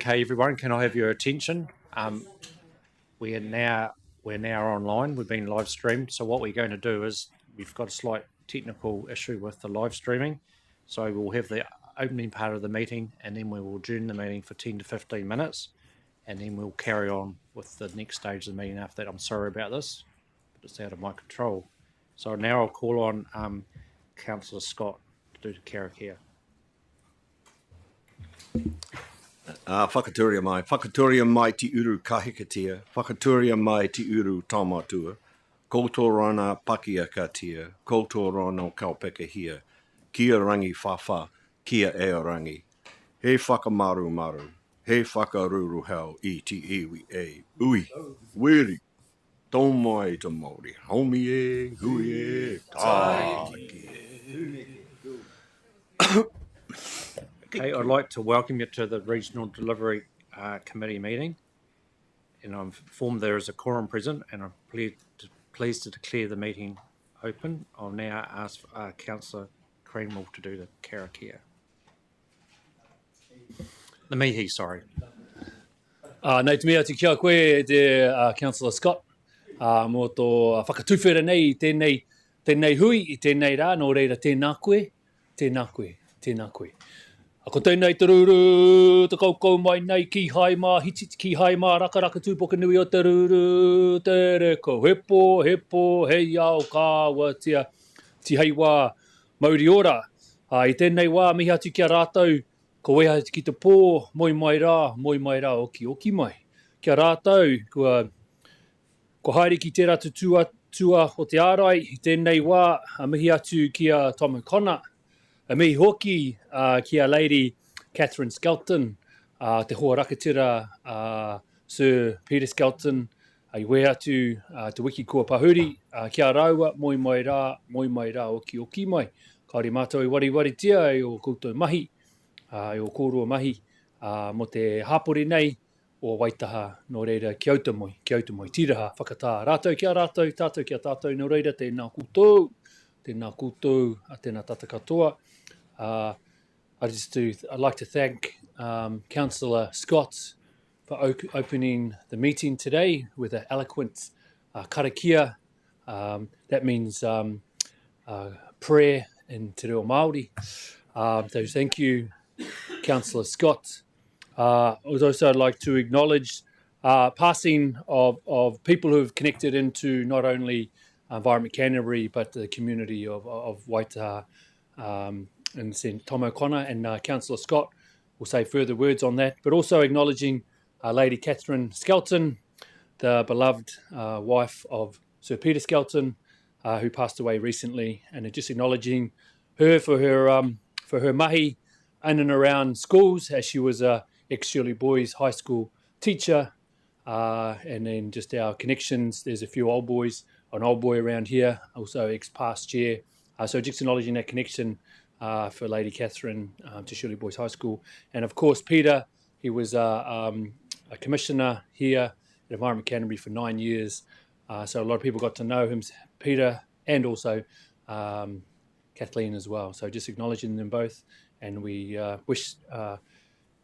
Okay, everyone, can I have your attention? We're now online. We've been live streamed. So what we're going to do is we've got a slight technical issue with the live streaming. So we'll have the opening part of the meeting, and then we will adjourn the meeting for 10 to 15 minutes, and then we'll carry on with the next stage of the meeting after that. I'm sorry about this, but it's out of my control. So now I'll call on Councillor Scott to do the Karakia. Whakaturia mai te uru kahikatia, whakaturia mai te uru tamatua, koutou rana pakia katia, koutou rana kaupeka hia, kia rangi whawha, kia ea rangi. He whakamaru maru, he whakaruru hau I te iwi e, ui, wiri, tau mai te Māori, haumi e, hui e, tāki e. Okay, I'd like to welcome you to the Regional Delivery Committee meeting. And I'm informed there is a quorum present, and I'm pleased to declare the meeting open. I'll now ask Councillor Greenwell to do the Karakia. The Mihi, sorry. Nei te mea te kia koe te Councillor Scott. Mō tō whakatuwhera nei tēnei hui I tēnei rā, nō reira tēnā koe. Ko tēnei te ruru, te kaukau mai nei ki hai mā hiti, ki hai mā raka tūpoka nui o te ruru, te reko, hepo, hei au kāwa tia, ti hei wā mauri ora. I tēnei wā mihi atu kia rātou, ko weha ki te pō, moi mai rā, oki mai. Kia rātou, ko haere ki te ratu tua o te ārai, I tēnei wā, mihi atu kia Tomokona, a mihi hoki ki a Lady Catherine Skelton, te hoa rakatira Sir Peter Skelton, I we atu te wiki kua pahuri, kia raua, moi mai rā, oki mai. Kaore mātou I wari tia e o koutou mahi, e o kōrua mahi, mo te hapori nei, o Waitaha, nō reira kia auta moi, tiraha, whakatā, rātou kia rātou, tātou kia tātou, nō reira tēnā koutou, tēnā tata katoa. I'd like to thank Councillor Scott for opening the meeting today with an eloquent karakia. That means prayer in Te Reo Māori. So thank you, Councillor Scott. I'd also like to acknowledge passing of people who have connected into not only Environment Canterbury, but the community of Waitaha and St Tomokona, and Councillor Scott will say further words on that, but also acknowledging Lady Catherine Skelton, the beloved wife of Sir Peter Skelton, who passed away recently, and just acknowledging her for her mahi in and around schools, as she was a ex-Shirley Boys High School teacher, and then just our connections. There's a few old boys, an old boy around here, also ex-past chair. So just acknowledging that connection for Lady Catherine to Shirley Boys High School. And of course, Peter, he was a commissioner here at Environment Canterbury for 9 years. So a lot of people got to know him, Peter, and also Kathleen as well. So just acknowledging them both. And we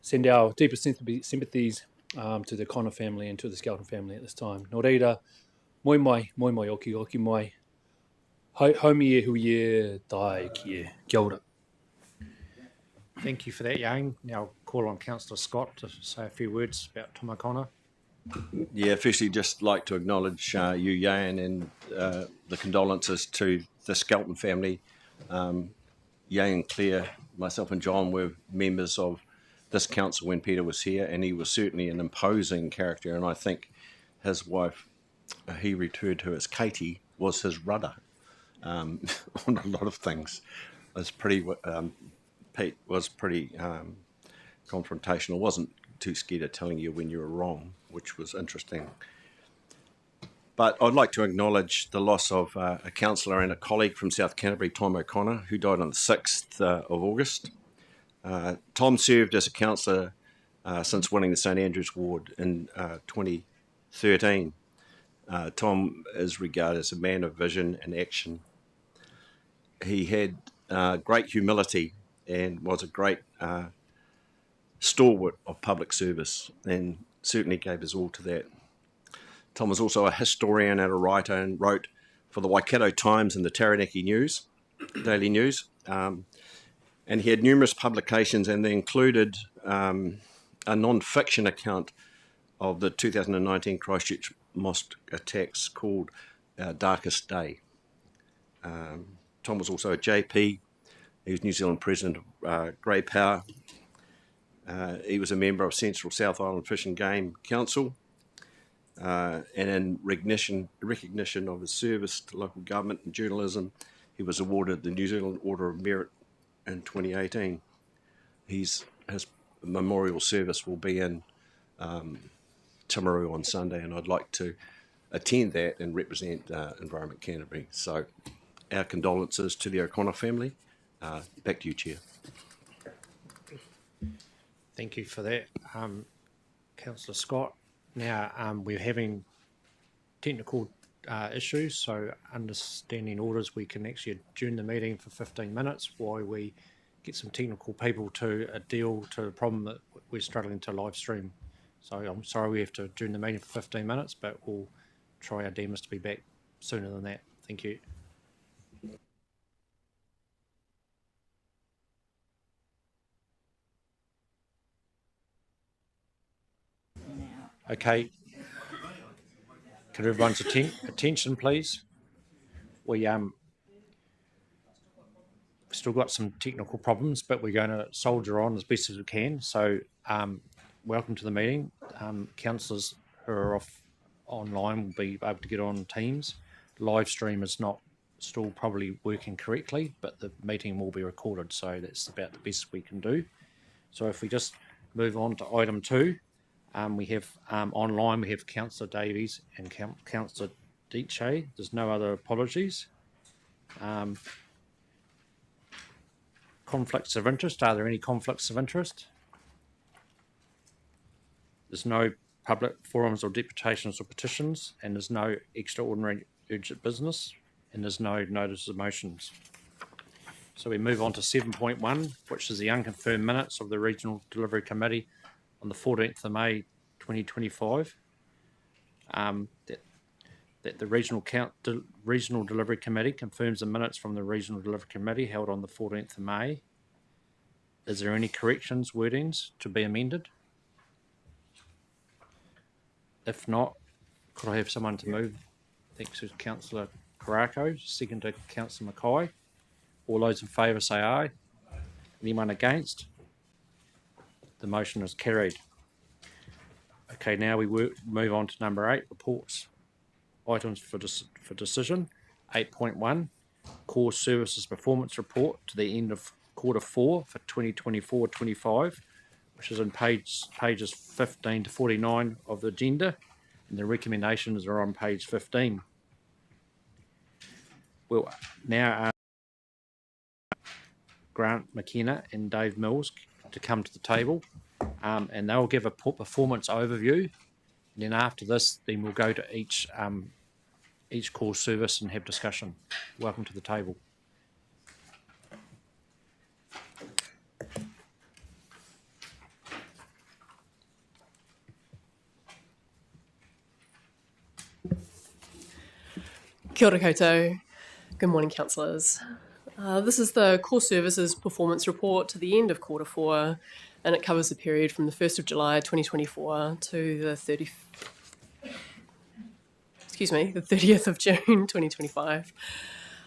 send our deepest sympathies to the Connor family and to the Skelton family at this time. Nō reira, moi mai, oki mai. Haumi e hui e, tai ki e. Kia ora. Thank you for that, Yang. Now I'll call on Councillor Scott to say a few words about Tomokona. Yeah, firstly, just like to acknowledge you, Yang, and the condolences to the Skelton family. Yang and Claire, myself and John were members of this council when Peter was here, and he was certainly an imposing character, and I think his wife, he referred to as Katie, was his rudder on a lot of things. Pete was pretty confrontational, wasn't too scared of telling you when you were wrong, which was interesting. But I'd like to acknowledge the loss of a councillor and a colleague from South Canterbury, Tom O'Connor, who died on the 6th of August. Tom served as a councillor since winning the St Andrews Ward in 2013. Tom is regarded as a man of vision and action. He had great humility and was a great stalwart of public service and certainly gave his all to that. Tom was also a historian and a writer and wrote for the Waikato Times and the Taranaki News, Daily News. And he had numerous publications, and they included a non-fiction account of the 2019 Christchurch mosque attacks called Darkest Day. Tom was also a JP. He was New Zealand president of Grey Power. He was a member of Central South Island Fish and Game Council. And in recognition of his service to local government and journalism, he was awarded the New Zealand Order of Merit in 2018. His memorial service will be in Timaru on Sunday, and I'd like to attend that and represent Environment Canterbury. So our condolences to the O'Connor family. Back to you, Chair. Thank you for that, Councillor Scott. Now, we're having technical issues, so understanding orders, we can actually adjourn the meeting for 15 minutes while we get some technical people to deal to the problem that we're struggling to live stream. So I'm sorry we have to adjourn the meeting for 15 minutes, but we'll try our damnedest to be back sooner than that. Thank you. Okay. Can everyone's attention, please? We still got some technical problems, but we're going to soldier on as best as we can. So, welcome to the meeting. Councillors who are online will be able to get on Teams. Live stream is not still probably working correctly, but the meeting will be recorded, so that's about the best we can do. So, if we just move on to item 2. We have online, we have Councillor Davies and Councillor Diche. There's no other apologies. Conflicts of interest. Are there any conflicts of interest? There's no public forums or deputations or petitions, and there's no extraordinary urgent business, and there's no notice of motions. So we move on to 7.1, which is the unconfirmed minutes of the Regional Delivery Committee on the 14th of May 2025, that the Regional Delivery Committee confirms the minutes from the Regional Delivery Committee held on the 14th of May. Is there any corrections, wordings to be amended? If not, could I have someone to move? Thanks to Councillor Karakia, second to Councillor Mackay. All those in favour say aye. Anyone against? The motion is carried. Okay, now we move on to number 8, reports. Items for decision. 8.1, Core Services Performance Report to the end of Quarter 4 for 2024-25, which is in pages 15 to 49 of the agenda, and the recommendations are on page 15. We'll now Grant McKenna and Dave Mills to come to the table, and they'll give a performance overview. And then after this, then we'll go to each core service and have discussion. Welcome to the table. Kia ora koutou. Good morning, councillors. This is the Core Services Performance Report to the end of Quarter 4, and it covers the period from the 1st of July 2024 to the 30th of June 2025.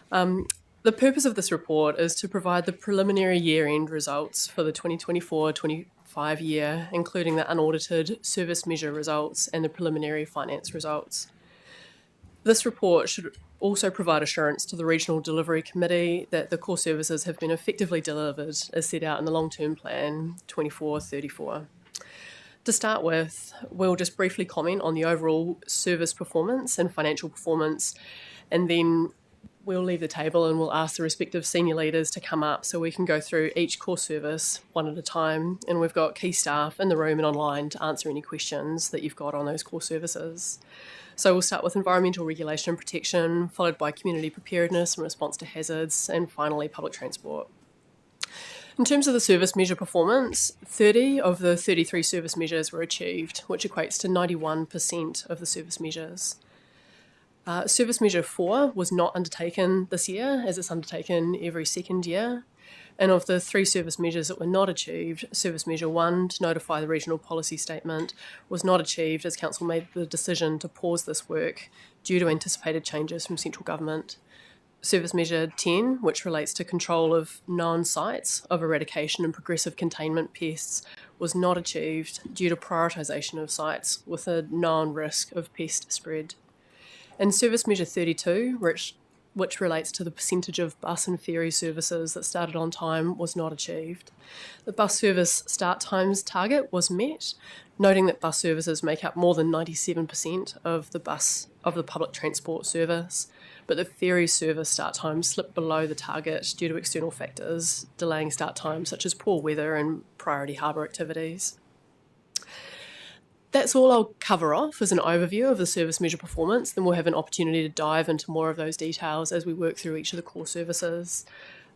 The purpose of this report is to provide the preliminary year-end results for the 2024-25 year, including the unaudited service measure results and the preliminary finance results. This report should also provide assurance to the Regional Delivery Committee that the core services have been effectively delivered as set out in the long-term plan 24-34. To start with, we'll just briefly comment on the overall service performance and financial performance, and then we'll leave the table and we'll ask the respective senior leaders to come up so we can go through each core service one at a time, and we've got key staff in the room and online to answer any questions that you've got on those core services. So we'll start with environmental regulation and protection, followed by community preparedness and response to hazards, and finally public transport. In terms of the service measure performance, 30 of the 33 service measures were achieved, which equates to 91% of the service measures. Service measure 4 was not undertaken this year, as it's undertaken every second year. And of the 3 service measures that were not achieved, service measure 1, to notify the regional policy statement, was not achieved as Council made the decision to pause this work due to anticipated changes from central government. Service measure 10, which relates to control of known sites of eradication and progressive containment pests, was not achieved due to prioritisation of sites with a known risk of pest spread. And service measure 32, which relates to the percentage of bus and ferry services that started on time, was not achieved. The bus service start times target was met, noting that bus services make up more than 97% of the public transport service, but the ferry service start times slipped below the target due to external factors, delaying start times such as poor weather and priority harbour activities. That's all I'll cover off as an overview of the service measure performance. Then we'll have an opportunity to dive into more of those details as we work through each of the core services.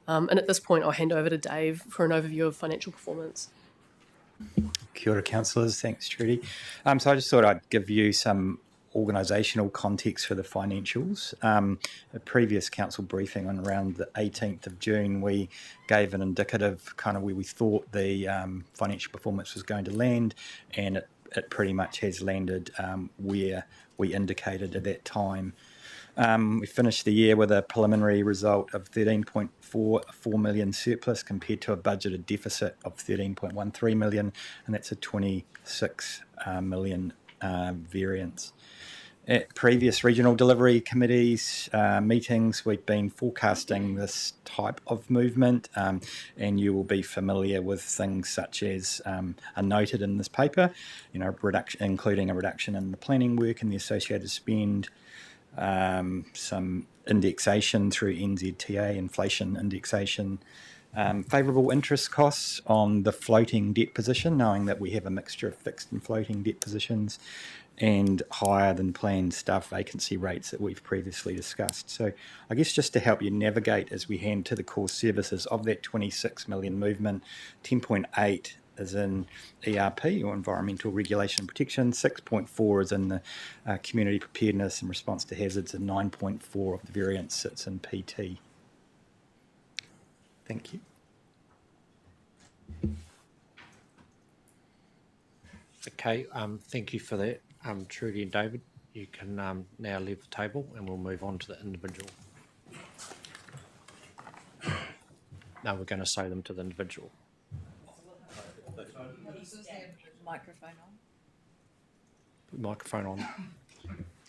And at this point, I'll hand over to Dave for an overview of financial performance. Kia ora, councillors. Thanks, Trudy. So I just thought I'd give you some organisational context for the financials. A previous council briefing on around the 18th of June, we gave an indicative kind of where we thought the financial performance was going to land, and it pretty much has landed where we indicated at that time. We finished the year with a preliminary result of 13.44 million surplus compared to a budgeted deficit of 13.13 million, and that's a 26 million variance. At previous regional delivery committees meetings, we've been forecasting this type of movement, and you will be familiar with things such as are noted in this paper, including a reduction in the planning work and the associated spend, some indexation through NZTA, inflation indexation, favourable interest costs on the floating debt position, knowing that we have a mixture of fixed and floating debt positions, and higher than planned staff vacancy rates that we've previously discussed. So I guess just to help you navigate as we hand to the core services, of that 26 million movement, 10.8 is in ERP, or Environmental Regulation and Protection, 6.4 is in the Community Preparedness and Response to Hazards, and 9.4 of the variance sits in PT. Thank you. Okay, thank you for that, Trudy and David. You can now leave the table and we'll move on to the individual. No, we're going to say them to the individual. Microphone on.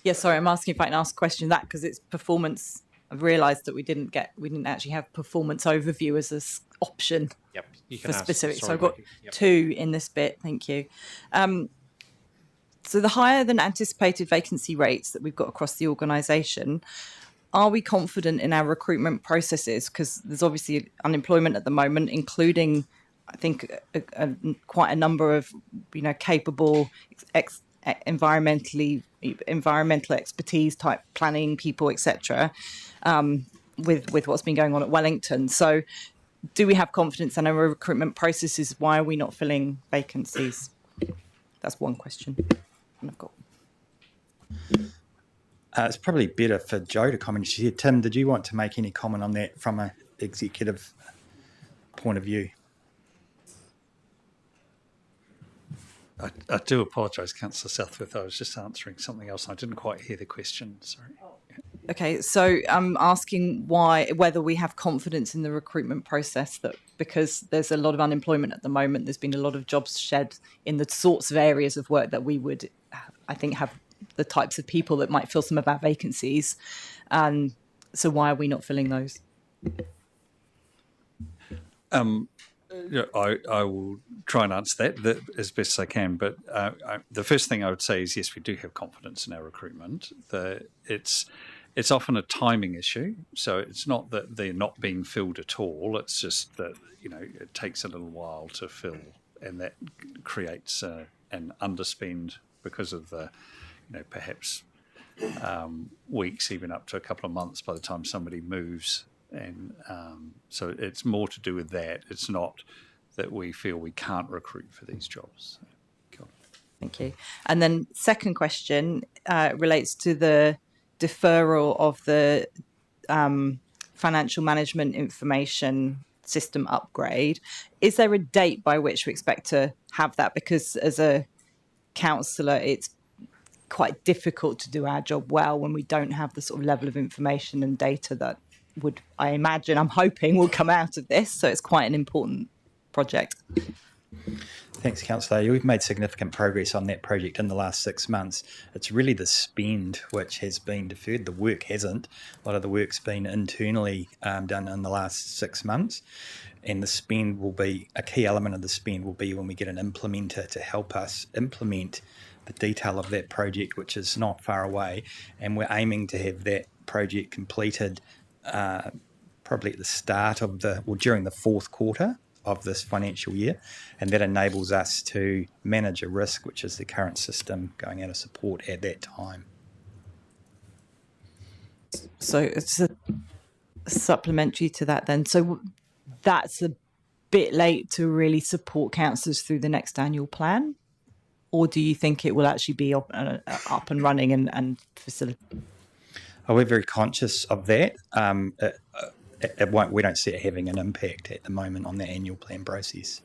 Yeah, sorry, I'm asking if I can ask a question of that because it's performance. I've realised that we didn't actually have performance overview as an option. Yep, you can for ask, specifics. sorry, So I've got yep. 2 in this bit. Thank you. So the higher than anticipated vacancy rates that we've got across the organisation, are we confident in our recruitment processes? Because there's obviously unemployment at the moment, including, I think, quite a number of capable environmental expertise type planning people, etc. With what's been going on at Wellington. So do we have confidence in our recruitment processes? Why are we not filling vacancies? That's one question I've got. It's probably better for Jo to comment. Tim, did you want to make any comment on that from an executive point of view? I do apologise, Councillor Southworth. I was just answering something else. I didn't quite hear the question. Sorry. Okay, so I'm asking whether we have confidence in the recruitment process, that because there's a lot of unemployment at the moment, there's been a lot of jobs shed in the sorts of areas of work that we would, I think, have the types of people that might fill some of our vacancies. So why are we not filling those? I will try and answer that as best as I can. But the first thing I would say is, yes, we do have confidence in our recruitment. It's often a timing issue. So it's not that they're not being filled at all. It's just that, it takes a little while to fill, and that creates an underspend because of the, perhaps weeks, even up to a couple of months by the time somebody moves And so it's more to do with that. It's not that we feel we can't recruit for these jobs. Cool. Thank you. And then second question relates to the deferral of the financial management information system upgrade. Is there a date by which we expect to have that? Because as a councillor, it's quite difficult to do our job well when we don't have the sort of level of information and data that would, I imagine, I'm hoping will come out of this. So it's quite an important project. Thanks, Councillor. We've made significant progress on that project in the last 6 months. It's really the spend which has been deferred. The work hasn't. A lot of the work's been internally done in the last 6 months. And the spend will be, a key element of the spend will be when we get an implementer to help us implement the detail of that project, which is not far away. And we're aiming to have that project completed probably at the start of during the fourth quarter of this financial year, and that enables us to manage a risk, which is the current system going out of support at that time. So it's a supplementary to that then. So that's a bit late to really support councillors through the next annual plan? Or do you think it will actually be up and running and facilitate? Oh, we're very conscious of that. It won't. We don't see it having an impact at the moment on the annual plan process.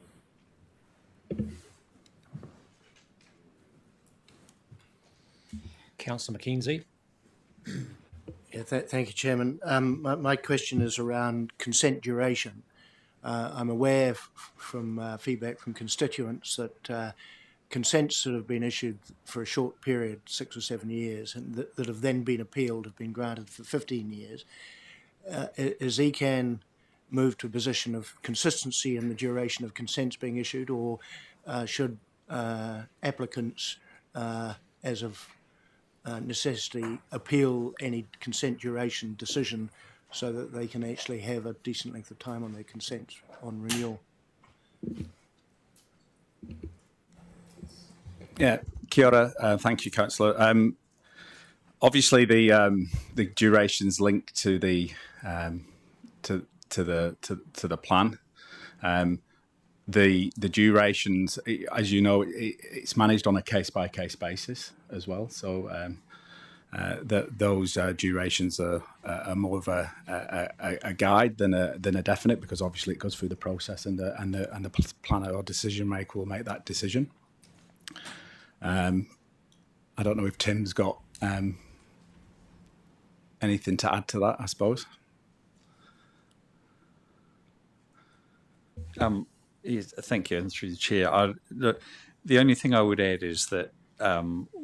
Councillor McKenzie. Yeah, thank you, Chairman. My question is around consent duration. I'm aware from feedback from constituents that consents that have been issued for a short period, 6 or 7 years, and that have then been appealed, have been granted for 15 years. Is ECAN moved to a position of consistency in the duration of consents being issued, or should applicants, as of necessity, appeal any consent duration decision so that they can actually have a decent length of time on their consents on renewal? Yeah, kia ora. Thank you, Councillor. Obviously, the duration's linked to the the plan. The durations, as you know, it's managed on a case by case basis as well. So those durations are more of a guide than a definite, because obviously it goes through the process, and the planner or decision maker will make that decision. I don't know if Tim's got anything to add to that, I suppose. Yes, thank you, and through the chair. The only thing I would add is that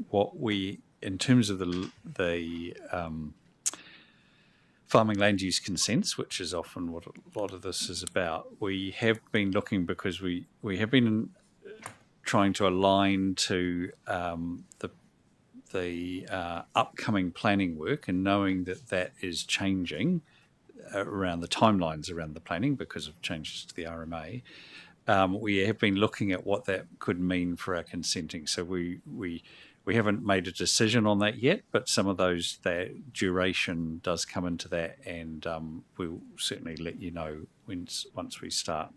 what we, in terms of the farming land use consents, which is often what a lot of this is about, we have been looking, because we have been trying to align to the upcoming planning work, and knowing that is changing around the timelines around the planning because of changes to the RMA. We have been looking at what that could mean for our consenting. So we haven't made a decision on that yet, but some of that duration does come into that, and we'll certainly let you know once we start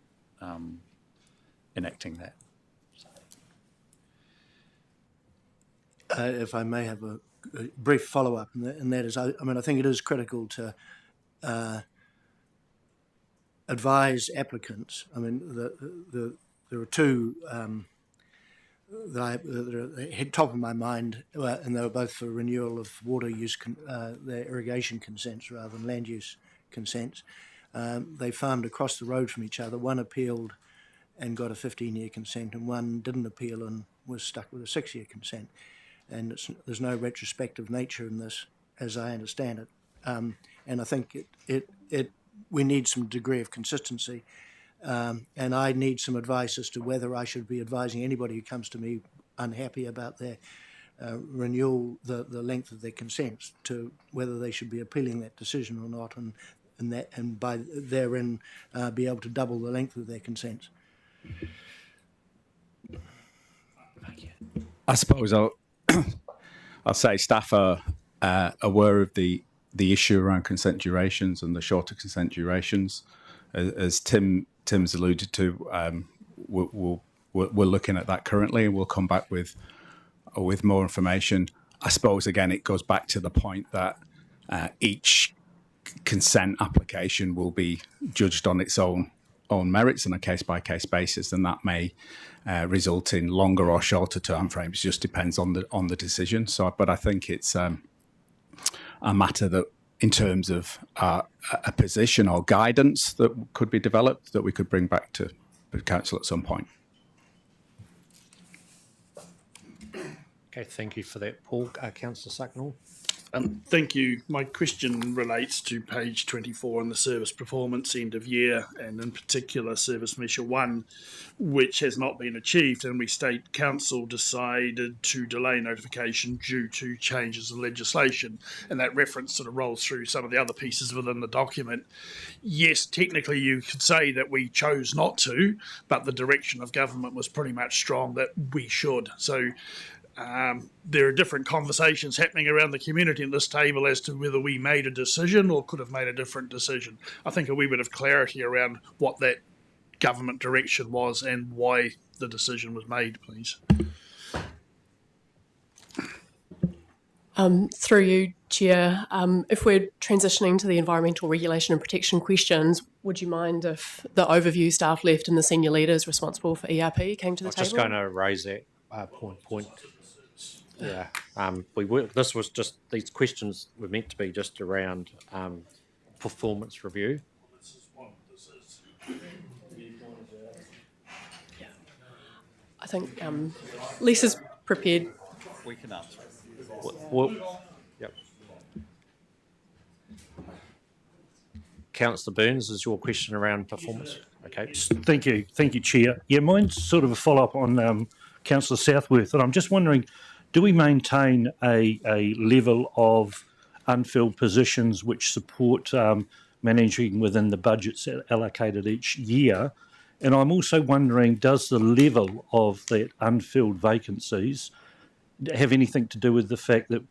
enacting that. If I may have a brief follow-up, and that is, I think it is critical to advise applicants. I mean, there are two that are at top of my mind, and they were both for renewal of water use, their irrigation consents rather than land use consents. They farmed across the road from each other. One appealed and got a 15-year consent, and one didn't appeal and was stuck with a 6-year consent. And there's no retrospective nature in this, as I understand it. And I think we need some degree of consistency, and I need some advice as to whether I should be advising anybody who comes to me unhappy about their renewal, the length of their consents, to whether they should be appealing that decision or not, and by therein be able to double the length of their consents. I suppose I'll say staff are aware of the the issue around consent durations and the shorter consent durations, as Tim's alluded to, we're looking at that currently, and we'll come back with more information. I suppose again it goes back to the point that each consent application will be judged on its own merits on a case-by-case basis, and that may result in longer or shorter term frames. It just depends on the decision. So, but I think it's a matter that, in terms of a position or guidance that could be developed, that we could bring back to the council at some point. Okay, thank you for that, Paul. Councillor Sacknall. Thank you. My question relates to page 24 on the service performance end of year, and in particular service measure 1, which has not been achieved, and we state council decided to delay notification due to changes in legislation, and that reference sort of rolls through some of the other pieces within the document. Yes, technically you could say that we chose not to, but the direction of government was pretty much strong that we should. So there are different conversations happening around the community at this table as to whether we made a decision or could have made a different decision. I think a wee bit of clarity around what that government direction was and why the decision was made, please. Through you, Chair, if we're transitioning to the environmental regulation and protection questions, would you mind if the overview staff left and the senior leaders responsible for ERP came to the table? I was just going to raise that point. Yeah, this was just, these questions were meant to be just around performance review. Yeah. I think Lisa's prepared. We can answer it. Yep. Councillor Burns, is your question around performance? Okay. Thank you, Chair. Yeah, mine's sort of a follow-up on Councillor Southworth, and I'm just wondering, do we maintain a level of unfilled positions which support managing within the budgets allocated each year? And I'm also wondering, does the level of that unfilled vacancies have anything to do with the fact that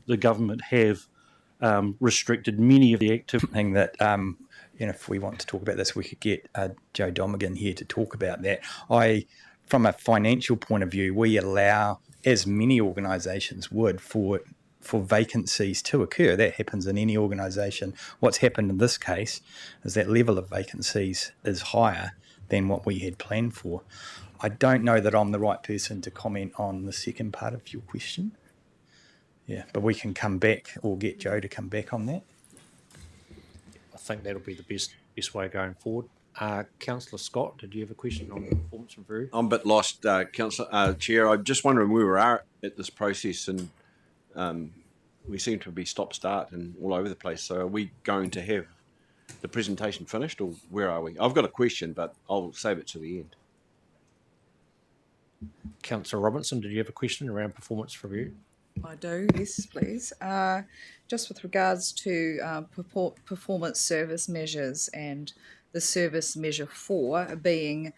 the government have restricted many of the activity? Thing that, if we want to talk about this, we could get Joe Domigan here to talk about that. From a financial point of view, we allow, as many organisations would, for vacancies to occur. That happens in any organisation. What's happened in this case is that level of vacancies is higher than what we had planned for. I don't know that I'm the right person to comment on the second part of your question. Yeah, but we can come back, or get Joe to come back on that. I think that'll be the best way going forward. Councillor Scott, did you have a question on the performance review? I'm a bit lost, Councillor Chair. I'm just wondering where we are at this process, and we seem to be stop-start and all over the place. So are we going to have the presentation finished, or where are we? I've got a question, but I'll save it to the end. Councillor Robinson, did you have a question around performance review? I do, yes, please. Just with regards to performance service measures and the service measure 4 being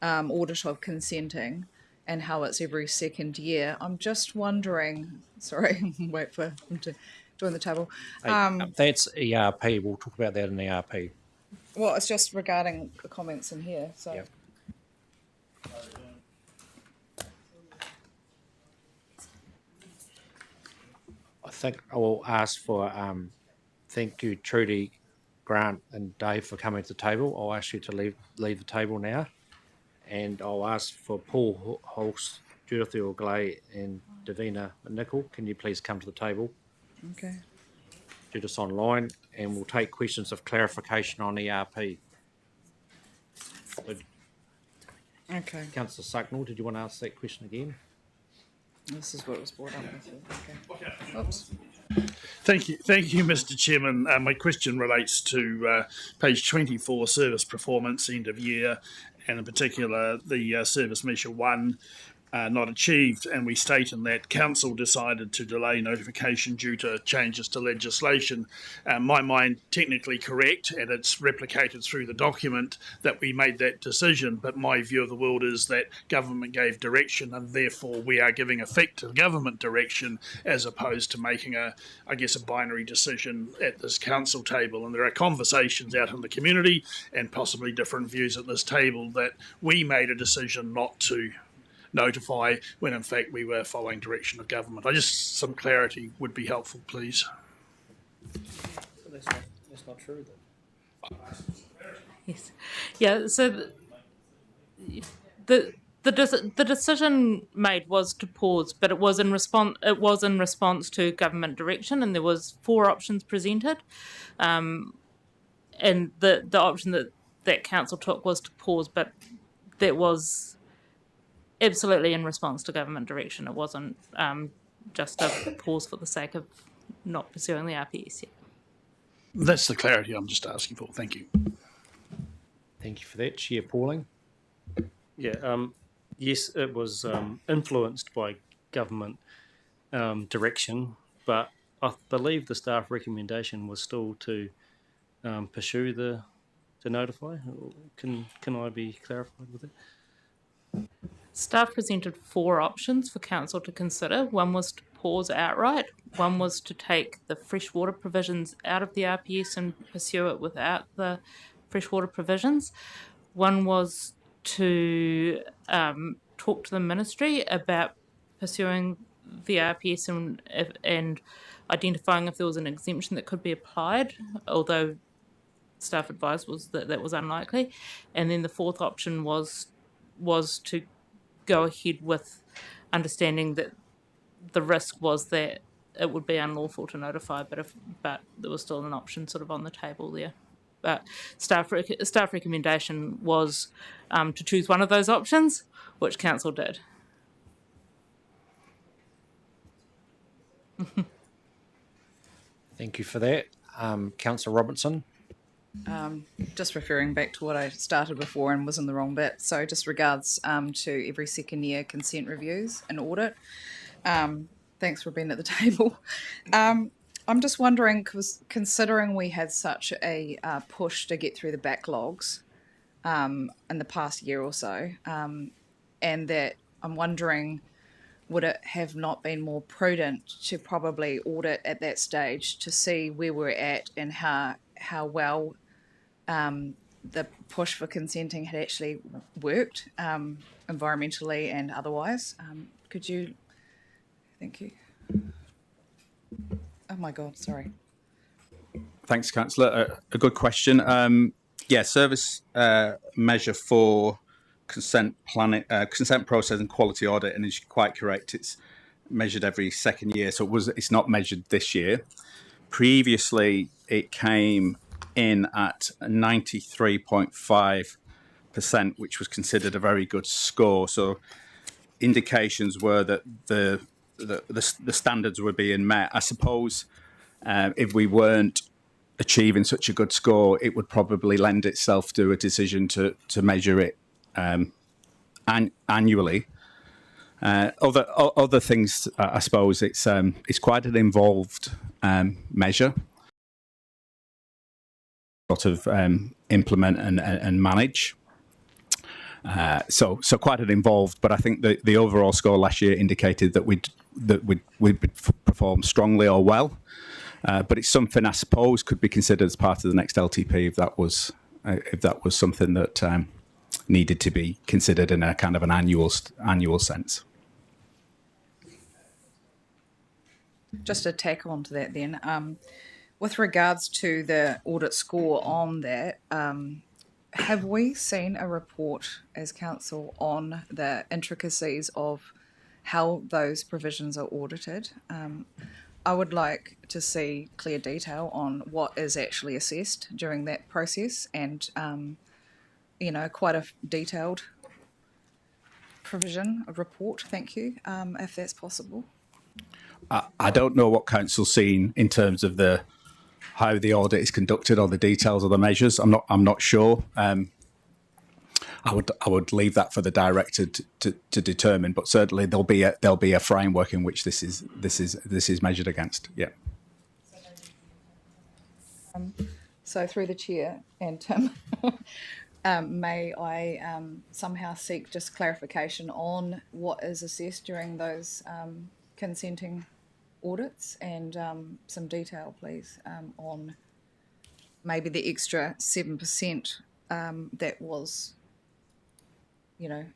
audit of consenting and how it's every second year, I'm just wondering, sorry, wait for him to join the table. That's ERP. We'll talk about that in ERP. Well, it's just regarding the comments in here. So. Yep. I think I will ask for, thank you, Trudy, Grant and Dave, for coming to the table. I'll ask you to leave the table now. And I'll ask for Paul Hulse, Judith Earl-Glay and Davina Nicol. Can you please come to the table? Okay. Judith's online, and we'll take questions of clarification on ERP. Okay. Councillor Sacknall, did you want to ask that question again? This is what was brought up. Okay. Oops. Thank you, Mr. Chairman. My question relates to page 24, service performance end of year, and in particular the service measure 1. not achieved, and we state in that council decided to delay notification due to changes to legislation. My mind, technically correct, and it's replicated through the document that we made that decision, but my view of the world is that government gave direction, and therefore we are giving effect to government direction as opposed to making a binary decision at this council table. And there are conversations out in the community and possibly different views at this table that we made a decision not to notify when in fact we were following direction of government. Some clarity would be helpful, please. That's not true then. Yes. Yeah. So the decision made was to pause, but it was in response to government direction, and there was 4 options presented, and the option that council took was to pause, but that was absolutely in response to government direction. It wasn't just a pause for the sake of not pursuing the RPS yet. That's the clarity I'm just asking for. Thank you. Thank you for that. Chair Pauling. Yeah, yes, it was influenced by government direction, but I believe the staff recommendation was still to pursue to notify. Can I be clarified with it? Staff presented 4 options for council to consider. One was to pause outright. One was to take the freshwater provisions out of the RPS and pursue it without the freshwater provisions. One was to talk to the ministry about pursuing the RPS and identifying if there was an exemption that could be applied, although staff advice was that was unlikely. And then the 4th option was to go ahead with understanding that the risk was that it would be unlawful to notify, but there was still an option sort of on the table there. But staff recommendation was to choose one of those options, which council did. Thank you for that. Councillor Robertson. Just referring back to what I started before and was in the wrong bit. So just regards to every second year consent reviews and audit. Thanks for being at the table. I'm just wondering, because considering we had such a push to get through the backlogs in the past year or so, and that I'm wondering, would it have not been more prudent to probably audit at that stage to see where we're at and how well the push for consenting had actually worked environmentally and otherwise? Could you... Thank you. Oh my God, sorry. Thanks, Councillor. A good question. Service measure for consent process and quality audit, and as you're quite correct, it's measured every second year. So it's not measured this year. Previously, it came in at 93.5%, which was considered a very good score. So indications were that the standards were being met. I suppose if we weren't achieving such a good score, it would probably lend itself to a decision to measure it annually. Other things, I suppose, it's quite an involved measure, sort of implement and manage. So quite an involved, but I think the overall score last year indicated that we'd perform strongly or well. But it's something I suppose could be considered as part of the next LTP if that was something that needed to be considered in a kind of an annual sense. Just to tack on to that then, with regards to the audit score on that, have we seen a report as council on the intricacies of how those provisions are audited? I would like to see clear detail on what is actually assessed during that process and, quite a detailed provision, a report, thank you, if that's possible. I don't know what council's seen in terms of how the audit is conducted or the details of the measures. I'm not sure. I would leave that for the director to determine. But certainly there'll be a framework in which this is measured against. Yeah. So through the chair and Tim, may I somehow seek just clarification on what is assessed during those consenting audits, and some detail, please, on maybe the extra 7% that was,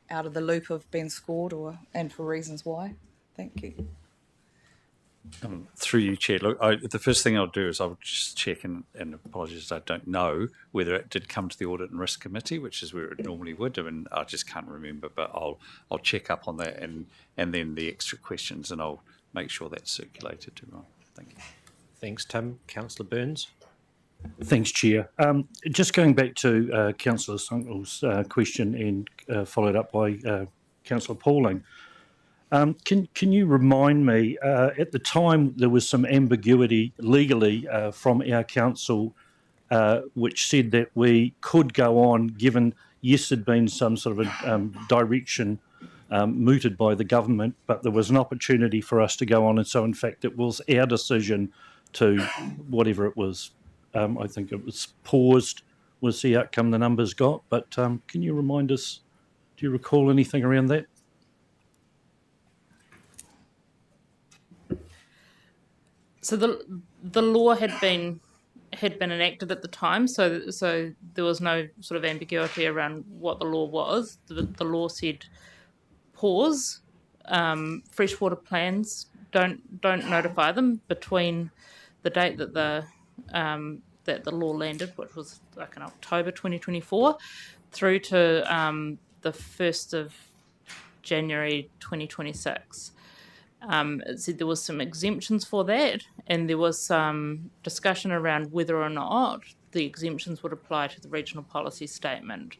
out of the loop of being scored, and for reasons why. Thank you. Through you, Chair. Look, the first thing I'll do is I'll just check, and apologies, I don't know whether it did come to the Audit and Risk Committee, which is where it normally would, and I just can't remember, but I'll check up on that, and then the extra questions, and I'll make sure that's circulated to Ron. Thank you. Thanks, Tim. Councillor Burns. Thanks, Chair. Just going back to Councillor Sunkel's question and followed up by Councillor Pauling. Can you remind me, at the time there was some ambiguity legally from our council which said that we could go on, given yes there'd been some sort of a direction mooted by the government, but there was an opportunity for us to go on, and so in fact it was our decision to, whatever it was, I think it was paused, was the outcome the numbers got, but can you remind us, do you recall anything around that? So the law had been enacted at the time, so there was no sort of ambiguity around what the law was. The law said pause. Freshwater plans don't notify them between the date that the law landed, which was like in October 2024, through to the 1st of January 2026. It said there was some exemptions for that, and there was some discussion around whether or not the exemptions would apply to the regional policy statement.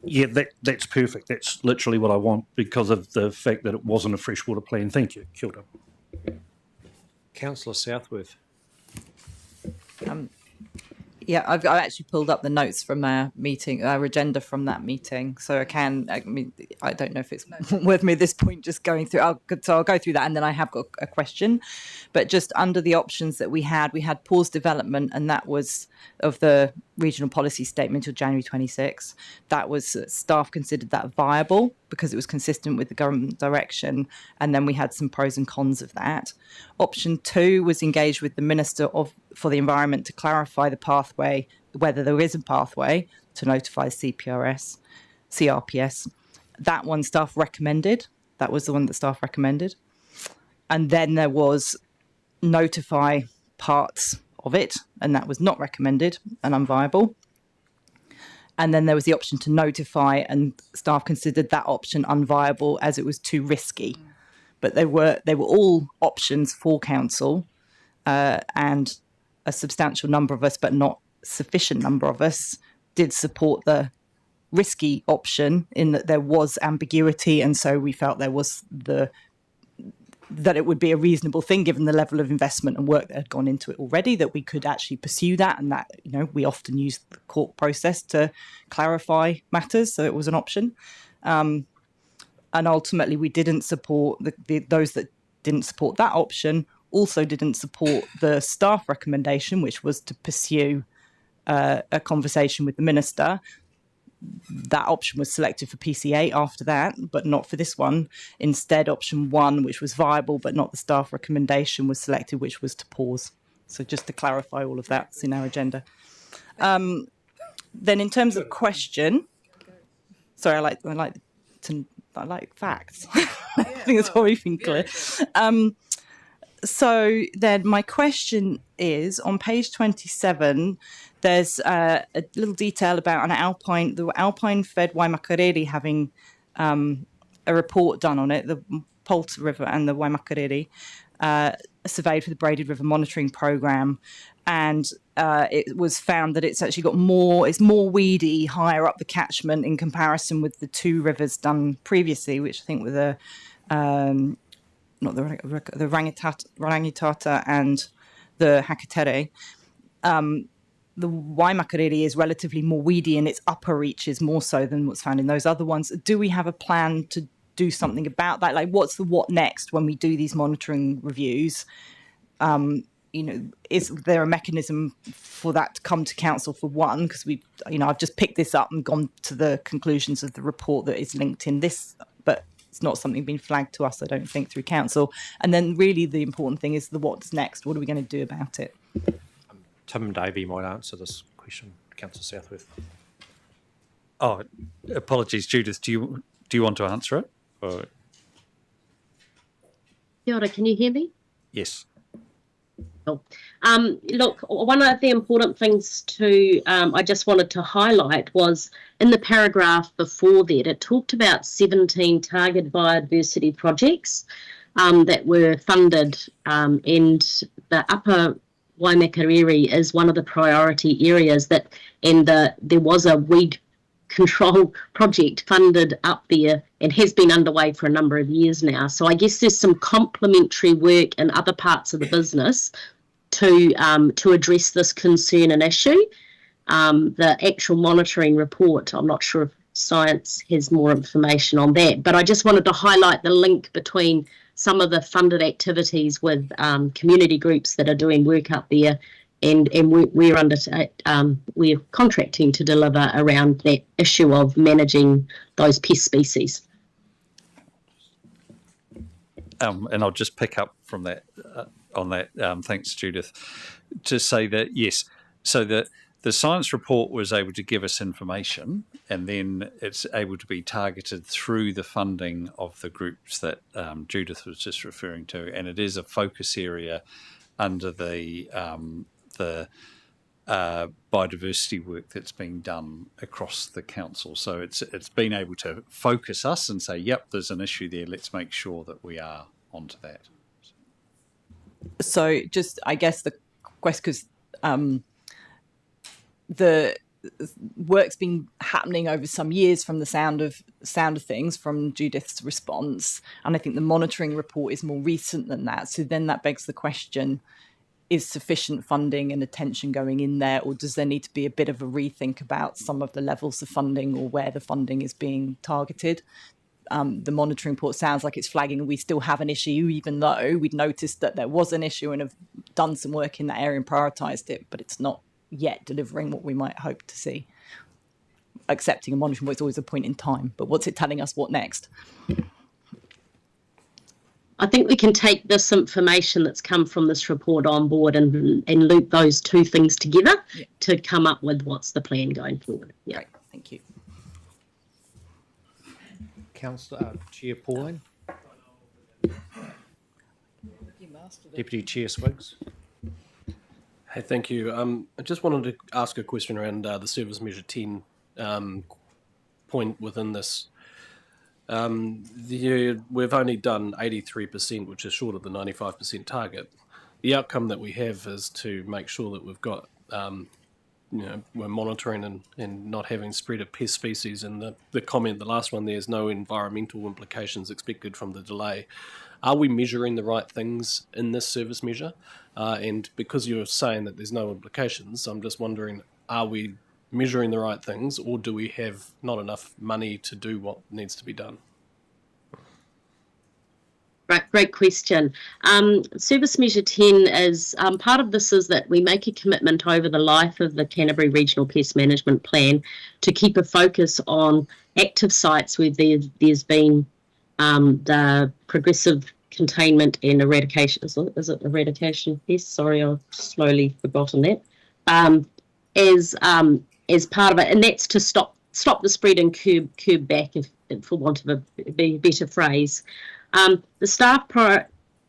Yeah, that's perfect. That's literally what I want because of the fact that it wasn't a freshwater plan. Thank you. Kia ora. Councillor Southworth. Yeah, I've actually pulled up the notes from our meeting, our agenda from that meeting. So I don't know if it's worth me at this point just going through. So I'll go through that, and then I have got a question. But just under the options that we had pause development, and that was of the regional policy statement until January 26. That was staff considered that viable because it was consistent with the government direction, and then we had some pros and cons of that. Option 2 was engaged with the Minister for the Environment to clarify the pathway, whether there is a pathway to notify CRPS. That one staff recommended. That was the one that staff recommended. And then there was notify parts of it, and that was not recommended and unviable. And then there was the option to notify, and staff considered that option unviable as it was too risky. But they were all options for council, and a substantial number of us, but not sufficient number of us, did support the risky option in that there was ambiguity, and so we felt there was that it would be a reasonable thing given the level of investment and work that had gone into it already, that we could actually pursue that, and that we often use the court process to clarify matters, so it was an option. And ultimately we didn't support those that didn't support that option also didn't support the staff recommendation, which was to pursue a conversation with the minister. That option was selected for PCA after that, but not for this one. Instead, option 1, which was viable but not the staff recommendation, was selected, which was to pause. So just to clarify all of that, it's in our agenda. Then in terms of question, sorry, I like facts. I think it's already been clear. So then my question is, on page 27, there's a little detail about the Alpine Fed Waimakariri having a report done on it, the Polta River and the Waimakariri, surveyed for the Braided River Monitoring Programme. And it was found that it's actually it's more weedy higher up the catchment in comparison with the 2 rivers done previously, which I think were the Rangitata and the Whakatau. the Waimakariri is relatively more weedy in its upper reaches more so than what's found in those other ones. Do we have a plan to do something about that? Like, what's the what next when we do these monitoring reviews? Is there a mechanism for that to come to council for one? Because I've just picked this up and gone to the conclusions of the report that is linked in this, but it's not something being flagged to us, I don't think, through council. And then really the important thing is the what's next. What are we going to do about it? Tim Davey might answer this question, Councillor Southworth. Oh, apologies, Judith. Do you want to answer it? Or... Kia ora, can you hear me? Yes. Look, one of the important things I just wanted to highlight was in the paragraph before that, it talked about 17 target biodiversity projects that were funded, and the upper Waimakariri is one of the priority areas there was a weed control project funded up there and has been underway for a number of years now. So I guess there's some complementary work in other parts of the business to address this concern and issue. The actual monitoring report, I'm not sure if Science has more information on that, but I just wanted to highlight the link between some of the funded activities with community groups that are doing work up there, and we're contracting to deliver around that issue of managing those pest species. And I'll just pick up from that on that. Thanks, Judith, to say that yes, so that the science report was able to give us information, and then it's able to be targeted through the funding of the groups that Judith was just referring to, and it is a focus area under the biodiversity work that's being done across the council. So it's been able to focus us and say, yep, there's an issue there. Let's make sure that we are onto that. So just, I guess the question, because the work's been happening over some years from the sound of things, from Judith's response, and I think the monitoring report is more recent than that. So then that begs the question, is sufficient funding and attention going in there, or does there need to be a bit of a rethink about some of the levels of funding or where the funding is being targeted? The monitoring report sounds like it's flagging we still have an issue, even though we'd noticed that there was an issue and have done some work in that area and prioritised it, but it's not yet delivering what we might hope to see. Accepting a monitoring report is always a point in time, but what's it telling us? What next? I think we can take this information that's come from this report on board and loop those two things together to come up with what's the plan going forward. Yeah. Great, thank you. Councillor Chair Pauline. Deputy Chair Swiggs. Hey, thank you. I just wanted to ask a question around the Service Measure 10 point within this. We've only done 83%, which is short of the 95% target. The outcome that we have is to make sure that we've got, we're monitoring and not having spread of pest species. And the comment, the last one, there's no environmental implications expected from the delay. Are we measuring the right things in this service measure? And because you're saying that there's no implications, I'm just wondering, are we measuring the right things, or do we have not enough money to do what needs to be done? Right, great question. Service Measure 10 is part of this is that we make a commitment over the life of the Canterbury Regional Pest Management Plan to keep a focus on active sites where there's been the progressive containment and eradication. Is it eradication? Yes, sorry, I've slowly forgotten that. As part of it, and that's to stop the spread and curb back, if for want of a better phrase. The staff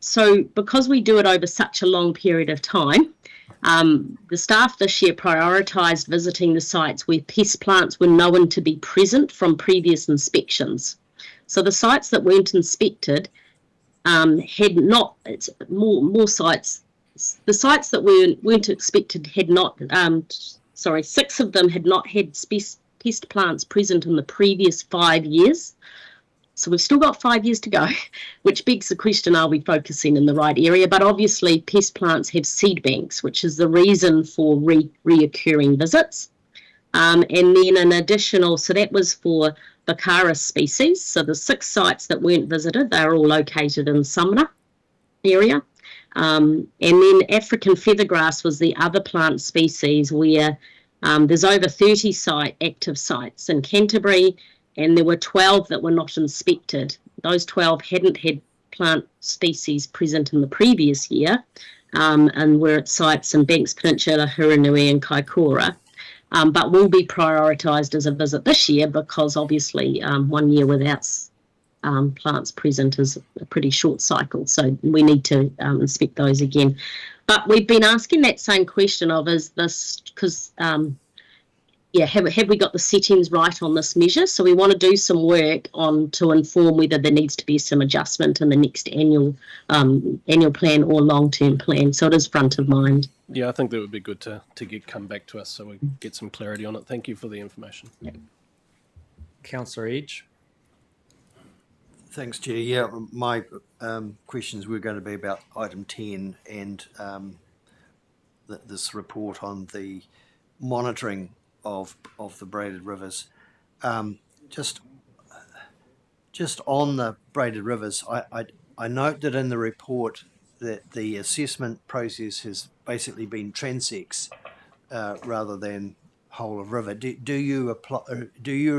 so because we do it over such a long period of time, the staff this year prioritised visiting the sites where pest plants were known to be present from previous inspections. So the sites that weren't inspected had not. It's more sites. The sites that weren't inspected had not. 6 of them had not had pest plants present in the previous 5 years. So we've still got 5 years to go, which begs the question, are we focusing in the right area? But obviously pest plants have seed banks, which is the reason for reoccurring visits. And then an additional, so that was for Bacaris species. So the 6 sites that weren't visited, they're all located in Sumner area. And then African feathergrass was the other plant species where there's over 30 active sites in Canterbury, and there were 12 that were not inspected. Those 12 hadn't had plant species present in the previous year, and were at sites in Banks Peninsula, Hurunui and Kaikoura, but will be prioritised as a visit this year because obviously 1 year without plants present is a pretty short cycle, so we need to inspect those again. But we've been asking that same question of, is this, because have we got the settings right on this measure? So we want to do some work on to inform whether there needs to be some adjustment in the next annual plan or long-term plan. So it is front of mind. Yeah, I think that would be good to come back to us so we get some clarity on it. Thank you for the information. Yeah. Councillor Edge. Thanks, Chair. Yeah, my questions were going to be about item 10 and this report on the monitoring of the braided rivers. Just on the braided rivers, I note that in the report that the assessment process has basically been transects rather than whole of river. Do you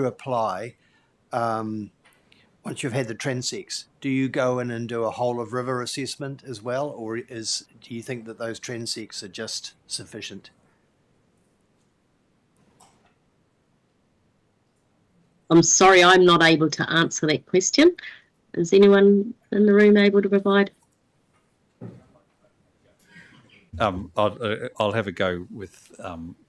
apply once you've had the transects? Do you go in and do a whole of river assessment as well, or do you think that those transects are just sufficient? I'm sorry, I'm not able to answer that question. Is anyone in the room able to provide? I'll have a go with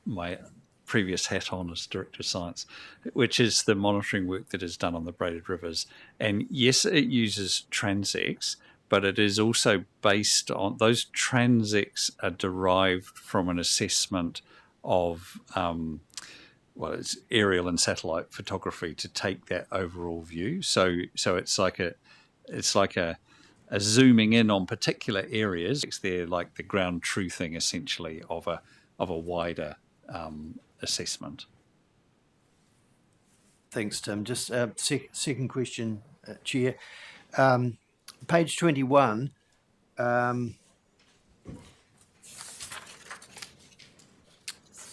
my previous hat on as Director of Science, which is the monitoring work that is done on the braided rivers. And yes, it uses transects, but it is also based on, those transects are derived from an assessment of it's aerial and satellite photography to take that overall view. So it's like a zooming in on particular areas. They're like the ground truthing essentially of a wider assessment. Thanks, Tim. Just second question, Chair. Page 21.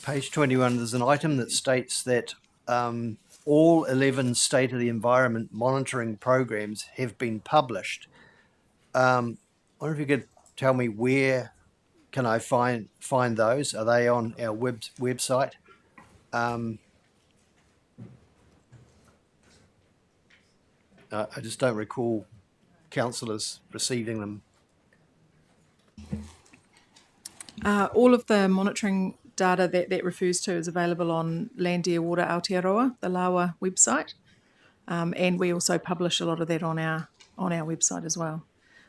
Page 21, there's an item that states that all 11 State of the Environment monitoring programs have been published. I wonder if you could tell me where can I find those? Are they on our website? I just don't recall councillors receiving them. All of the monitoring data that refers to is available on Land, Air, Water, Aotearoa, the LAWA website, and we also publish a lot of that on our website as well.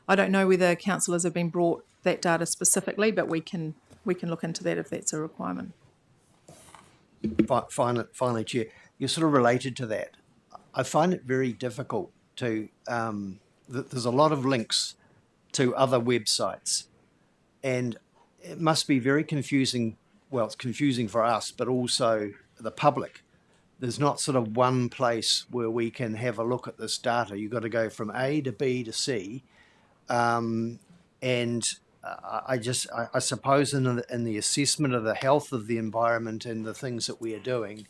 I don't know whether councillors have been brought that data specifically, but we can look into that if that's a requirement. Finally, Chair, you're sort of related to that. I find it very difficult to. There's a lot of links to other websites, and it must be very confusing. Well, it's confusing for us, but also the public. There's not sort of one place where we can have a look at this data. You've got to go from A to B to C. I suppose in the assessment of the health of the environment and the things that we are doing,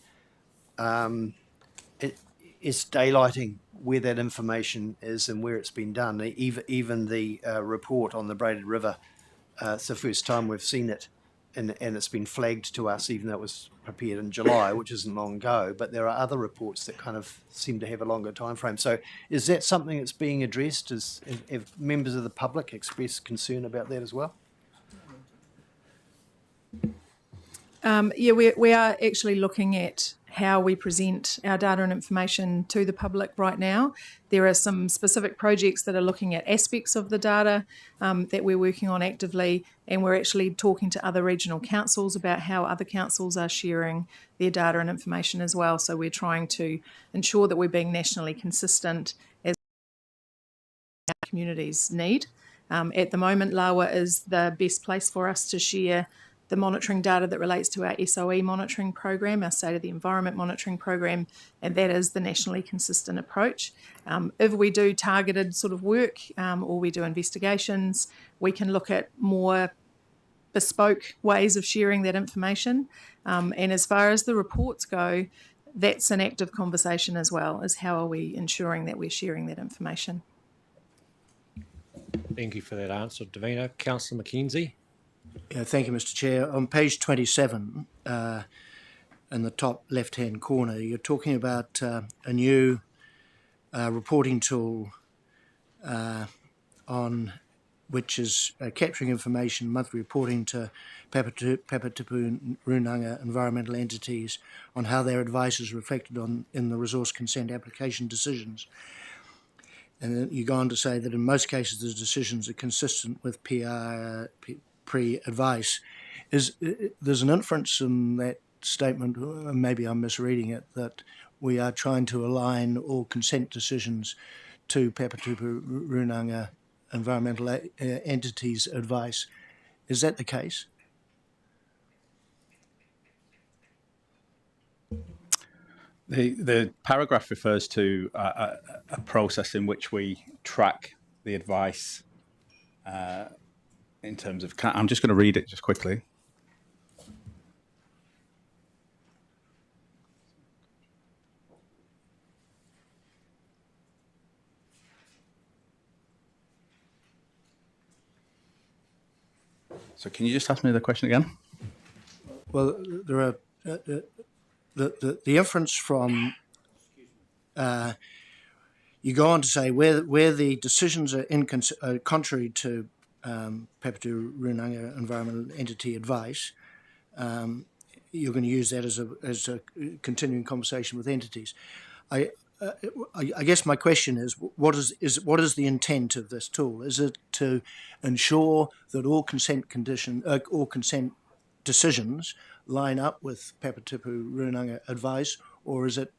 it's daylighting where that information is and where it's been done. Even the report on the Braided River, it's the first time we've seen it. And it's been flagged to us, even though it was prepared in July, which isn't long ago. But there are other reports that kind of seem to have a longer time frame. So is that something that's being addressed? Have members of the public expressed concern about that as well? We are actually looking at how we present our data and information to the public right now. There are some specific projects that are looking at aspects of the data that we're working on actively, and we're actually talking to other regional councils about how other councils are sharing their data and information as well. So we're trying to ensure that we're being nationally consistent as communities need. At the moment, LAWA is the best place for us to share the monitoring data that relates to our SOE monitoring program, our State of the Environment monitoring program, and that is the nationally consistent approach. If we do targeted sort of work or we do investigations, we can look at more bespoke ways of sharing that information. And as far as the reports go, that's an active conversation as well, is how are we ensuring that we're sharing that information. Thank you for that answer, Davina. Councillor McKenzie. Yeah, thank you, Mr. Chair. On page 27, in the top left-hand corner, you're talking about a new reporting tool on which is capturing information, monthly reporting to Papatipu Runanga environmental entities on how their advice is reflected in the resource consent application decisions. And then you go on to say that in most cases the decisions are consistent with pre-advice. There's an inference in that statement, maybe I'm misreading it, that we are trying to align all consent decisions to Papatipu Runanga environmental entities' advice. Is that the case? The paragraph refers to a process in which we track the advice in terms of... I'm just going to read it just quickly. So can you just ask me the question again? Well, there are the inference from you go on to say where the decisions are contrary to Papatipu Runanga environmental entity advice, you're going to use that as a continuing conversation with entities. I guess my question is what is the intent of this tool? Is it to ensure that all consent decisions line up with Papatipu Runanga advice, or is it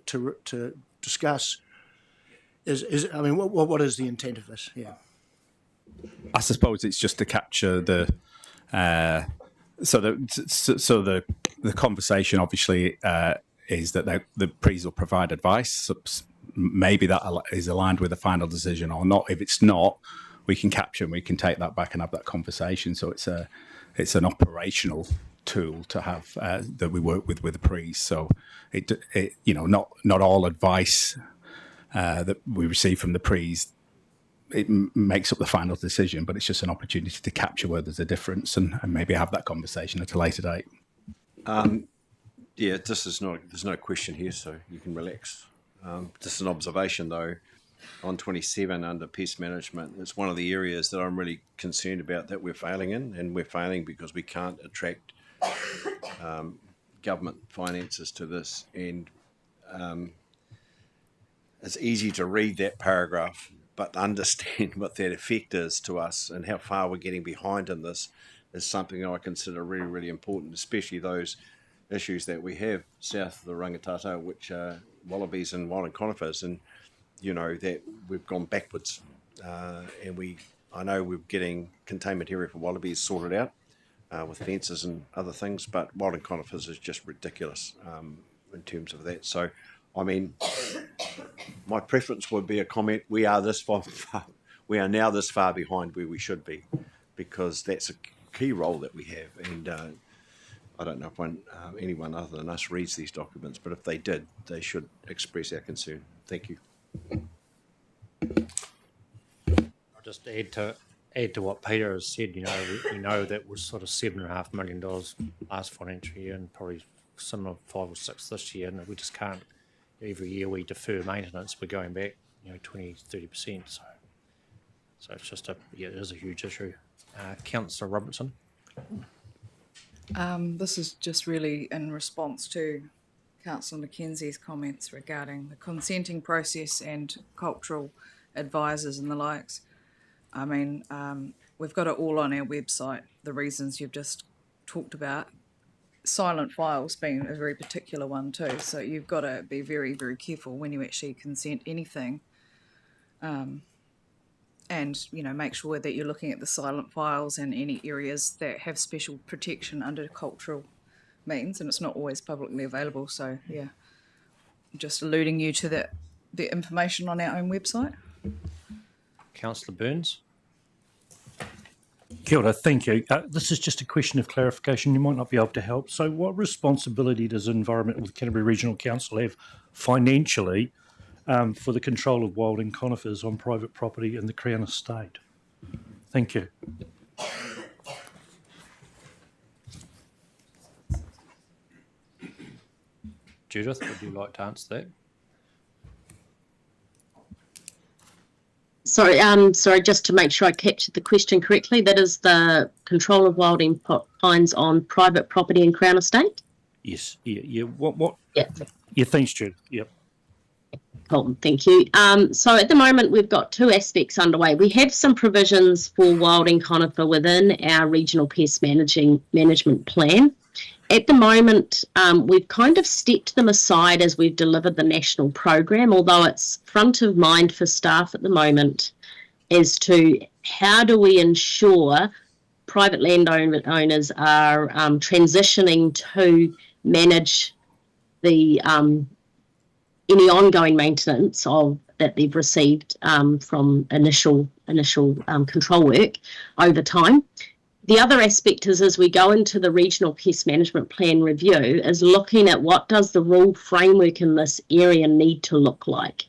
to discuss? What is the intent of this? Yeah, I suppose it's just to capture the conversation. Obviously, is that the PREs will provide advice. Maybe that is aligned with the final decision or not. If it's not, we can capture and we can take that back and have that conversation. So it's an operational tool to have that we work with the PREs. So not all advice that we receive from the PREs it makes up the final decision, but it's just an opportunity to capture where there's a difference and maybe have that conversation at a later date. Yeah, there's no question here, so you can relax. Just an observation, though, on 27 under pest management, it's one of the areas that I'm really concerned about that we're failing in, and we're failing because we can't attract government finances to this. And it's easy to read that paragraph, but to understand what that effect is to us and how far we're getting behind in this is something I consider really, really important, especially those issues that we have south of the Rangitata, which are wallabies and wild conifers, and that we've gone backwards. And I know we're getting containment area for wallabies sorted out with fences and other things, but wild conifers is just ridiculous in terms of that. So, I mean, my preference would be a comment: we are now this far behind where we should be, because that's a key role that we have. And I don't know if anyone other than us reads these documents, but if they did, they should express our concern. Thank you. I'll just add to what Peter has said. We know that was sort of $7.5 million last financial year, and probably similar 5 or 6 this year, and we just can't. Every year we defer maintenance, we're going back 20-30%. So it's just it is a huge issue. Councillor Robertson. This is just really in response to Councillor McKenzie's comments regarding the consenting process and cultural advisors and the likes. I mean, we've got it all on our website, the reasons you've just talked about. Silent files being a very particular one too, so you've got to be very, very careful when you actually consent anything. and make sure that you're looking at the silent files and any areas that have special protection under cultural means, and it's not always publicly available. So yeah, just alluding you to the information on our own website. Councillor Burns. Kia ora, thank you. This is just a question of clarification. You might not be able to help. So what responsibility does Environment with Canterbury Regional Council have financially for the control of wild and conifers on private property in the Crown Estate? Thank you. Judith, would you like to answer that? Sorry, just to make sure I captured the question correctly, that is the control of wilding pines on private property in Crown Estate? Yes. Yeah. What? Yeah. Yeah. Thanks, Judith. Yep. Cool, thank you. So at the moment, we've got two aspects underway. We have some provisions for wilding conifer within our regional pest management plan. At the moment, we've kind of stepped them aside as we've delivered the national program, although it's front of mind for staff at the moment as to how do we ensure private landowners are transitioning to manage the any ongoing maintenance that they've received from initial control work over time. The other aspect is, as we go into the regional pest management plan review, is looking at what does the rule framework in this area need to look like.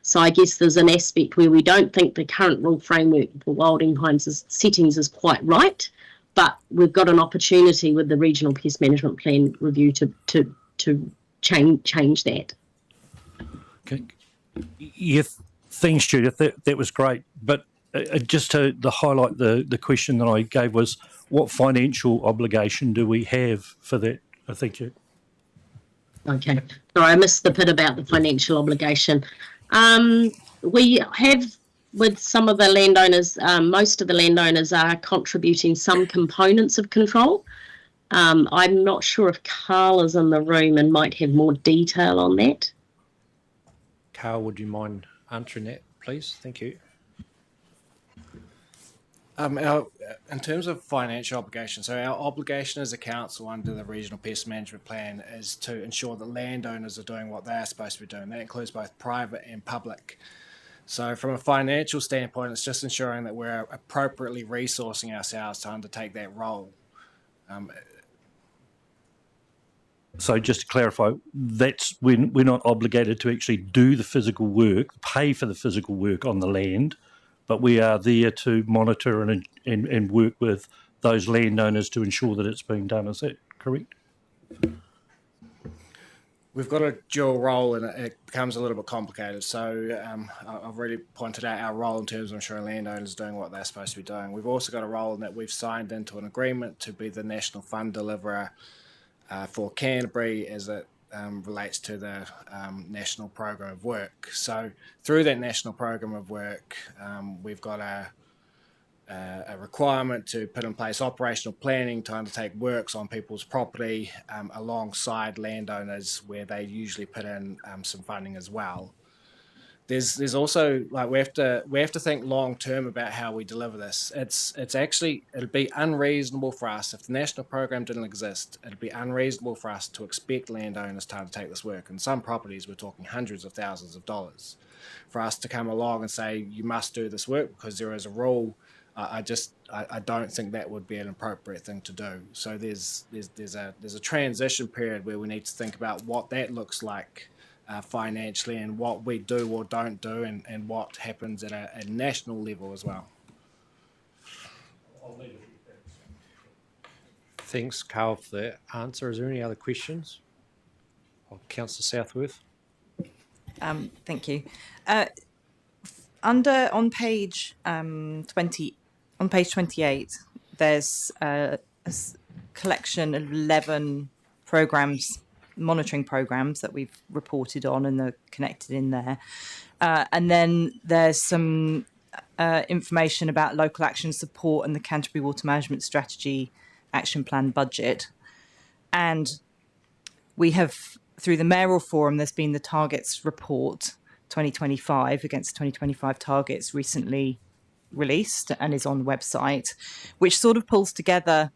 So I guess there's an aspect where we don't think the current rule framework for wilding pines settings is quite right, but we've got an opportunity with the regional pest management plan review to change that. Okay. Yeah, thanks, Judith. That was great. But just to highlight the question that I gave was, what financial obligation do we have for that? Thank you. Okay. Sorry, I missed the bit about the financial obligation. We have, with some of the landowners, most of the landowners are contributing some components of control. I'm not sure if Carl is in the room and might have more detail on that. Carl, would you mind answering that, please? Thank you. In terms of financial obligation, so our obligation as a council under the Regional Pest Management Plan is to ensure that landowners are doing what they are supposed to be doing. That includes both private and public. So from a financial standpoint, it's just ensuring that we're appropriately resourcing ourselves to undertake that role. So just to clarify, that's when we're not obligated to actually do the physical work, pay for the physical work on the land, but we are there to monitor and work with those landowners to ensure that it's being done. Is that correct? We've got a dual role and it becomes a little bit complicated. So I've already pointed out our role in terms of ensuring landowners are doing what they're supposed to be doing. We've also got a role in that we've signed into an agreement to be the national fund deliverer for Canterbury as it relates to the national program of work. So through that national program of work, we've got a requirement to put in place operational planning to undertake works on people's property alongside landowners, where they usually put in some funding as well. There's also, like, we have to think long term about how we deliver this. It'd be unreasonable for us, if the national program didn't exist, it'd be unreasonable for us to expect landowners to undertake this work. In some properties, we're talking hundreds of thousands of dollars. For us to come along and say you must do this work because there is a rule, I don't think that would be an appropriate thing to do. So there's a transition period where we need to think about what that looks like financially, and what we do or don't do, and what happens at a national level as well. Thanks, Carl, for that answer. Is there any other questions? Councillor Southworth. Thank you. On page 28, there's a collection of 11 programs, monitoring programs that we've reported on and are connected in there. And then there's some information about local action support and the Canterbury Water Management Strategy Action Plan budget. And we have, through the mayoral forum, there's been the targets report 2025 against 2025 targets recently released and is on the website, which sort of pulls together,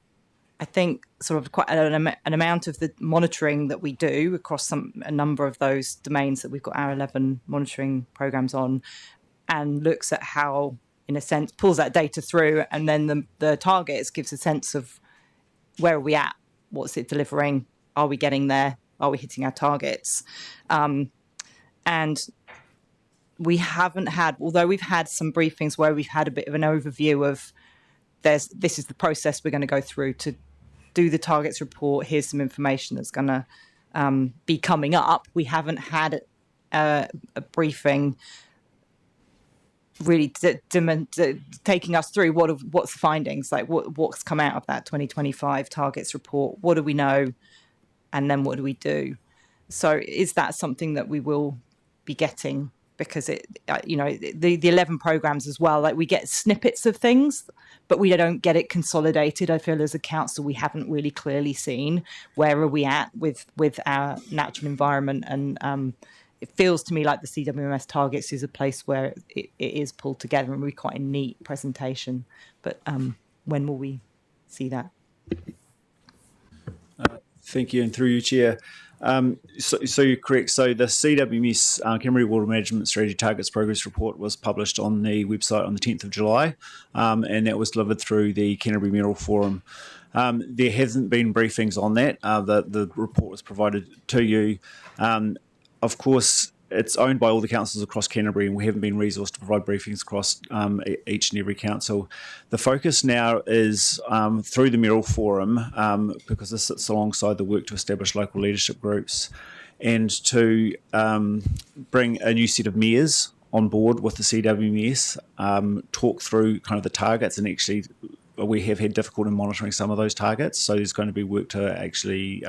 I think, sort of quite an amount of the monitoring that we do across a number of those domains that we've got our 11 monitoring programs on, and looks at how, in a sense, pulls that data through, and then the targets gives a sense of where are we at, what's it delivering, are we getting there, are we hitting our targets? And we haven't had, although we've had some briefings where we've had a bit of an overview of this is the process we're going to go through to do the targets report, here's some information that's going to be coming up. We haven't had a briefing really taking us through what's the findings, like what's come out of that 2025 targets report, what do we know, and then what do we do? So is that something that we will be getting? Because the 11 programs as well, like we get snippets of things, but we don't get it consolidated. I feel as a council, we haven't really clearly seen where are we at with our natural environment. And it feels to me like the CWMS targets is a place where it is pulled together and will be quite a neat presentation. But when will we see that? Thank you, and through you, Chair. So you're correct. So the CWMS Canterbury Water Management Strategy Targets Progress Report was published on the website on the 10th of July, and that was delivered through the Canterbury Mineral Forum. There hasn't been briefings on that. The report was provided to you. Of course, it's owned by all the councils across Canterbury, and we haven't been resourced to provide briefings across each and every council. The focus now is through the Mineral Forum, because this sits alongside the work to establish local leadership groups, and to bring a new set of mayors on board with the CWMS, talk through kind of the targets, and actually we have had difficulty in monitoring some of those targets, so there's going to be work to actually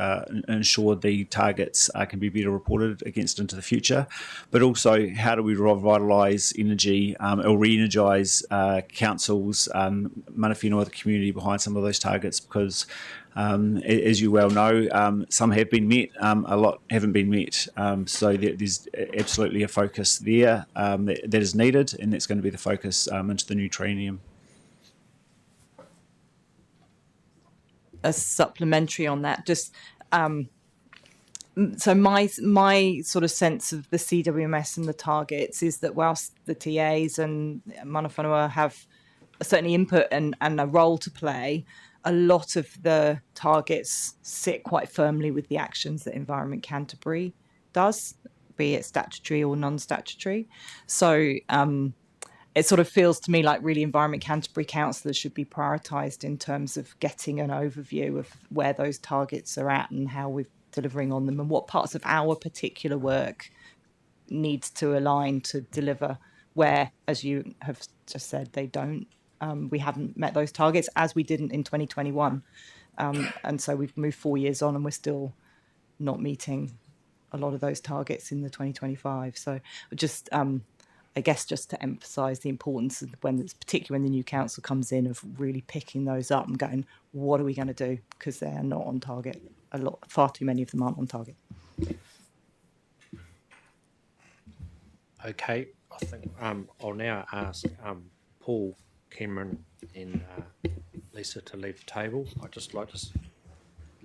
ensure the targets can be better reported against into the future. But also, how do we revitalise energy or re-energise councils, mana whenua, the community behind some of those targets, because as you well know, some have been met, a lot haven't been met. So there's absolutely a focus there that is needed, and that's going to be the focus into the new triennium. A supplementary on that, just so my sort of sense of the CWMS and the targets is that whilst the TAs and mana whenua have certainly input and a role to play, a lot of the targets sit quite firmly with the actions that Environment Canterbury does, be it statutory or non-statutory. So it sort of feels to me like really Environment Canterbury councillors should be prioritised in terms of getting an overview of where those targets are at and how we're delivering on them, and what parts of our particular work needs to align to deliver where, as you have just said, they don't. We haven't met those targets, as we didn't in 2021. And so we've moved 4 years on and we're still not meeting a lot of those targets in the 2025. So just... I guess just to emphasise the importance of particularly when the new council comes in, of really picking those up and going, what are we going to do? Because they are not on target. Far too many of them aren't on target. Okay, I think I'll now ask Paul, Cameron and Lisa to leave the table. I'd just like to...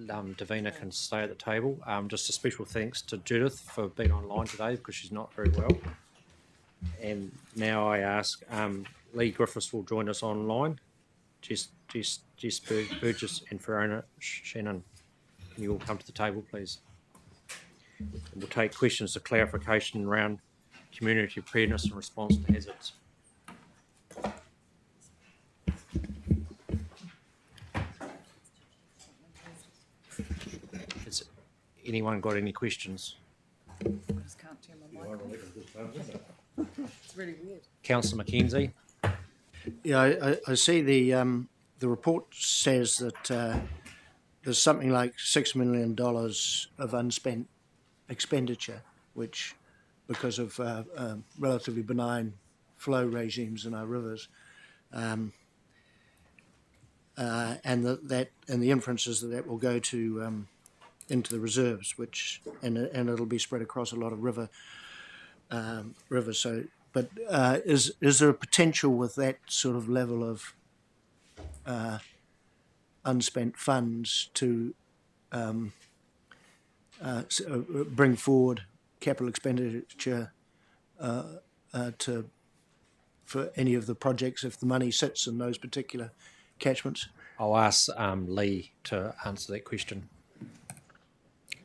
Davina can stay at the table. Just a special thanks to Judith for being online today, because she's not very well. And now I ask Lee Griffiths will join us online. Jess Burgess and Fiona Shannon. Can you all come to the table, please? And we'll take questions of clarification around community preparedness and response to hazards. Has anyone got any questions? I just can't turn my mic on. It's really weird. Councillor Mackenzie. Yeah, I see the report says that there's something like $6 million of unspent expenditure, which, because of relatively benign flow regimes in our rivers, and the inference is that will go to into the reserves, which and it'll be spread across a lot of rivers. So but is there a potential with that sort of level of unspent funds to bring forward capital expenditure for any of the projects if the money sits in those particular catchments? I'll ask Lee to answer that question.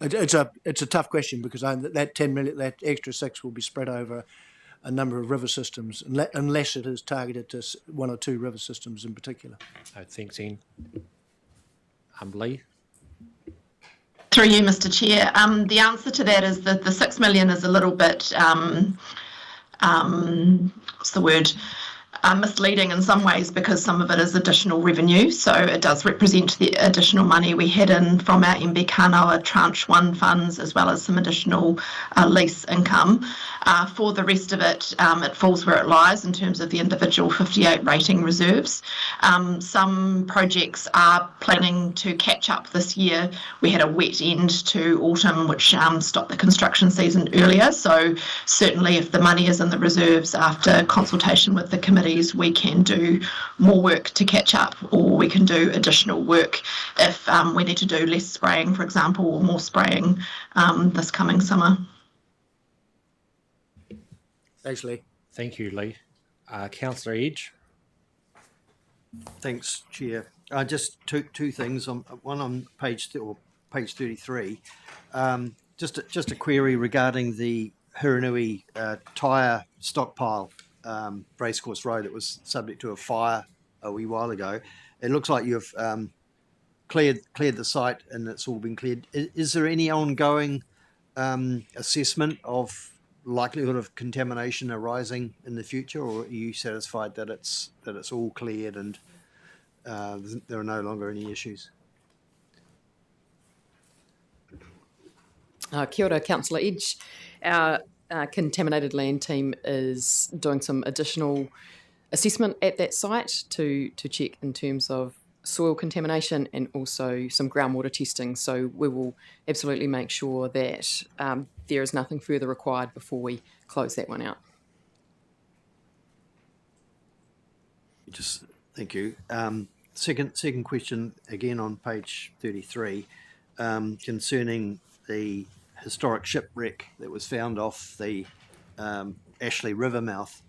It's a tough question because that 10 million, that extra 6 will be spread over a number of river systems, unless it is targeted to one or two river systems in particular. Thanks, Ian. Lee? Through you, Mr. Chair. The answer to that is that the 6 million is a little bit, what's the word? Misleading in some ways because some of it is additional revenue, so it does represent the additional money we had in from our MB Kanoa Tranche 1 funds, as well as some additional lease income. For the rest of it, it falls where it lies in terms of the individual 58 rating reserves. Some projects are planning to catch up this year. We had a wet end to autumn, which stopped the construction season earlier, so certainly if the money is in the reserves after consultation with the committee, we can do more work to catch up, or we can do additional work if we need to do less spraying, for example, or more spraying this coming summer. Thanks, Lee. Thank you, Lee. Councillor Edge. Thanks, Chair. Just two things. One on page 33. Just a query regarding the Hiranui tyre stockpile. Racecourse Road that was subject to a fire a wee while ago. It looks like you've cleared the site and it's all been cleared. Is there any ongoing assessment of likelihood of contamination arising in the future, or are you satisfied that it's all cleared and there are no longer any issues? Kia ora, Councillor Edge. Our contaminated land team is doing some additional assessment at that site to check in terms of soil contamination and also some groundwater testing. So we will absolutely make sure that there is nothing further required before we close that one out. Thank you. Second question, again on page 33, concerning the historic shipwreck that was found off the Ashley River mouth.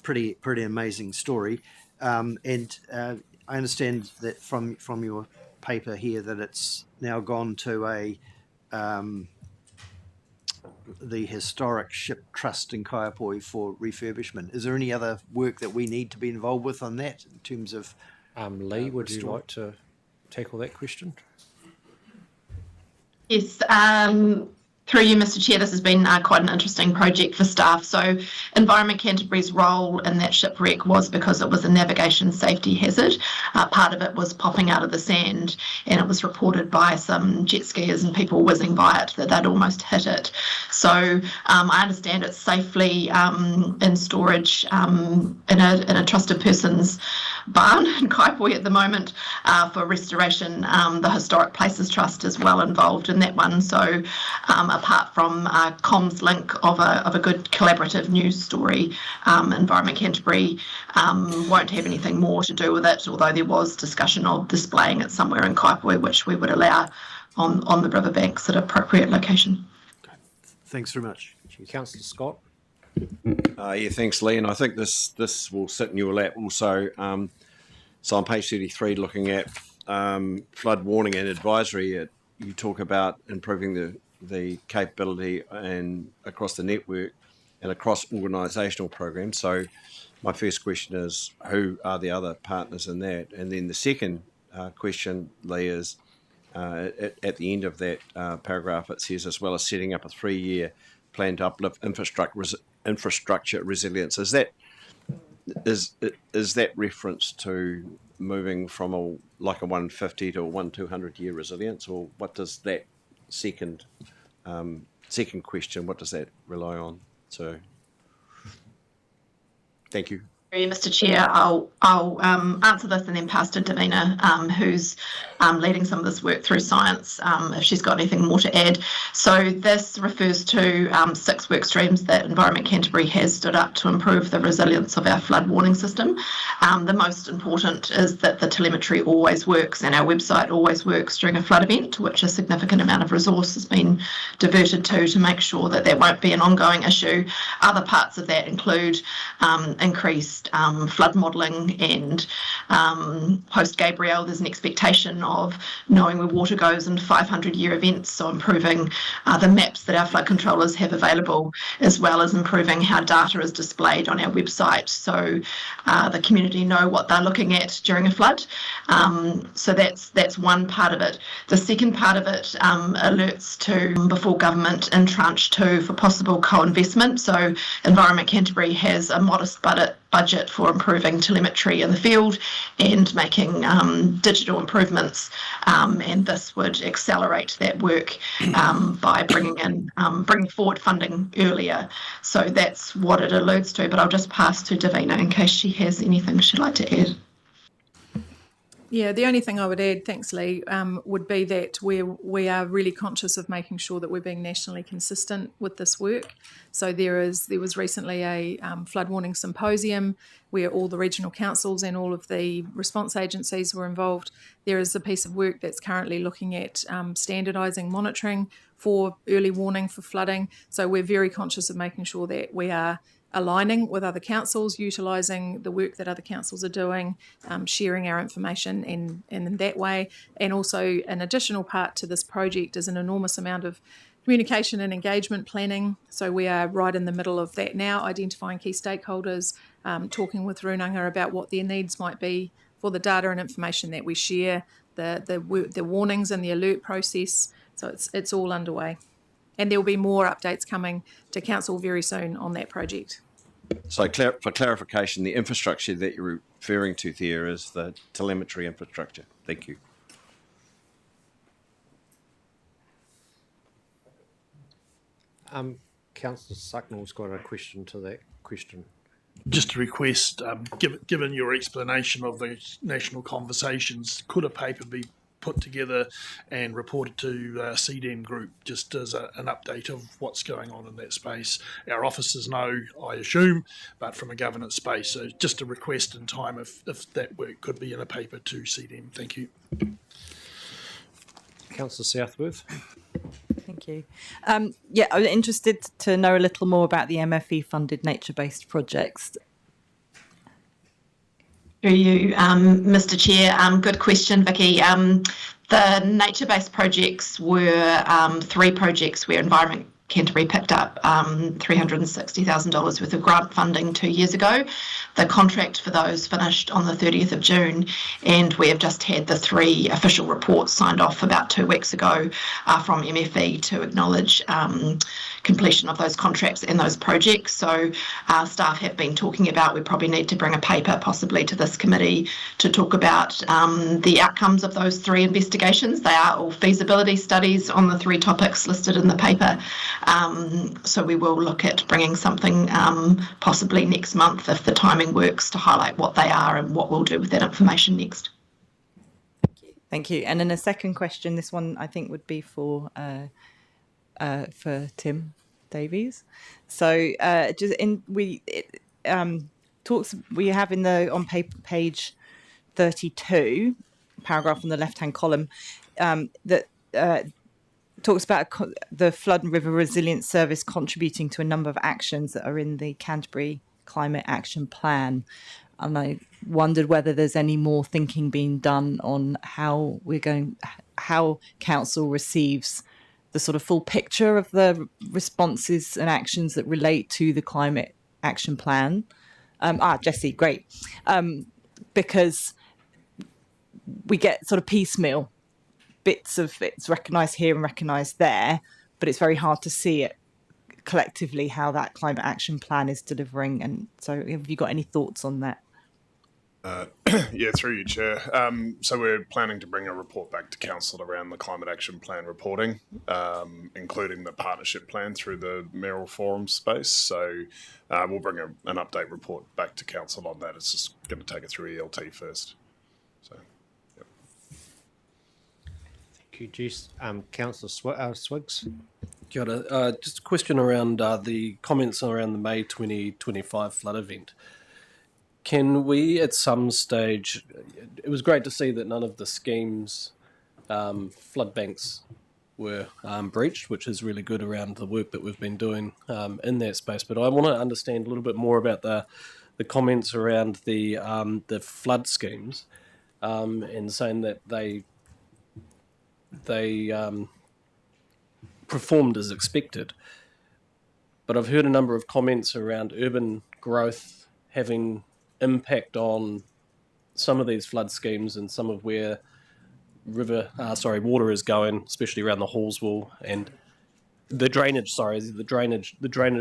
Pretty amazing story. And I understand that from your paper here that it's now gone to the Historic Ship Trust in Kaiapoi for refurbishment. Is there any other work that we need to be involved with on that in terms of Lee, would you like to tackle that question? Yes, through you, Mr. Chair, this has been quite an interesting project for staff. So Environment Canterbury's role in that shipwreck was because it was a navigation safety hazard. Part of it was popping out of the sand, and it was reported by some jet skiers and people whizzing by it that they'd almost hit it. So I understand it's safely in storage in a trusted person's barn in Kaipoi at the moment for restoration. The Historic Places Trust is well involved in that one. So apart from comms link of a good collaborative news story, Environment Canterbury won't have anything more to do with it, although there was discussion of displaying it somewhere in Kaipoi, which we would allow on the riverbanks at appropriate location. Thanks very much. Councillor Scott. Yeah, thanks, Lee. And I think this will sit in your lap also. So on page 33, looking at flood warning and advisory, you talk about improving the capability and across the network and across organisational programs. So my first question is, who are the other partners in that? And then the second question, Lee, is at the end of that paragraph, it says, as well as setting up a 3-year plan to uplift infrastructure resilience. Is that reference to moving from a 150 to a 1-200 year resilience, or what does that second question, what does that rely on? So thank you. Mr. Chair, I'll answer this and then pass to Davina, who's leading some of this work through science, if she's got anything more to add. So this refers to 6 work streams that Environment Canterbury has stood up to improve the resilience of our flood warning system. The most important is that the telemetry always works and our website always works during a flood event, which a significant amount of resource has been diverted to make sure that there won't be an ongoing issue. Other parts of that include increased flood modelling, and post-Gabrielle there's an expectation of knowing where water goes in 500-year events, so improving the maps that our flood controllers have available, as well as improving how data is displayed on our website, so the community know what they're looking at during a flood. So that's one part of it. The second part of it alerts to before government in tranche 2 for possible co-investment. So Environment Canterbury has a modest budget for improving telemetry in the field and making digital improvements, and this would accelerate that work by bringing forward funding earlier. So that's what it alludes to, but I'll just pass to Davina in case she has anything she'd like to add. Yeah, the only thing I would add, thanks Lee, would be that we are really conscious of making sure that we're being nationally consistent with this work. So there was recently a flood warning symposium where all the regional councils and all of the response agencies were involved. There is a piece of work that's currently looking at standardising monitoring for early warning for flooding. So we're very conscious of making sure that we are aligning with other councils, utilising the work that other councils are doing, sharing our information in that way. And also an additional part to this project is an enormous amount of communication and engagement planning. So we are right in the middle of that now, identifying key stakeholders, talking with Runanga about what their needs might be for the data and information that we share, the warnings and the alert process. So it's all underway. And there will be more updates coming to council very soon on that project. So for clarification, the infrastructure that you're referring to there is the telemetry infrastructure. Thank you. Councillor Sucknall's got a question to that question. Just a request, given your explanation of the national conversations, could a paper be put together and reported to CDM Group just as an update of what's going on in that space? Our officers know, I assume, but from a governance space. So just a request in time if that work could be in a paper to CDM. Thank you. Councillor Southworth. Thank you. Yeah, I'm interested to know a little more about the MFE-funded nature-based projects. Through you, Mr. Chair. Good question, Vicky. The nature-based projects were 3 projects where Environment Canterbury picked up $360,000 worth of grant funding 2 years ago. The contract for those finished on the 30th of June, and we have just had the 3 official reports signed off about 2 weeks ago from MFE to acknowledge completion of those contracts and those projects. So staff have been talking about, we probably need to bring a paper possibly to this committee to talk about the outcomes of those 3 investigations. They are all feasibility studies on the 3 topics listed in the paper. So we will look at bringing something possibly next month if the timing works to highlight what they are and what we'll do with that information next. Thank you. And then a second question, this one I think would be for Tim Davies. So just in talks we have on page 32, paragraph on the left-hand column, that talks about the Flood and River Resilience Service contributing to a number of actions that are in the Canterbury Climate Action Plan. And I wondered whether there's any more thinking being done on how council receives the sort of full picture of the responses and actions that relate to the Climate Action Plan. Jessie, great. Because we get sort of piecemeal bits of it's recognised here and recognised there, but it's very hard to see it collectively how that Climate Action Plan is delivering. And so have you got any thoughts on that? Yeah, through you, Chair. So we're planning to bring a report back to Council around the Climate Action Plan reporting, including the partnership plan through the mayoral forum space. So we'll bring an update report back to Council on that. It's just going to take it through ELT first. So, yep. Thank you, Jess. Councillor Swiggs. Kia ora. Just a question around the comments around the May 2025 flood event. Can we, at some stage, it was great to see that none of the schemes, flood banks, were breached, which is really good around the work that we've been doing in that space. But I want to understand a little bit more about the comments around the flood schemes and saying that they performed as expected. But I've heard a number of comments around urban growth having impact on some of these flood schemes and some of where water is going, especially around the Hallswell and the drainage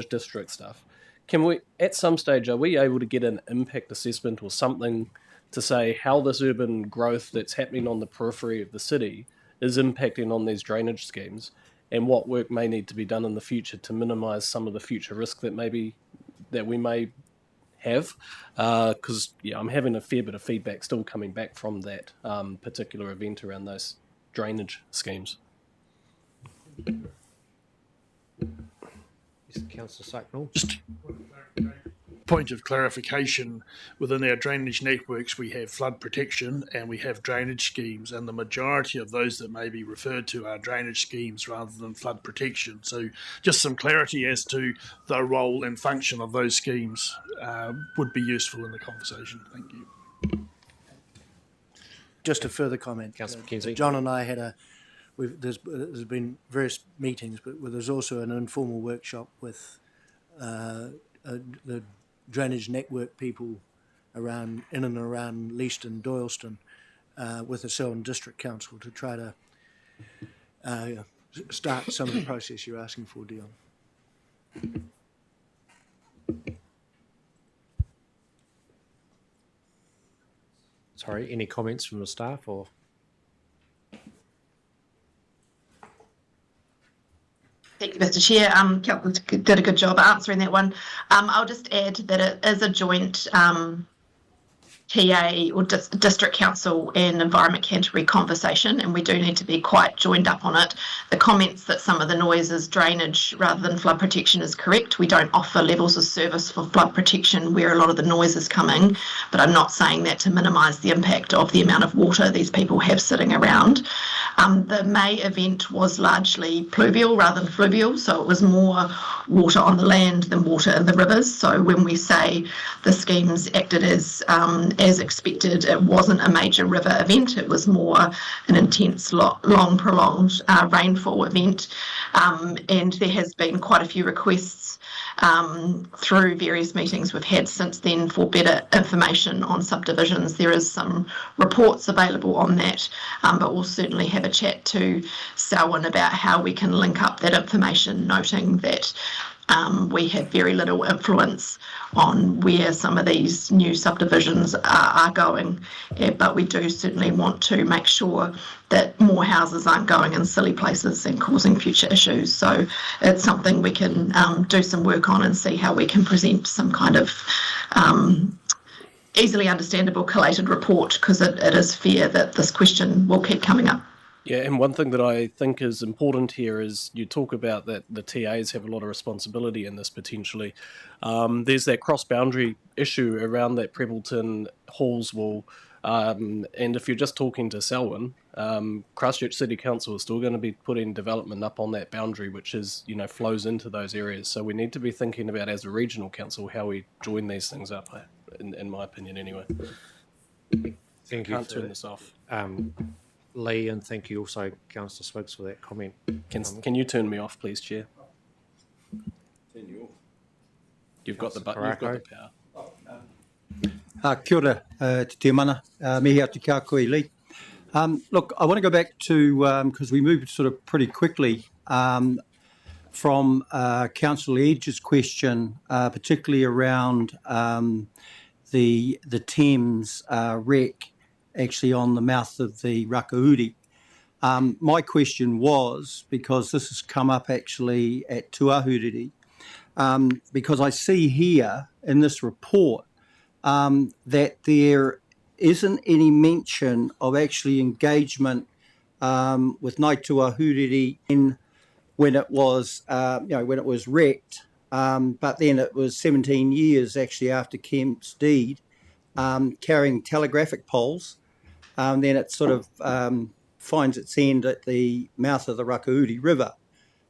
district stuff. Can we, at some stage, are we able to get an impact assessment or something to say how this urban growth that's happening on the periphery of the city is impacting on these drainage schemes, and what work may need to be done in the future to minimise some of the future risk that we may have, because I'm having a fair bit of feedback still coming back from that particular event around those drainage schemes. Yes, Councillor Sacknell. Just point of clarification, within our drainage networks we have flood protection and we have drainage schemes, and the majority of those that may be referred to are drainage schemes rather than flood protection. So just some clarity as to the role and function of those schemes would be useful in the conversation. Thank you. Just a further comment. Councillor McKenzie. John and I had there's been various meetings, but there's also an informal workshop with the drainage network people in and around Leaston, Doyleston, with the Selwyn District Council to try to start some of the process you're asking for, Dion. Sorry, any comments from the staff or? Thank you, Mr. Chair. Councillor did a good job answering that one. I'll just add that it is a joint TA or District Council and Environment Canterbury conversation, and we do need to be quite joined up on it. The comments that some of the noise is drainage rather than flood protection is correct. We don't offer levels of service for flood protection where a lot of the noise is coming, but I'm not saying that to minimise the impact of the amount of water these people have sitting around. The May event was largely pluvial rather than fluvial, so it was more water on the land than water in the rivers. So when we say the schemes acted as expected, it wasn't a major river event. It was more an intense, long, prolonged rainfall event. And there has been quite a few requests through various meetings we've had since then for better information on subdivisions. There is some reports available on that, but we'll certainly have a chat to Selwyn about how we can link up that information, noting that we have very little influence on where some of these new subdivisions are going, but we do certainly want to make sure that more houses aren't going in silly places and causing future issues. So it's something we can do some work on and see how we can present some kind of easily understandable collated report, because it is fair that this question will keep coming up. Yeah, and one thing that I think is important here is you talk about that the TAs have a lot of responsibility in this potentially. There's that cross-boundary issue around that Prebbleton Hallswell, and if you're just talking to Selwyn, Christchurch City Council is still going to be putting development up on that boundary, which is, flows into those areas. So we need to be thinking about, as a regional council, how we join these things up, in my opinion anyway. Thank you. Can't turn this off. Lee, and thank you also, Councillor Swiggs, for that comment. Can you turn me off, please, Chair? Turn you off. You've got the button. You've got the power. Kia ora, te te mana, mihi atu kia koe, Lee. Look, I want to go back to, because we moved sort of pretty quickly from Councillor Edge's question, particularly around the Thames wreck actually on the mouth of the Rakauri. My question was, because this has come up actually at Tuahuriri, because I see here in this report that there isn't any mention of actually engagement with Ngāi Tuahuriri when it was, when it was wrecked, but then it was 17 years actually after Kemp's deed, carrying telegraphic poles. Then it sort of finds its end at the mouth of the Rakauri River.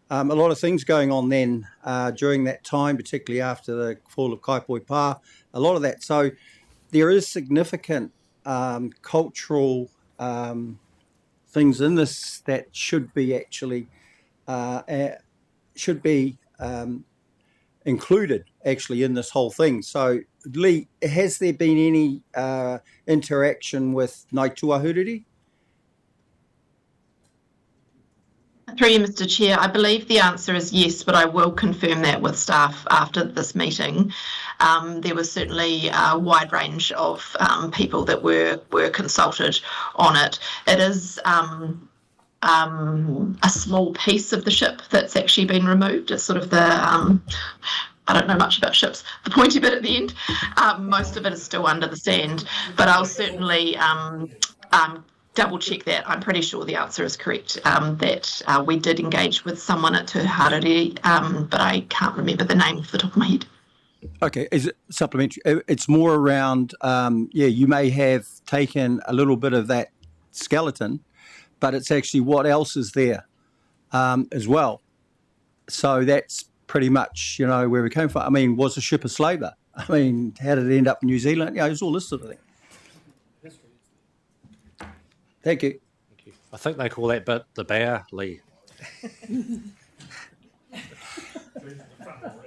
A lot of things going on then during that time, particularly after the fall of Kaipoipa, a lot of that. So there is significant cultural things in this that should be actually included actually in this whole thing. So Lee, has there been any interaction with Ngāi Tuahuriri? Through you, Mr. Chair, I believe the answer is yes, but I will confirm that with staff after this meeting. There was certainly a wide range of people that were consulted on it. It is a small piece of the ship that's actually been removed. It's sort of the I don't know much about ships, the pointy bit at the end. Most of it is still under the sand, but I'll certainly double check that. I'm pretty sure the answer is correct, that we did engage with someone at Te Harare, but I can't remember the name off the top of my head. Okay, is it supplementary? It's more around, you may have taken a little bit of that skeleton, but it's actually what else is there as well. So that's pretty much, where we came from. I mean, was the ship a slaver? I mean, how did it end up in New Zealand? It's all this sort of thing. Thank you. Thank you. I think they call that bit the bow, Lee.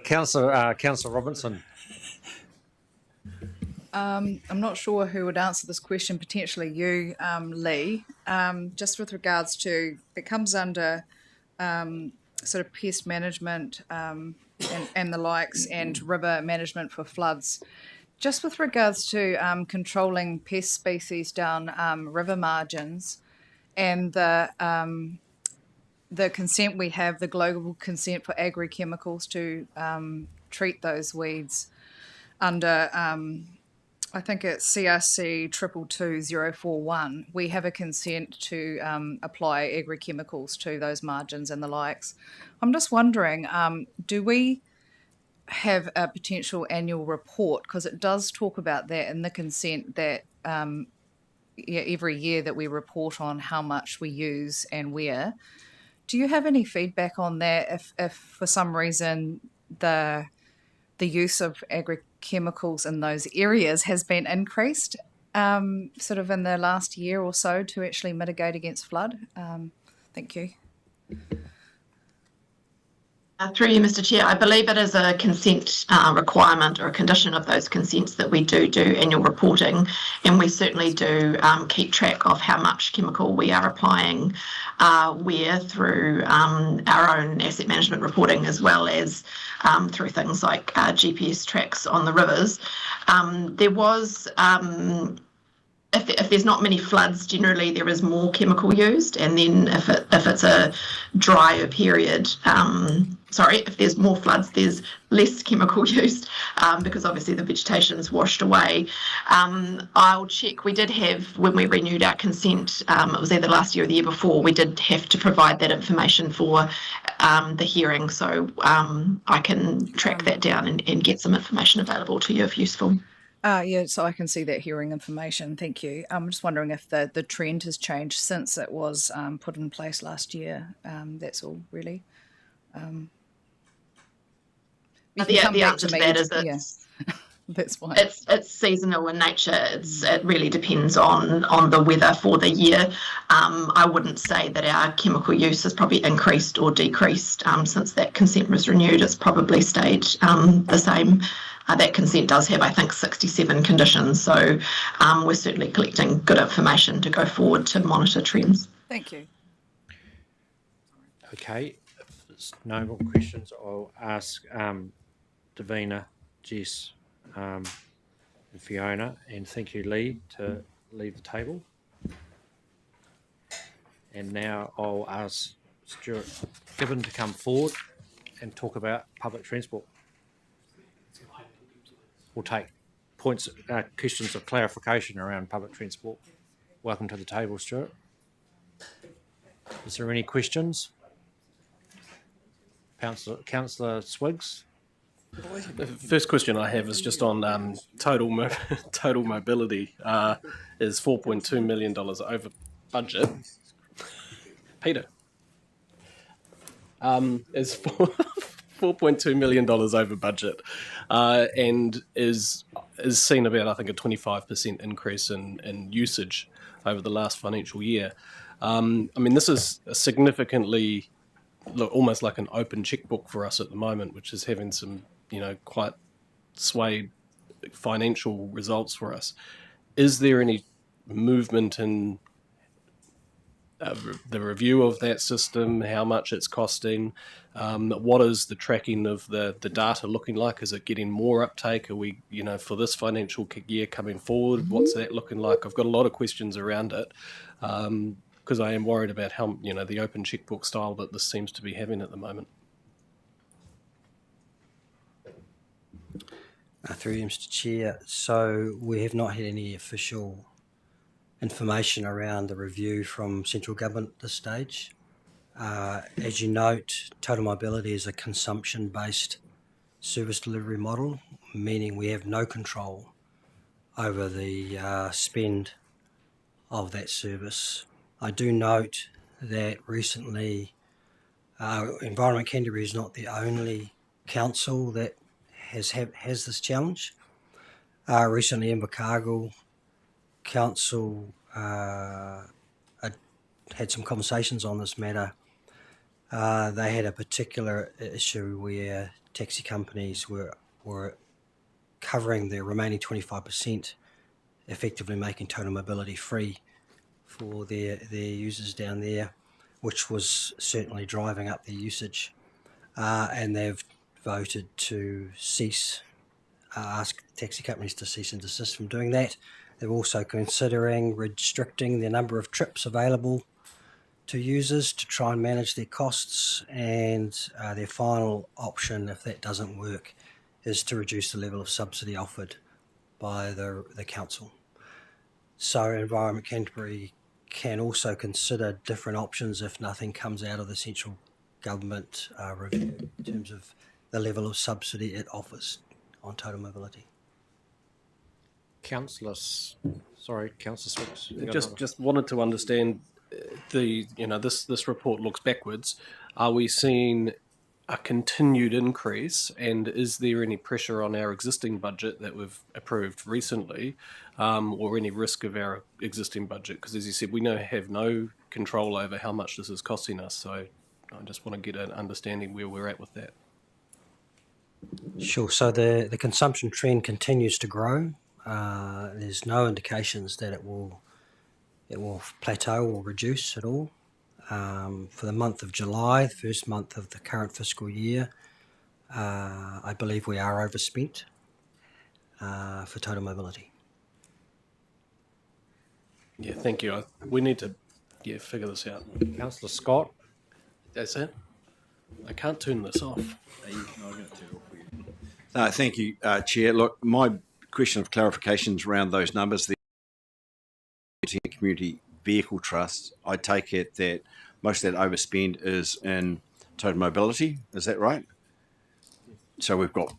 Councillor Robinson. I'm not sure who would answer this question, potentially you, Lee. Just with regards to, it comes under sort of pest management and the likes, and river management for floods. Just with regards to controlling pest species down river margins and the consent we have, the global consent for agri-chemicals to treat those weeds under, I think it's CRC 222041, we have a consent to apply agri-chemicals to those margins and the likes. I'm just wondering, do we have a potential annual report, because it does talk about that in the consent that every year that we report on how much we use and where. Do you have any feedback on that if for some reason the use of agri-chemicals in those areas has been increased sort of in the last year or so to actually mitigate against flood? Thank you. Through you, Mr. Chair, I believe it is a consent requirement or a condition of those consents that we do annual reporting, and we certainly do keep track of how much chemical we are applying where through our own asset management reporting, as well as through things like GPS tracks on the rivers. There was if there's not many floods, generally there is more chemical used, and then if it's a drier period, if there's more floods, there's less chemical used because obviously the vegetation's washed away. I'll check. We did have, when we renewed our consent, it was either last year or the year before, we did have to provide that information for the hearing, so I can track that down and get some information available to you if useful. So I can see that hearing information. Thank you. I'm just wondering if the trend has changed since it was put in place last year. That's all, really. The answer to that is that's fine. It's seasonal in nature. It really depends on the weather for the year. I wouldn't say that our chemical use has probably increased or decreased since that consent was renewed. It's probably stayed the same. That consent does have, I think, 67 conditions, so we're certainly collecting good information to go forward to monitor trends. Thank you. Okay, if there's no more questions, I'll ask Davina, Jess, and Fiona, and thank you, Lee, to leave the table. And now I'll ask Stuart Gibbon to come forward and talk about public transport. We'll take points, questions of clarification around public transport. Welcome to the table, Stuart. Is there any questions? Councillor Swiggs? The first question I have is just on total mobility is $4.2 million over budget. Peter. Is $4.2 million over budget and is seen about, I think, a 25% increase in usage over the last financial year. I mean, this is a significantly, almost like an open checkbook for us at the moment, which is having some, quite swayed financial results for us. Is there any movement in the review of that system, how much it's costing? What is the tracking of the data looking like? Is it getting more uptake? Are we, for this financial year coming forward, what's that looking like? I've got a lot of questions around it because I am worried about how, the open checkbook style that this seems to be having at the moment. Through you, Mr. Chair. So we have not had any official information around the review from central government at this stage. As you note, total mobility is a consumption-based service delivery model, meaning we have no control over the spend of that service. I do note that recently Environment Canterbury is not the only council that has this challenge. Recently in Invercargill, council had some conversations on this matter. They had a particular issue where taxi companies were covering the remaining 25%, effectively making total mobility free for their users down there, which was certainly driving up their usage. And they've voted to ask taxi companies to cease and desist from doing that. They're also considering restricting the number of trips available to users to try and manage their costs, and their final option, if that doesn't work, is to reduce the level of subsidy offered by the council. So Environment Canterbury can also consider different options if nothing comes out of the central government review in terms of the level of subsidy it offers on total mobility. Councillor Swiggs. Just wanted to understand this report looks backwards. Are we seeing a continued increase, and is there any pressure on our existing budget that we've approved recently, or any risk of our existing budget? Because as you said, we have no control over how much this is costing us. So I just want to get an understanding where we're at with that. Sure. So the consumption trend continues to grow. There's no indications that it will plateau or reduce at all. For the month of July, the first month of the current fiscal year, I believe we are overspent for total mobility. Yeah, thank you. We need to figure this out. Councillor Scott. That's it. I can't turn this off. Thank you, Chair. Look, my question of clarifications around those numbers, the community vehicle trusts, I take it that most of that overspend is in total mobility. Is that right? So we've got,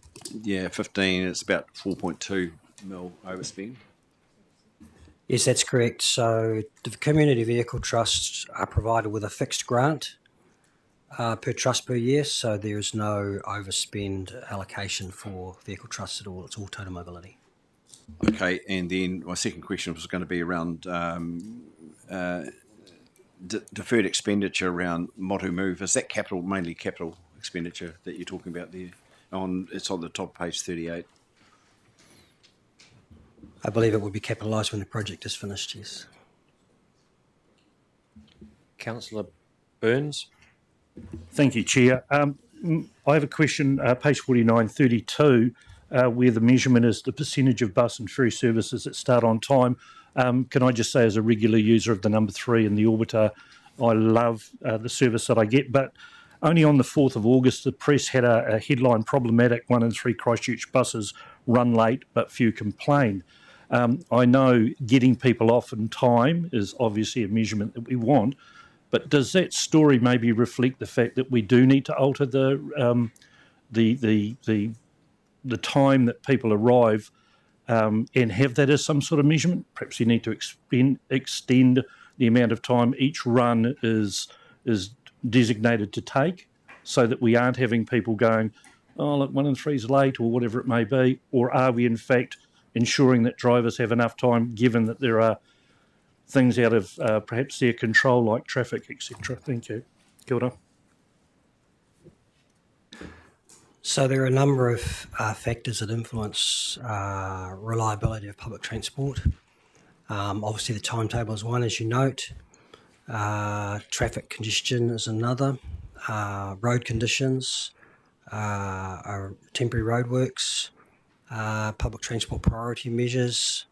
15, it's about 4.2 mil overspend. Yes, that's correct. So the community vehicle trusts are provided with a fixed grant per trust per year, so there is no overspend allocation for vehicle trusts at all. It's all total mobility. Okay, and then my second question was going to be around deferred expenditure around Motu Move. Is that mainly capital expenditure that you're talking about there? It's on the top of page 38. I believe it will be capitalised when the project is finished, yes. Councillor Burns. Thank you, Chair. I have a question, page 49, 32. where the measurement is the percentage of bus and ferry services that start on time. Can I just say, as a regular user of the number 3 and the Orbiter, I love the service that I get, but only on the 4th of August, the press had a headline, problematic 1 in 3 Christchurch buses run late, but few complain. I know getting people off in time is obviously a measurement that we want, but does that story maybe reflect the fact that we do need to alter the time that people arrive and have that as some sort of measurement? Perhaps you need to extend the amount of time each run is designated to take, so that we aren't having people going, oh, look, 1 in 3 is late, or whatever it may be. Or are we in fact ensuring that drivers have enough time, given that there are things out of perhaps their control, like traffic, etc.? Thank you. Kia ora. So there are a number of factors that influence reliability of public transport. Obviously the timetable is one, as you note. Traffic congestion is another. Road conditions, temporary roadworks, public transport priority measures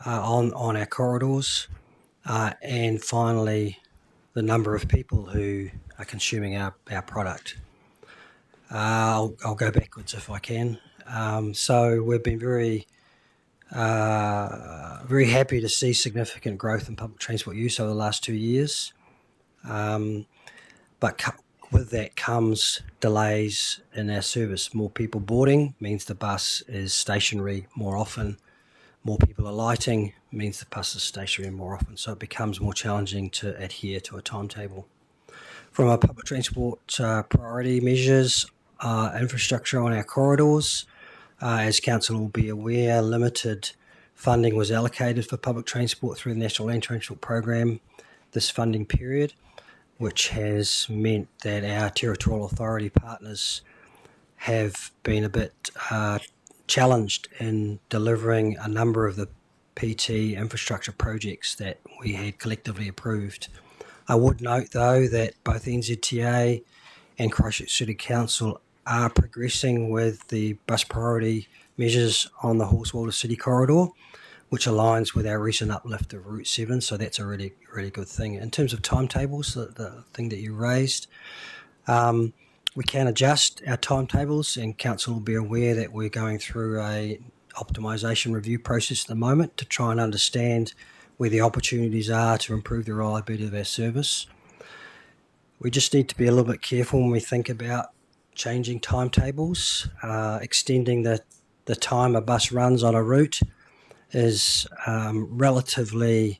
on our corridors, and finally the number of people who are consuming our product. I'll go backwards if I can. So we've been very happy to see significant growth in public transport use over the last 2 years. But with that comes delays in our service. More people boarding means the bus is stationary more often. More people alighting means the bus is stationary more often. So it becomes more challenging to adhere to a timetable. From our public transport priority measures, infrastructure on our corridors, as Council will be aware, limited funding was allocated for public transport through the National Land Transport Program this funding period, which has meant that our territorial authority partners have been a bit challenged in delivering a number of the PT infrastructure projects that we had collectively approved. I would note, though, that both NZTA and Christchurch City Council are progressing with the bus priority measures on the Hawkeswater City corridor, which aligns with our recent uplift of Route 7, so that's a really, really good thing. In terms of timetables, the thing that you raised, we can adjust our timetables, and Council will be aware that we're going through a optimisation review process at the moment to try and understand where the opportunities are to improve the reliability of our service. We just need to be a little bit careful when we think about changing timetables. Extending the time a bus runs on a route is relatively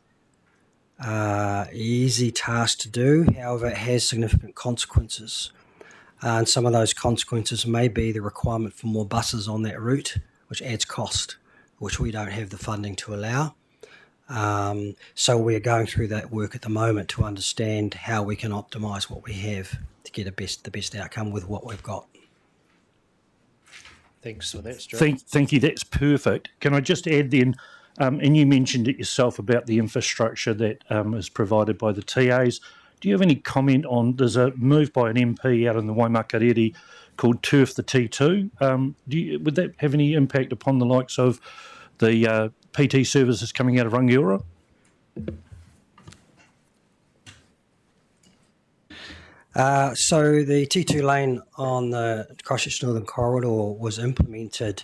easy task to do. However, it has significant consequences. And some of those consequences may be the requirement for more buses on that route, which adds cost, which we don't have the funding to allow. So we're going through that work at the moment to understand how we can optimise what we have to get the best outcome with what we've got. Thanks for that, Stuart. Thank you. That's perfect. Can I just add then, and you mentioned it yourself about the infrastructure that is provided by the TAs. Do you have any comment on, there's a move by an MP out in the Waimakariri called Turf the T2. Would that have any impact upon the likes of the PT services coming out of Rangiora? So the T2 lane on the Christchurch Northern Corridor was implemented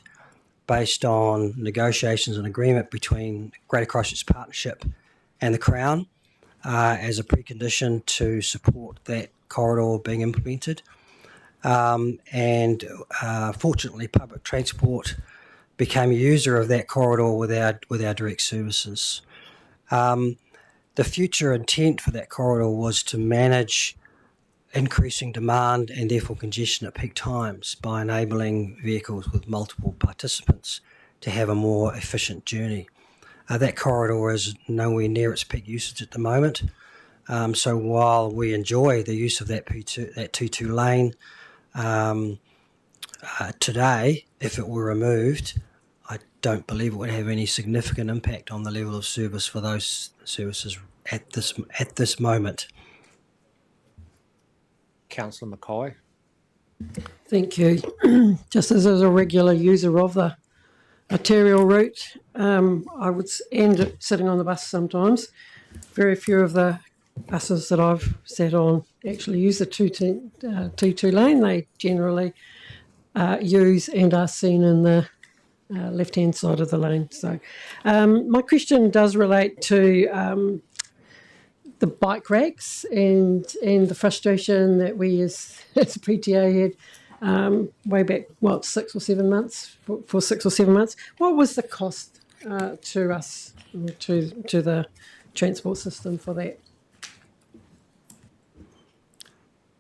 based on negotiations and agreement between Greater Christchurch Partnership and the Crown as a precondition to support that corridor being implemented. Fortunately, public transport became a user of that corridor with our direct services. The future intent for that corridor was to manage increasing demand and therefore congestion at peak times by enabling vehicles with multiple participants to have a more efficient journey. That corridor is nowhere near its peak usage at the moment. So while we enjoy the use of that T2 lane today, if it were removed, I don't believe it would have any significant impact on the level of service for those services at this moment. Councillor Mackay. Thank you. Just as a regular user of the arterial route, I would end sitting on the bus sometimes. Very few of the buses that I've sat on actually use the T2 lane. They generally use and are seen in the left-hand side of the lane. So my question does relate to the bike racks and the frustration that we as a PTA had way back, 6 or 7 months, for 6 or 7 months. What was the cost to us, to the transport system for that?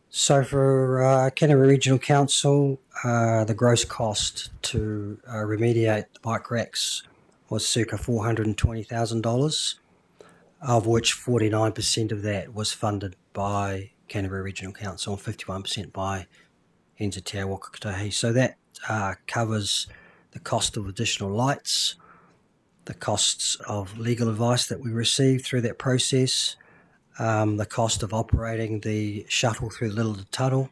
So for Canterbury Regional Council, the gross cost to remediate the bike racks was circa $420,000, of which 49% of that was funded by Canterbury Regional Council and 51% by NZTR Whakakapi. So that covers the cost of additional lights, the costs of legal advice that we received through that process, the cost of operating the shuttle through the Little Tunnel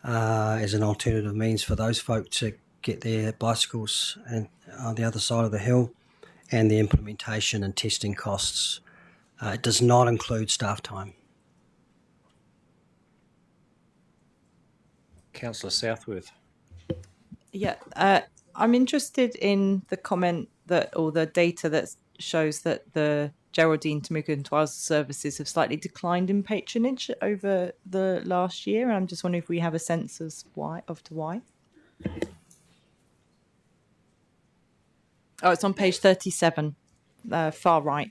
as an alternative means for those folk to get their bicycles and on the other side of the hill, and the implementation and testing costs. It does not include staff time. Councillor Southworth. Yeah, I'm interested in the comment that, or the data that shows that the Geraldine, Temuka and Twizel services have slightly declined in patronage over the last year. And I'm just wondering if we have a sense as why. Oh, it's on page 37, far right.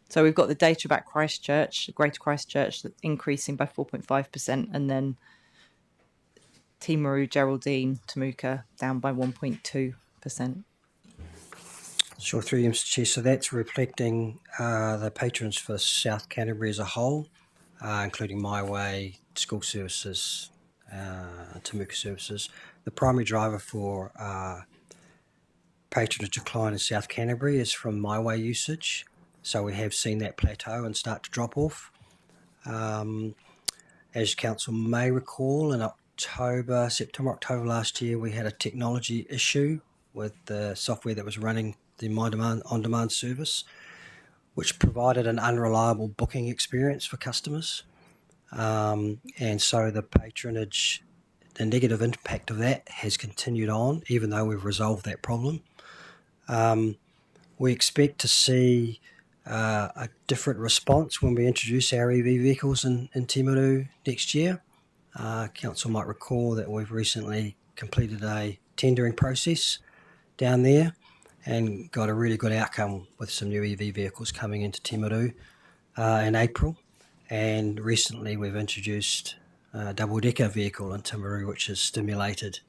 So we've got the data about Christchurch, Greater Christchurch, that's increasing by 4.5%, and then Timaru, Geraldine, Temuka down by 1.2%. Sure, through you, Mr. Chair. So that's reflecting the patrons for South Canterbury as a whole, including My Way, school services, Temuka services. The primary driver for patronage decline in South Canterbury is from My Way usage. So we have seen that plateau and start to drop off. As Council may recall, in September, October last year, we had a technology issue with the software that was running the on-demand service, which provided an unreliable booking experience for customers. And so the patronage, the negative impact of that has continued on, even though we've resolved that problem. We expect to see a different response when we introduce our EV vehicles in Timaru next year. Council might recall that we've recently completed a tendering process down there and got a really good outcome with some new EV vehicles coming into Timaru in April. And recently we've introduced a double-decker vehicle in Timaru, which has stimulated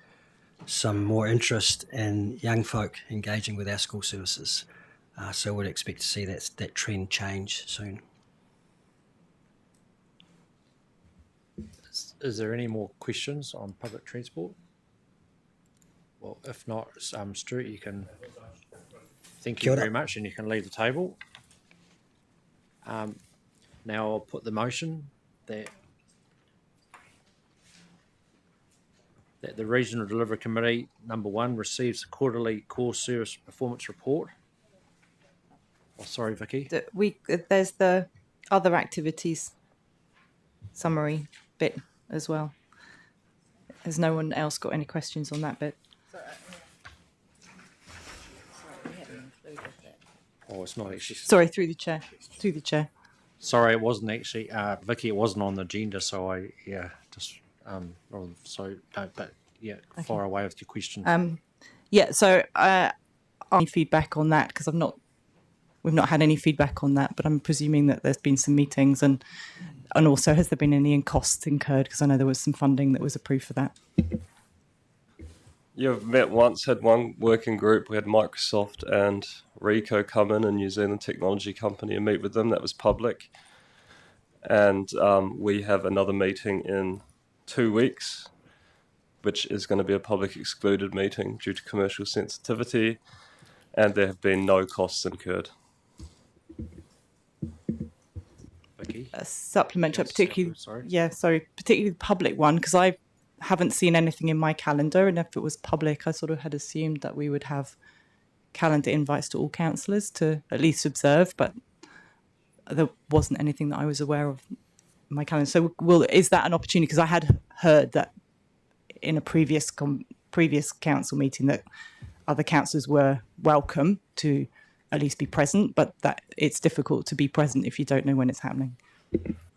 some more interest in young folk engaging with our school services. So we'd expect to see that trend change soon. Is there any more questions on public transport? Well, if not, Stuart, you can. Thank you very much, and you can leave the table. Now I'll put the motion that the Regional Delivery Committee, number 1, receives the quarterly core service performance report. Oh, sorry, Vicky. There's the other activities summary bit as well. Has no one else got any questions on that bit? Oh, it's not actually. Sorry, through the chair. Through the chair. Sorry, it wasn't actually, Vicky. It wasn't on the agenda, so fire away with your question. So any feedback on that, because we've not had any feedback on that, but I'm presuming that there's been some meetings and also has there been any costs incurred, because I know there was some funding that was approved for that. You've met once, had one working group. We had Microsoft and Ricoh come in, a New Zealand technology company, and meet with them. That was public. And we have another meeting in 2 weeks, which is going to be a public excluded meeting due to commercial sensitivity, and there have been no costs incurred. Mihi. a supplementary, Yes, particularly, sorry. yeah, sorry, particularly the public one, because I haven't seen anything in my calendar, and if it was public, I sort of had assumed that we would have calendar invites to all councillors to at least observe, but there wasn't anything that I was aware of in my calendar. So, is that an opportunity? Because I had heard that in a previous council meeting that other councillors were welcome to at least be present, but that it's difficult to be present if you don't know when it's happening.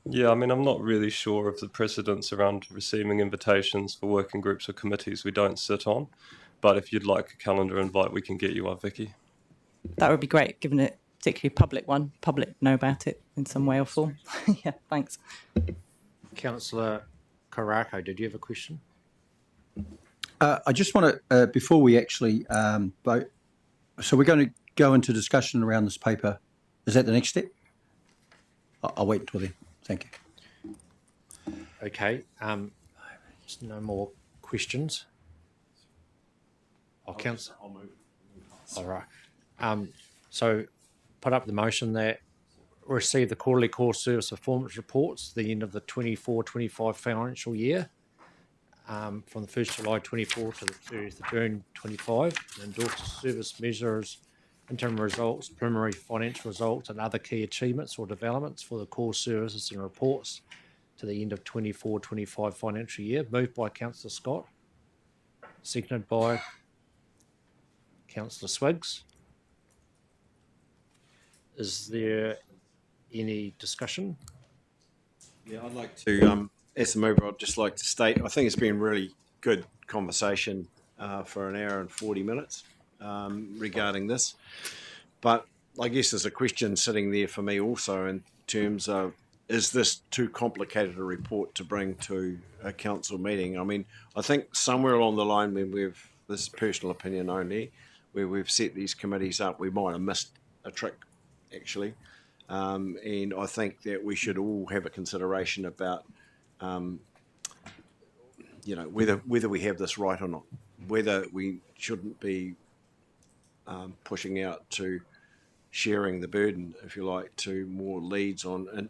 Yeah, I mean, I'm not really sure of the precedents around receiving invitations for working groups or committees we don't sit on. But if you'd like a calendar invite, we can get you one, Vicky. That would be great, given it particularly public one. Public know about it in some way or form. Yeah, thanks. Councillor Karakia, did you have a question? I just want to, before we actually vote, so we're going to go into discussion around this paper. Is that the next step? I'll wait until then. Thank you. Okay. There's no more questions. I'll move. All right. So put up the motion that receive the quarterly core service performance reports at the end of the 24-25 financial year, from the 1st July 24 to the 30th of June 25, and endorse the service measures, interim results, preliminary financial results, and other key achievements or developments for the core services and reports to the end of 24-25 financial year. Moved by Councillor Scott, seconded by Councillor Swiggs. Is there any discussion? Yeah, I'd like to, as the mover, I'd just like to state, I think it's been really good conversation for an hour and 40 minutes regarding this. But I guess there's a question sitting there for me also in terms of, is this too complicated a report to bring to a council meeting? I mean, I think somewhere along the line when this is personal opinion only, where we've set these committees up, we might have missed a trick, actually. And I think that we should all have a consideration about, whether we have this right or not, whether we shouldn't be pushing out to sharing the burden, if you like, to more leads on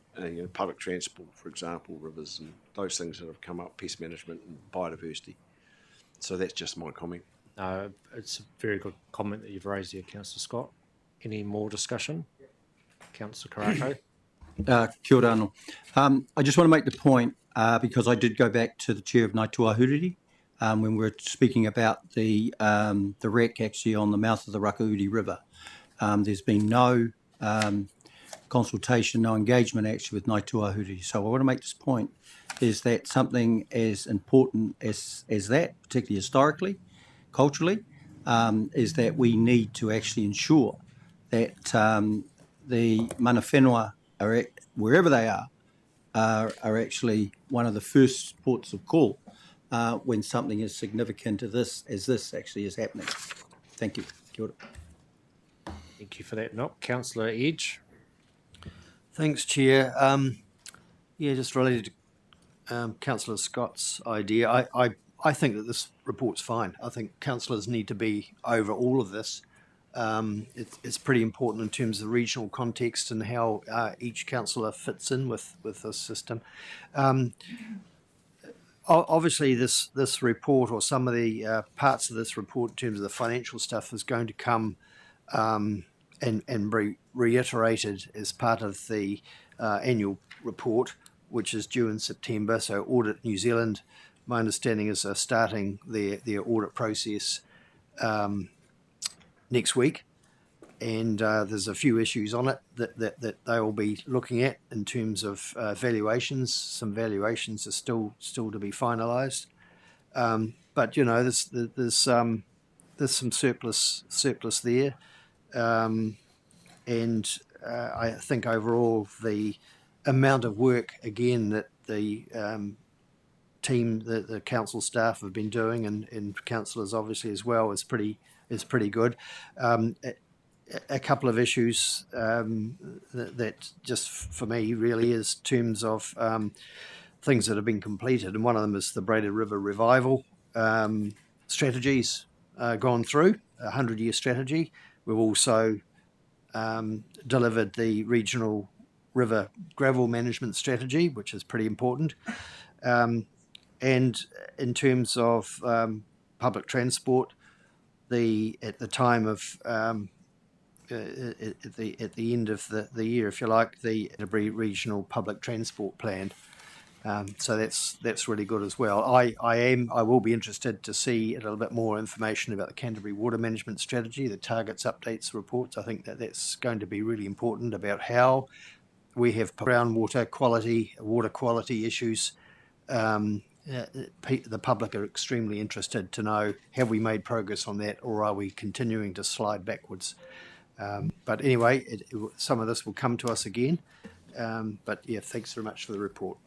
public transport, for example, rivers and those things that have come up, pest management and biodiversity. So that's just my comment. It's a very good comment that you've raised here, Councillor Scott. Any more discussion? Councillor Karakia. Kia ora anō. I just want to make the point, because I did go back to the chair of Ngāi Tuahuriri when we were speaking about the wreck actually on the mouth of the Whakakapi River. There's been no consultation, no engagement actually with Ngāi Tuahuriri. So I want to make this point, is that something as important as that, particularly historically, culturally, is that we need to actually ensure that the mana whenua, wherever they are actually one of the first ports of call when something as significant as this actually is happening. Thank you. Kia ora. Thank you for that, Nock. Councillor Edge. Thanks, Chair. Just related to Councillor Scott's idea, I think that this report's fine. I think councillors need to be over all of this. It's pretty important in terms of the regional context and how each councillor fits in with this system. Obviously, this report, or some of the parts of this report in terms of the financial stuff, is going to come and be reiterated as part of the annual report, which is due in September. So Audit New Zealand, my understanding is starting their audit process next week, and there's a few issues on it that they will be looking at in terms of valuations. Some valuations are still to be finalised, but there's some surplus there, and I think overall the amount of work again that the team, the council staff have been doing, and councillors obviously as well, is pretty good. A couple of issues that just for me really is terms of things that have been completed, and one of them is the Braided River Revival strategies gone through, a 100-year strategy. We've also delivered the regional river gravel management strategy, which is pretty important. And in terms of public transport, at the time of at the end of the year, if you like, the Canterbury Regional Public Transport Plan. So that's really good as well. I will be interested to see a little bit more information about the Canterbury Water Management Strategy, the targets, updates, reports. I think that's going to be really important about how we have groundwater quality, water quality issues. The public are extremely interested to know, have we made progress on that, or are we continuing to slide backwards? But anyway, some of this will come to us again. But yeah, thanks very much for the report.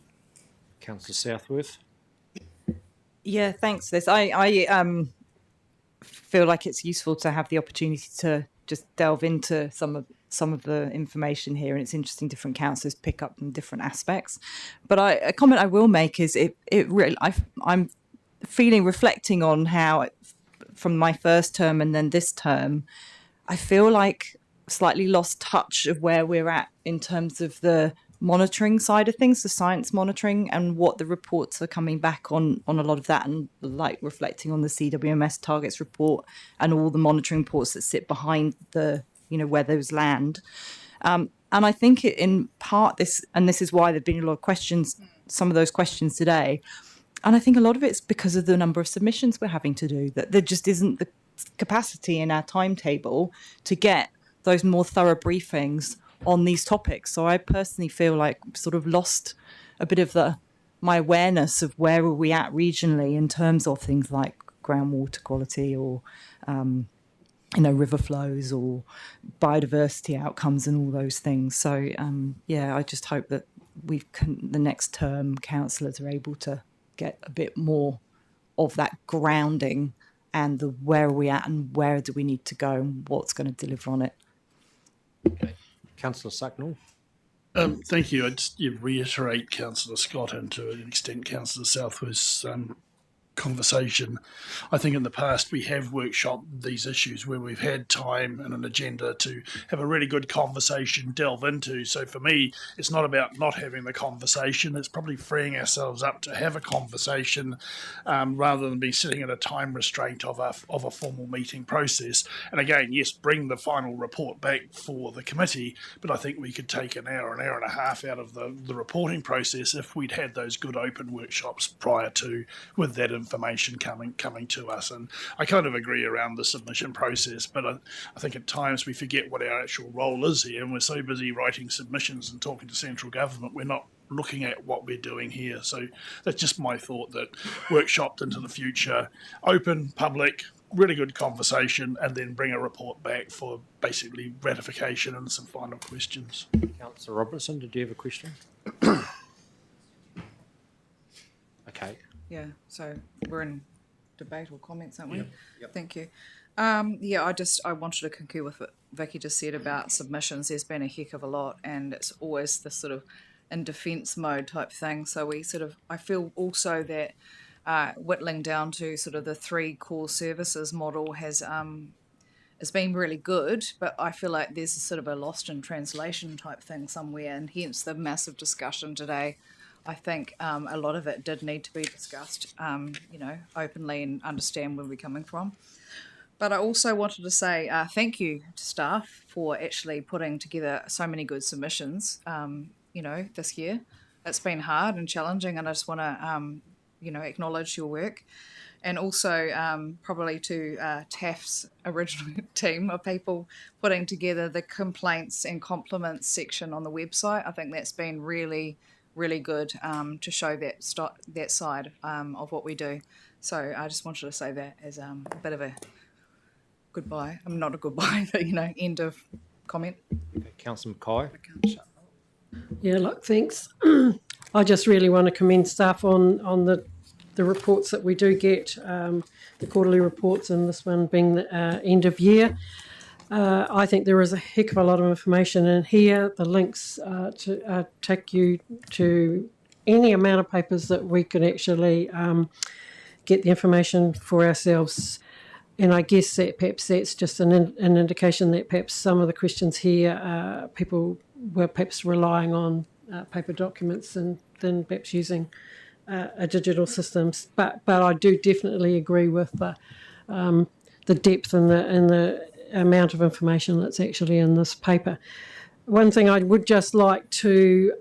Councillor Southworth. Yeah, thanks, Liz. I feel like it's useful to have the opportunity to just delve into some of the information here, and it's interesting different councillors pick up from different aspects. But a comment I will make is it really I'm reflecting on how from my first term and then this term, I feel like slightly lost touch of where we're at in terms of the monitoring side of things, the science monitoring, and what the reports are coming back on a lot of that, and like reflecting on the CWMS targets report and all the monitoring reports that sit behind the, where those land. And I think in part this is why there've been a lot of questions, some of those questions today. And I think a lot of it's because of the number of submissions we're having to do, that there just isn't the capacity in our timetable to get those more thorough briefings on these topics. So I personally feel like I've sort of lost a bit of my awareness of where are we at regionally in terms of things like groundwater quality or river flows or biodiversity outcomes and all those things. So I just hope that the next term councillors are able to get a bit more of that grounding and the where are we at and where do we need to go and what's going to deliver on it. Okay. Councillor Sacknell. Thank you. I just reiterate Councillor Scott and to an extent Councillor Southworth's conversation. I think in the past we have workshopped these issues where we've had time and an agenda to have a really good conversation, delve into. So for me, it's not about not having the conversation. It's probably freeing ourselves up to have a conversation rather than be sitting at a time restraint of a formal meeting process. And again, yes, bring the final report back for the committee, but I think we could take an hour and a half out of the reporting process if we'd had those good open workshops prior to, with that information coming to us. And I kind of agree around the submission process, but I think at times we forget what our actual role is here, and we're so busy writing submissions and talking to central government, we're not looking at what we're doing here. So that's just my thought, that workshopped into the future, open, public, really good conversation, and then bring a report back for basically ratification and some final questions. Councillor Robertson, did you have a question? Okay. Yeah, so we're in debate or comments, aren't we? Yep. Thank you. I wanted to concur with what Vicky just said about submissions. There's been a heck of a lot, and it's always this sort of in defence mode type thing. So I feel also that whittling down to sort of the 3 core services model has been really good, but I feel like there's a sort of a lost in translation type thing somewhere, and hence the massive discussion today. I think a lot of it did need to be discussed, openly and understand where we're coming from. But I also wanted to say thank you to staff for actually putting together so many good submissions, this year. It's been hard and challenging, and I just want to, acknowledge your work. And also probably to TAF's original team of people putting together the complaints and compliments section on the website. I think that's been really good to show that side of what we do. So I just wanted to say that as a bit of a goodbye. Not a goodbye, but end of comment. Okay, Councillor Mackay. Yeah, look, thanks. I just really want to commend staff on the reports that we do get, the quarterly reports, and this one being the end of year. I think there is a heck of a lot of information in here. The links to take you to any amount of papers that we can actually get the information for ourselves. And I guess that perhaps that's just an indication that perhaps some of the questions here, people we're perhaps relying on paper documents and then perhaps using a digital systems. But I do definitely agree with the depth and the amount of information that's actually in this paper. One thing I would just like to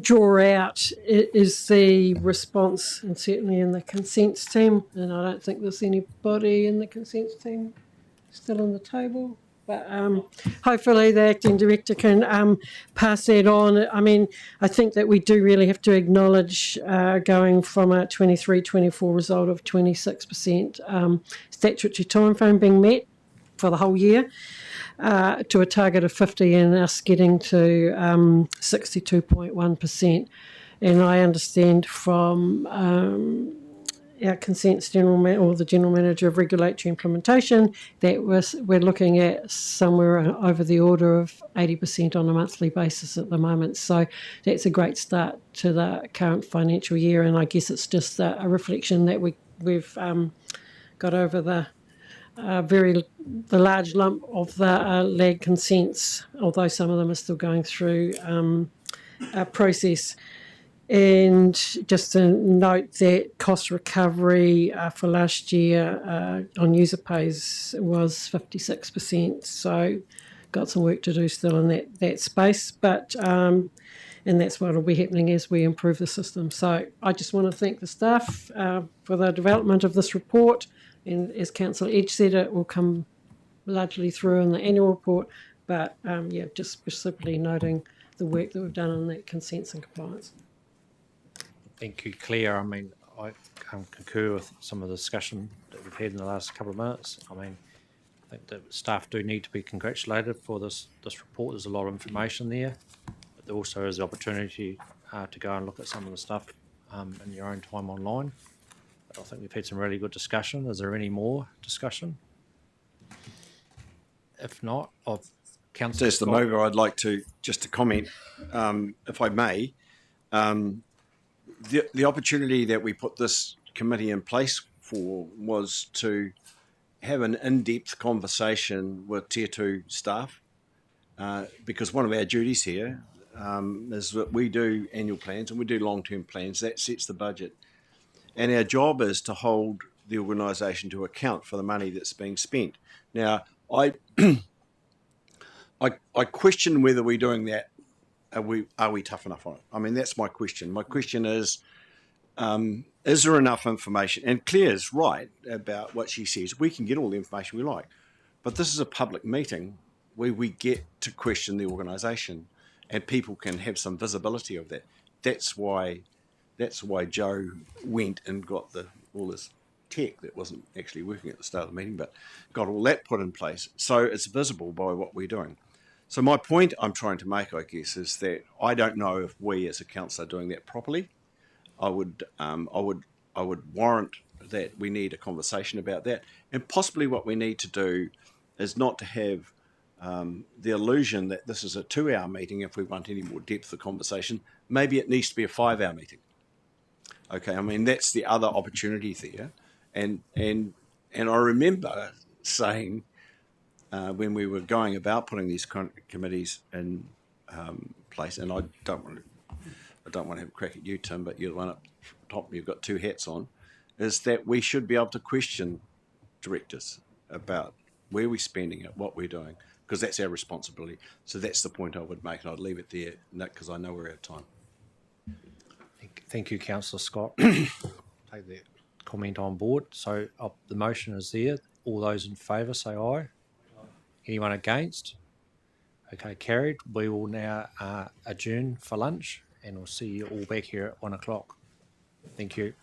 draw out is the response, and certainly in the consents team, and I don't think there's anybody in the consents team still on the table, but hopefully the acting director can pass that on. I mean, I think that we do really have to acknowledge going from a 23-24 result of 26% statutory timeframe being met for the whole year to a target of 50 and us getting to 62.1%. And I understand from our consents or the General Manager of Regulatory Implementation that we're looking at somewhere over the order of 80% on a monthly basis at the moment. So that's a great start to the current financial year, and I guess it's just a reflection that we've got over the large lump of the lag consents, although some of them are still going through a process. And just to note that cost recovery for last year on user pays was 56%, so got some work to do still in that space, but and that's what will be happening as we improve the system. So I just want to thank the staff for the development of this report, and as Councillor Edge said, it will come largely through in the annual report, but just specifically noting the work that we've done on that consents and compliance. Thank you, Claire. I mean, I concur with some of the discussion that we've had in the last couple of minutes. I mean, I think that staff do need to be congratulated for this report. There's a lot of information there, but there also is the opportunity to go and look at some of the stuff in your own time online. But I think we've had some really good discussion. Is there any more discussion? If not, Councillor Just the mover, I'd like to comment, if I may. The opportunity that we put this committee in place for was to have an in-depth conversation with Tier 2 staff, because one of our duties here is that we do annual plans and we do long-term plans. That sets the budget. And our job is to hold the organisation to account for the money that's being spent. Now, I question whether we're doing that. Are we tough enough on it? I mean, that's my question. My question is there enough information? And Claire's right about what she says. We can get all the information we like, but this is a public meeting where we get to question the organisation, and people can have some visibility of that. That's why Joe went and got all this tech that wasn't actually working at the start of the meeting, but got all that put in place, so it's visible by what we're doing. So my point I'm trying to make, I guess, is that I don't know if we as a council are doing that properly. I would warrant that we need a conversation about that, and possibly what we need to do is not to have the illusion that this is a 2-hour meeting. If we want any more depth of conversation, maybe it needs to be a 5-hour meeting. Okay, I mean, that's the other opportunity there, and I remember saying, when we were going about putting these committees in place, and I don't want to have a crack at you, Tim, but you're the one up top, you've got 2 hats on, is that we should be able to question directors about where we're spending it, what we're doing, because that's our responsibility. So that's the point I would make, and I'd leave it there, Nick, because I know we're out of time. Thank you, Councillor Scott. Take that comment on board. So the motion is there. All those in favour say aye. Anyone against? Okay, carried. We will now adjourn for lunch, and we'll see you all back here at 1 o'clock. Thank you.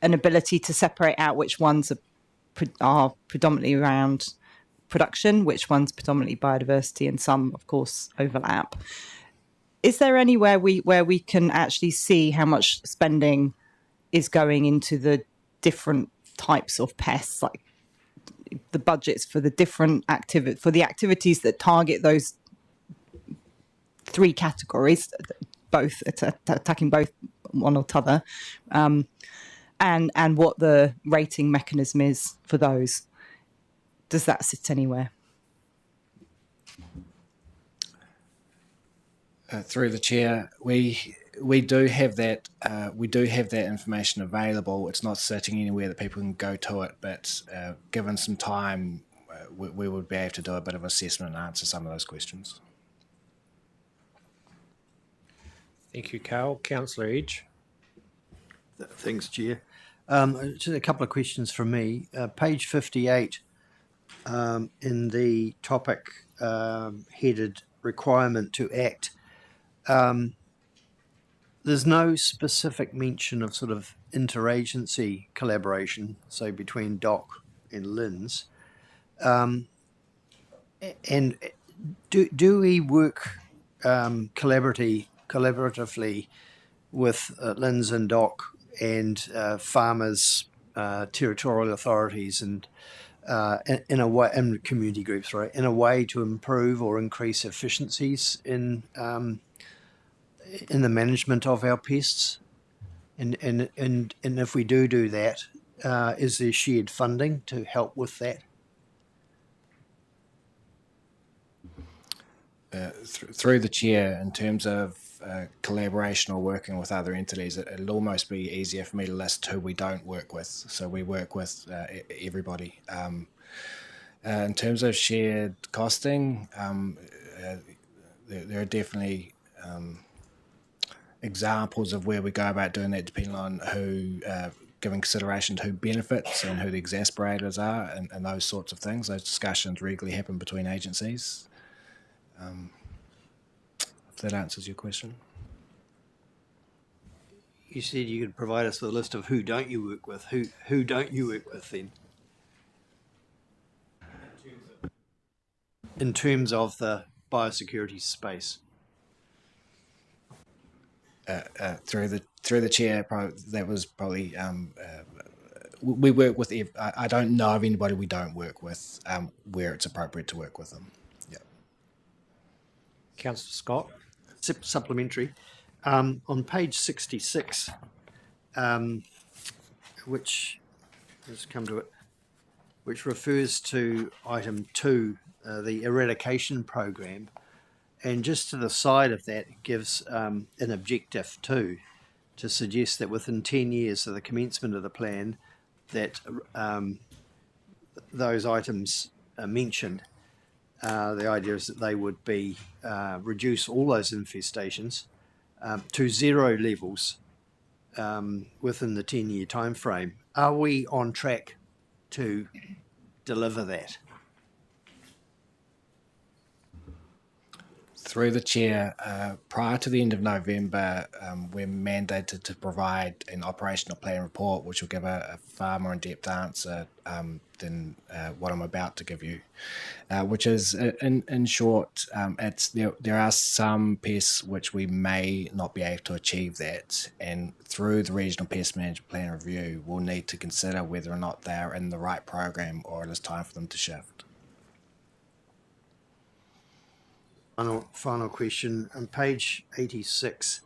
an ability to separate out which ones are predominantly around production, which ones predominantly biodiversity, and some, of course, overlap. Is there anywhere where we can actually see how much spending is going into the different types of pests, like the budgets for the different activities that target those three categories, both attacking both one or t'other, and what the rating mechanism is for those? Does that sit anywhere? Through the chair, we do have that information available. It's not sitting anywhere that people can go to it, but given some time, we would be able to do a bit of assessment and answer some of those questions. Thank you, Carl. Councillor Edge. Thanks, Chair. Just a couple of questions from me. Page 58, in the topic headed requirement to act, there's no specific mention of sort of interagency collaboration, say between DOC and LINS. And do we work collaboratively with LINS and DOC and farmers, territorial authorities, and in a way, and community groups, right, in a way to improve or increase efficiencies in the management of our pests? And if we do that, is there shared funding to help with that? Through the chair, in terms of collaboration or working with other entities, it'll almost be easier for me to list who we don't work with. So we work with everybody. In terms of shared costing, there are definitely examples of where we go about doing that, depending on who, giving consideration to who benefits and who the exasperators are, and those sorts of things. Those discussions regularly happen between agencies. If that answers your question. You said you could provide us with a list of who don't you work with. Who don't you work with then? In terms of the biosecurity space. Through the chair, that was probably we work with. I don't know of anybody we don't work with where it's appropriate to work with them. Yeah. Councillor Scott. Supplementary. On page 66, which let's come to it, which refers to item 2, the eradication program. And just to the side of that, it gives an objective too, to suggest that within 10 years of the commencement of the plan, that those items are mentioned. The idea is that they would be reduce all those infestations to 0 levels within the 10-year time frame. Are we on track to deliver that? Through the chair, prior to the end of November, we're mandated to provide an operational plan report, which will give a far more in-depth answer than what I'm about to give you, which is, in short, there are some pests which we may not be able to achieve that, and through the Regional Pest Management Plan Review, we'll need to consider whether or not they are in the right program or it is time for them to shift. Final question. On page 86,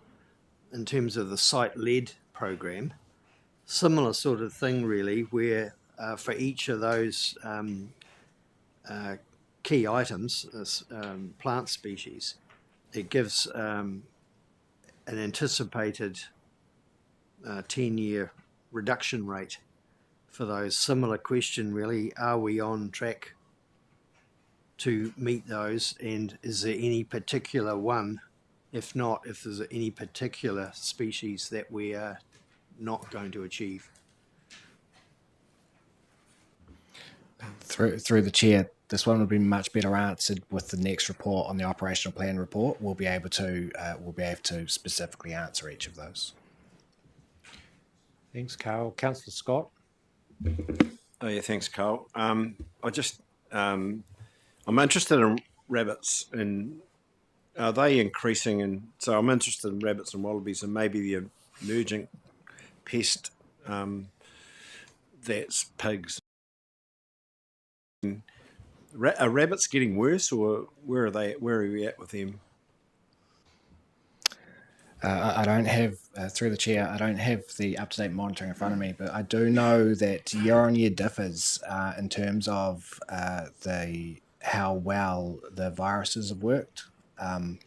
in terms of the site-led program, similar sort of thing really, where for each of those key items, plant species, it gives an anticipated 10-year reduction rate for those. Similar question really, are we on track to meet those, and is there any particular one, if not, if there's any particular species that we are not going to achieve? Through the chair, this one would be much better answered with the next report on the operational plan report. We'll be able to specifically answer each of those. Thanks, Carl. Councillor Scott. Oh yeah, thanks, Carl. I'm interested in rabbits, and are they increasing? And so I'm interested in rabbits and wallabies, and maybe the emerging pest that's pigs. Are rabbits getting worse, or where are they? Where are we at with them? I don't have, through the chair, I don't have the up-to-date monitoring in front of me, but I do know that year-on-year differs in terms of how well the viruses have worked. But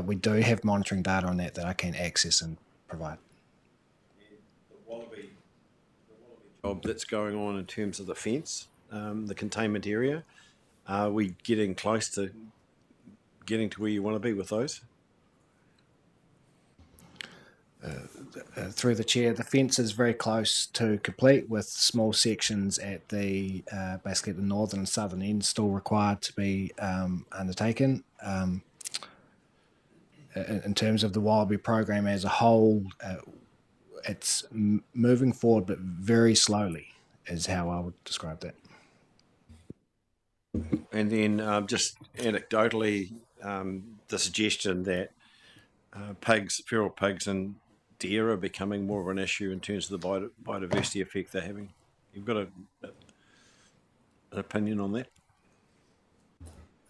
we do have monitoring data on that I can access and provide. The wallaby job that's going on in terms of the fence, the containment area, are we getting close to getting to where you want to be with those? Through the chair, the fence is very close to complete, with small sections at the basically the northern and southern end still required to be undertaken. In terms of the wallaby program as a whole, it's moving forward, but very slowly, is how I would describe that. And then just anecdotally, the suggestion that feral pigs and deer are becoming more of an issue in terms of the biodiversity effect they're having. You've got an opinion on that?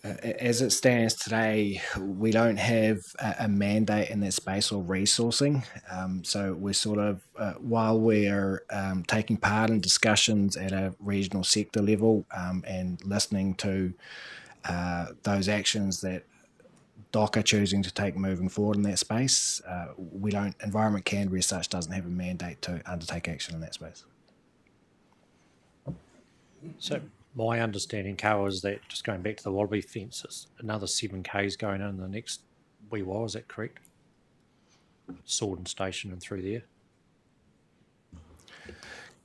As it stands today, we don't have a mandate in that space or resourcing. So we're sort of, while we're taking part in discussions at a regional sector level and listening to those actions that DOC are choosing to take moving forward in that space, Environment Canterbury as such doesn't have a mandate to undertake action in that space. So my understanding, Carl, is that, just going back to the wallaby fences, another 7 Ks going in the next wee while, is that correct? Sword Station and through there?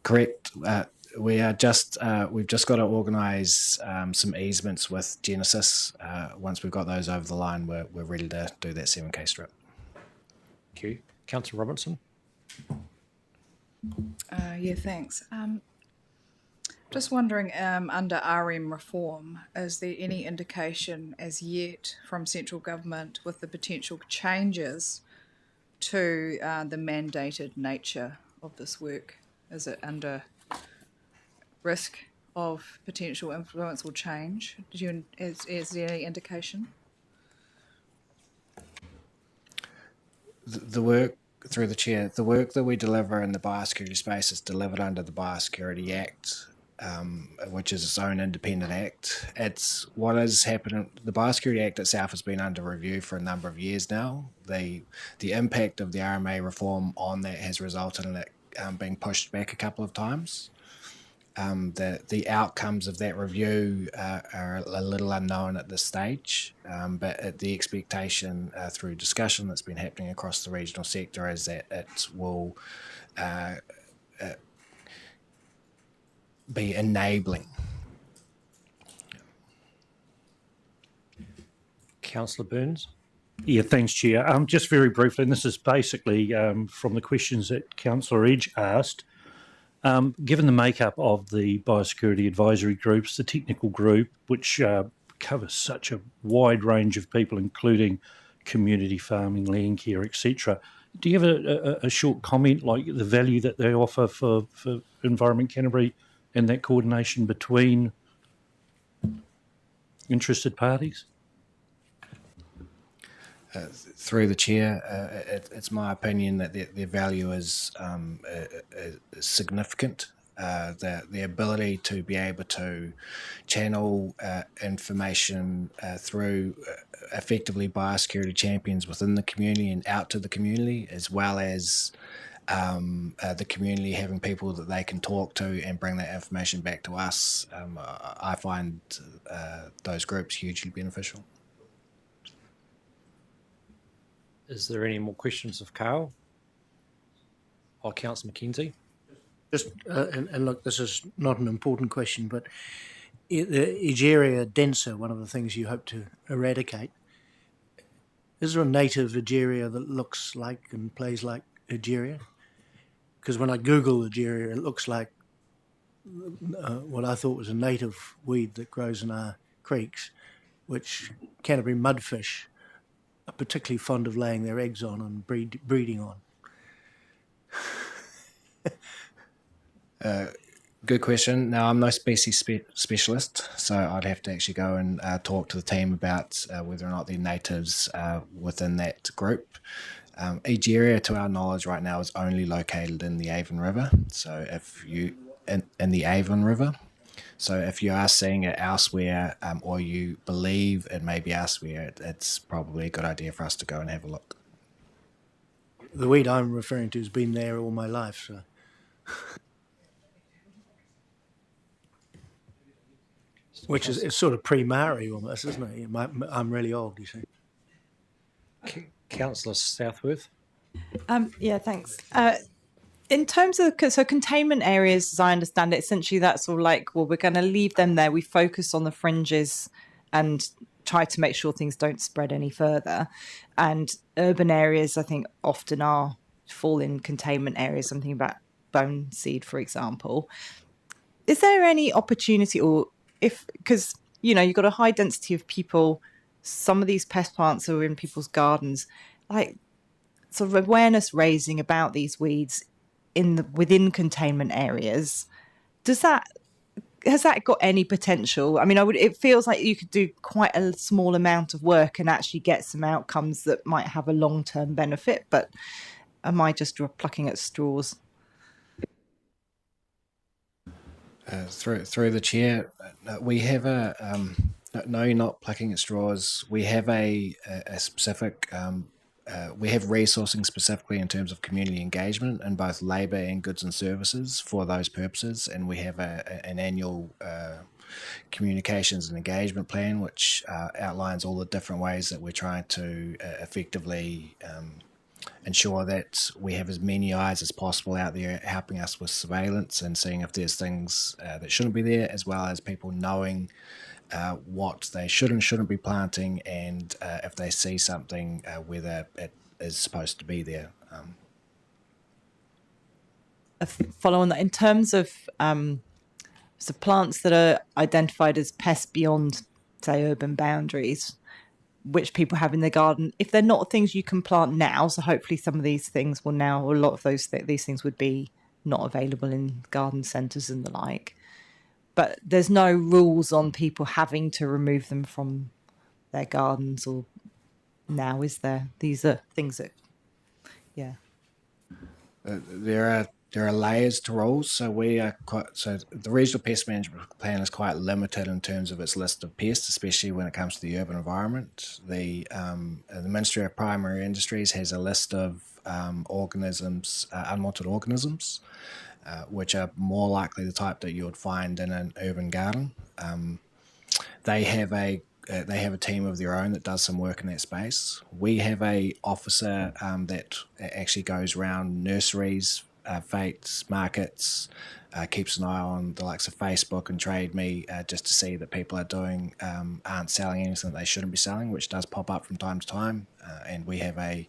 Correct. We've just got to organise some easements with Genesis. Once we've got those over the line, we're ready to do that 7K strip. Thank you. Councillor Robinson? Yeah, thanks. Just wondering, under RM reform, is there any indication as yet from central government with the potential changes to the mandated nature of this work? Is it under risk of potential influence or change? Is there any indication? The work, through the chair, the work that we deliver in the biosecurity space is delivered under the Biosecurity Act, which is its own independent act. It's what has happened. The Biosecurity Act itself has been under review for a number of years now. The impact of the RMA reform on that has resulted in it being pushed back a couple of times. The outcomes of that review are a little unknown at this stage, but the expectation through discussion that's been happening across the regional sector is that it will be enabling. Councillor Burns? Yeah, thanks, Chair. Just very briefly, and this is basically from the questions that Councillor Edge asked. Given the makeup of the biosecurity advisory groups, the technical group, which covers such a wide range of people, including community farming, land care, etc., do you have a short comment, like the value that they offer for Environment Canterbury and that coordination between interested parties? Through the chair, it's my opinion that their value is significant. The ability to be able to channel information through effectively biosecurity champions within the community and out to the community, as well as the community having people that they can talk to and bring that information back to us, I find those groups hugely beneficial. Is there any more questions of Carl? Or Councillor Mackenzie? Just and look, this is not an important question, but the Egeria densa, one of the things you hope to eradicate, is there a native Egeria that looks like and plays like Egeria? Because when I Google Egeria, it looks like what I thought was a native weed that grows in our creeks, which Canterbury mudfish are particularly fond of laying their eggs on and breeding on. Good question. Now, I'm no species specialist, so I'd have to actually go and talk to the team about whether or not they're natives within that group. Egeria, to our knowledge right now, is only located in the Avon River. So if you in the Avon River, so if you are seeing it elsewhere, or you believe it may be elsewhere, it's probably a good idea for us to go and have a look. The weed I'm referring to has been there all my life, so. Which is it's sort of pre-Maori almost, isn't it? I'm really old, you see. Councillor Southworth. Yeah, thanks. In terms of containment areas, as I understand it, essentially that's all like, well, we're going to leave them there. We focus on the fringes and try to make sure things don't spread any further. And urban areas, I think, often fall in containment areas. Something about bone seed, for example. Is there any opportunity, or because you've got a high density of people, some of these pest plants are in people's gardens, like sort of awareness raising about these weeds within containment areas, has that got any potential? I mean, it feels like you could do quite a small amount of work and actually get some outcomes that might have a long-term benefit, but am I just plucking at straws? Through the chair, we have no, you're not plucking at straws. We have a specific we have resourcing specifically in terms of community engagement in both labour and goods and services for those purposes, and we have an annual communications and engagement plan which outlines all the different ways that we're trying to effectively ensure that we have as many eyes as possible out there helping us with surveillance and seeing if there's things that shouldn't be there, as well as people knowing what they should and shouldn't be planting, and if they see something, whether it is supposed to be there. Follow on that, in terms of so plants that are identified as pests beyond, say, urban boundaries, which people have in their garden, if they're not things you can plant now, so hopefully some of these things will now, or a lot of these things would be not available in garden centres and the like. But there's no rules on people having to remove them from their gardens, or now, is there? These are things that, yeah. There are layers to rules, so the regional pest management plan is quite limited in terms of its list of pests, especially when it comes to the urban environment. The Ministry of Primary Industries has a list of organisms, unwanted organisms, which are more likely the type that you would find in an urban garden. They have a team of their own that does some work in that space. We have a officer that actually goes around nurseries, fetes, markets, keeps an eye on the likes of Facebook and Trade Me, just to see that people aren't selling anything that they shouldn't be selling, which does pop up from time to time. And we have a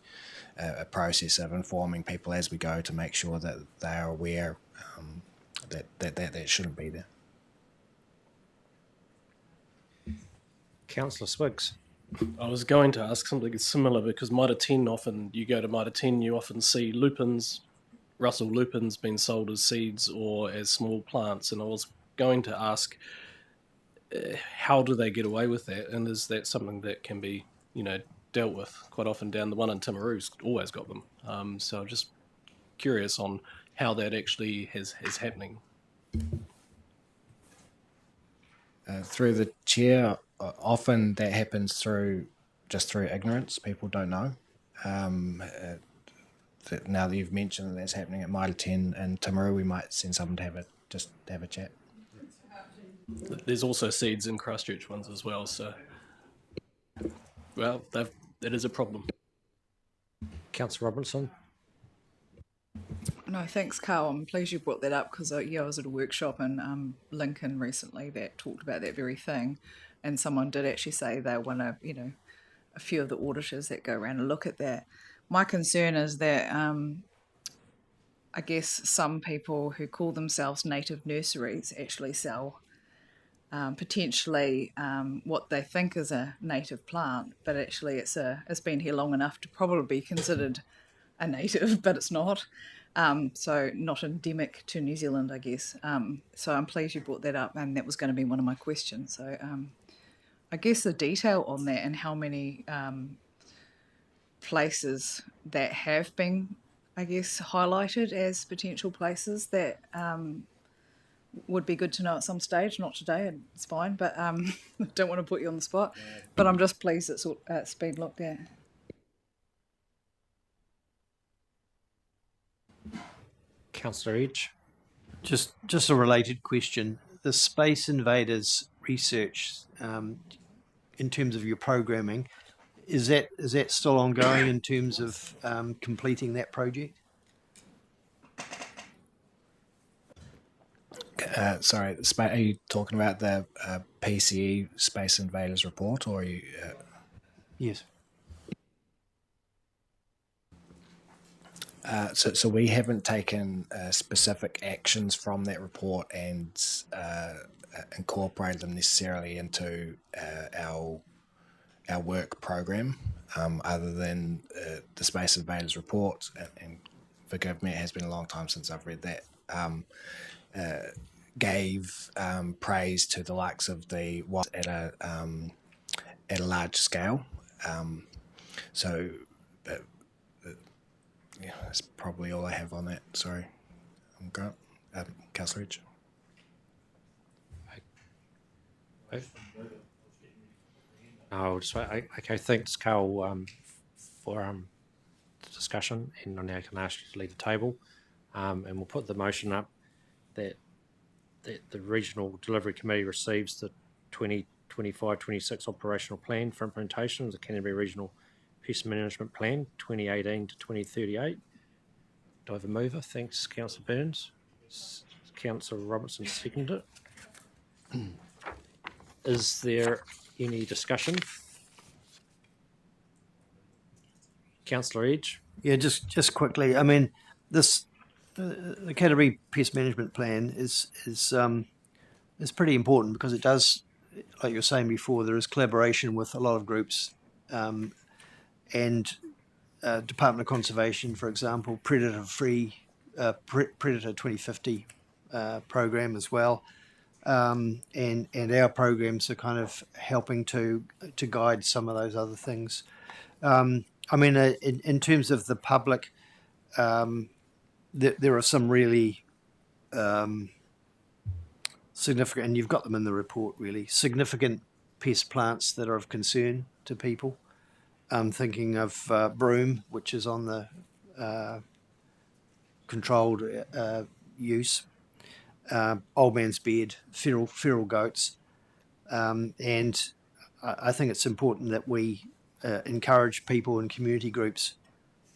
process of informing people as we go to make sure that they are aware that shouldn't be there. Councillor Swiggs. I was going to ask something similar, because Mitre 10, often you go to Mitre 10, you often see lupins, Russell lupins being sold as seeds or as small plants, and I was going to ask, how do they get away with that, and is that something that can be dealt with? Quite often down the one in Timaru's always got them, so I'm just curious on how that actually is happening. Through the chair, often that happens through ignorance. People don't know. Now that you've mentioned that that's happening at Mitre 10 and Timaru, we might send someone to have a chat. There's also seeds in Christchurch ones as well, so well, that is a problem. Councillor Robinson. No, thanks, Carl. I'm pleased you brought that up, because I was at a workshop in Lincoln recently that talked about that very thing, and someone did actually say they want to, a few of the auditors that go around and look at that. My concern is that I guess some people who call themselves native nurseries actually sell potentially what they think is a native plant, but actually it's been here long enough to probably be considered a native, but it's not. So not endemic to New Zealand, I guess. So I'm pleased you brought that up, and that was going to be one of my questions. So I guess the detail on that and how many places that have been, I guess, highlighted as potential places that would be good to know at some stage. Not today, it's fine, but I don't want to put you on the spot. But I'm just pleased it's been looked at. Councillor Edge. Just a related question. The Space Invaders research, in terms of your programming, is that still ongoing in terms of completing that project? Sorry, are you talking about the PCE Space Invaders report, or are you? Yes. So we haven't taken specific actions from that report and incorporated them necessarily into our work program, other than the Space Invaders report. And forgive me, it has been a long time since I've read that. Gave praise to the likes of the at a large scale. So. Yeah, that's probably all I have on that. Sorry. I'm Grant. Councillor Ridge. No, just wait. Okay, thanks, Carl, for the discussion, and I now can ask you to leave the table, and we'll put the motion up that the Regional Delivery Committee receives the 2025-26 operational plan for implementation of the Canterbury Regional Pest Management Plan 2018 to 2038. Do I have a mover? Thanks, Councillor Burns. Councillor Robertson seconded it. Is there any discussion? Councillor Edge. Yeah, just quickly. I mean, the Canterbury Pest Management Plan is pretty important because it does, like you were saying before, there is collaboration with a lot of groups. And Department of Conservation, for example, Predator 2050 program as well, and our programs are kind of helping to guide some of those other things. I mean, in terms of the public, there are some really significant, and you've got them in the report, really significant pest plants that are of concern to people. I'm thinking of broom, which is on the controlled use, old man's beard, feral goats, and I think it's important that we encourage people and community groups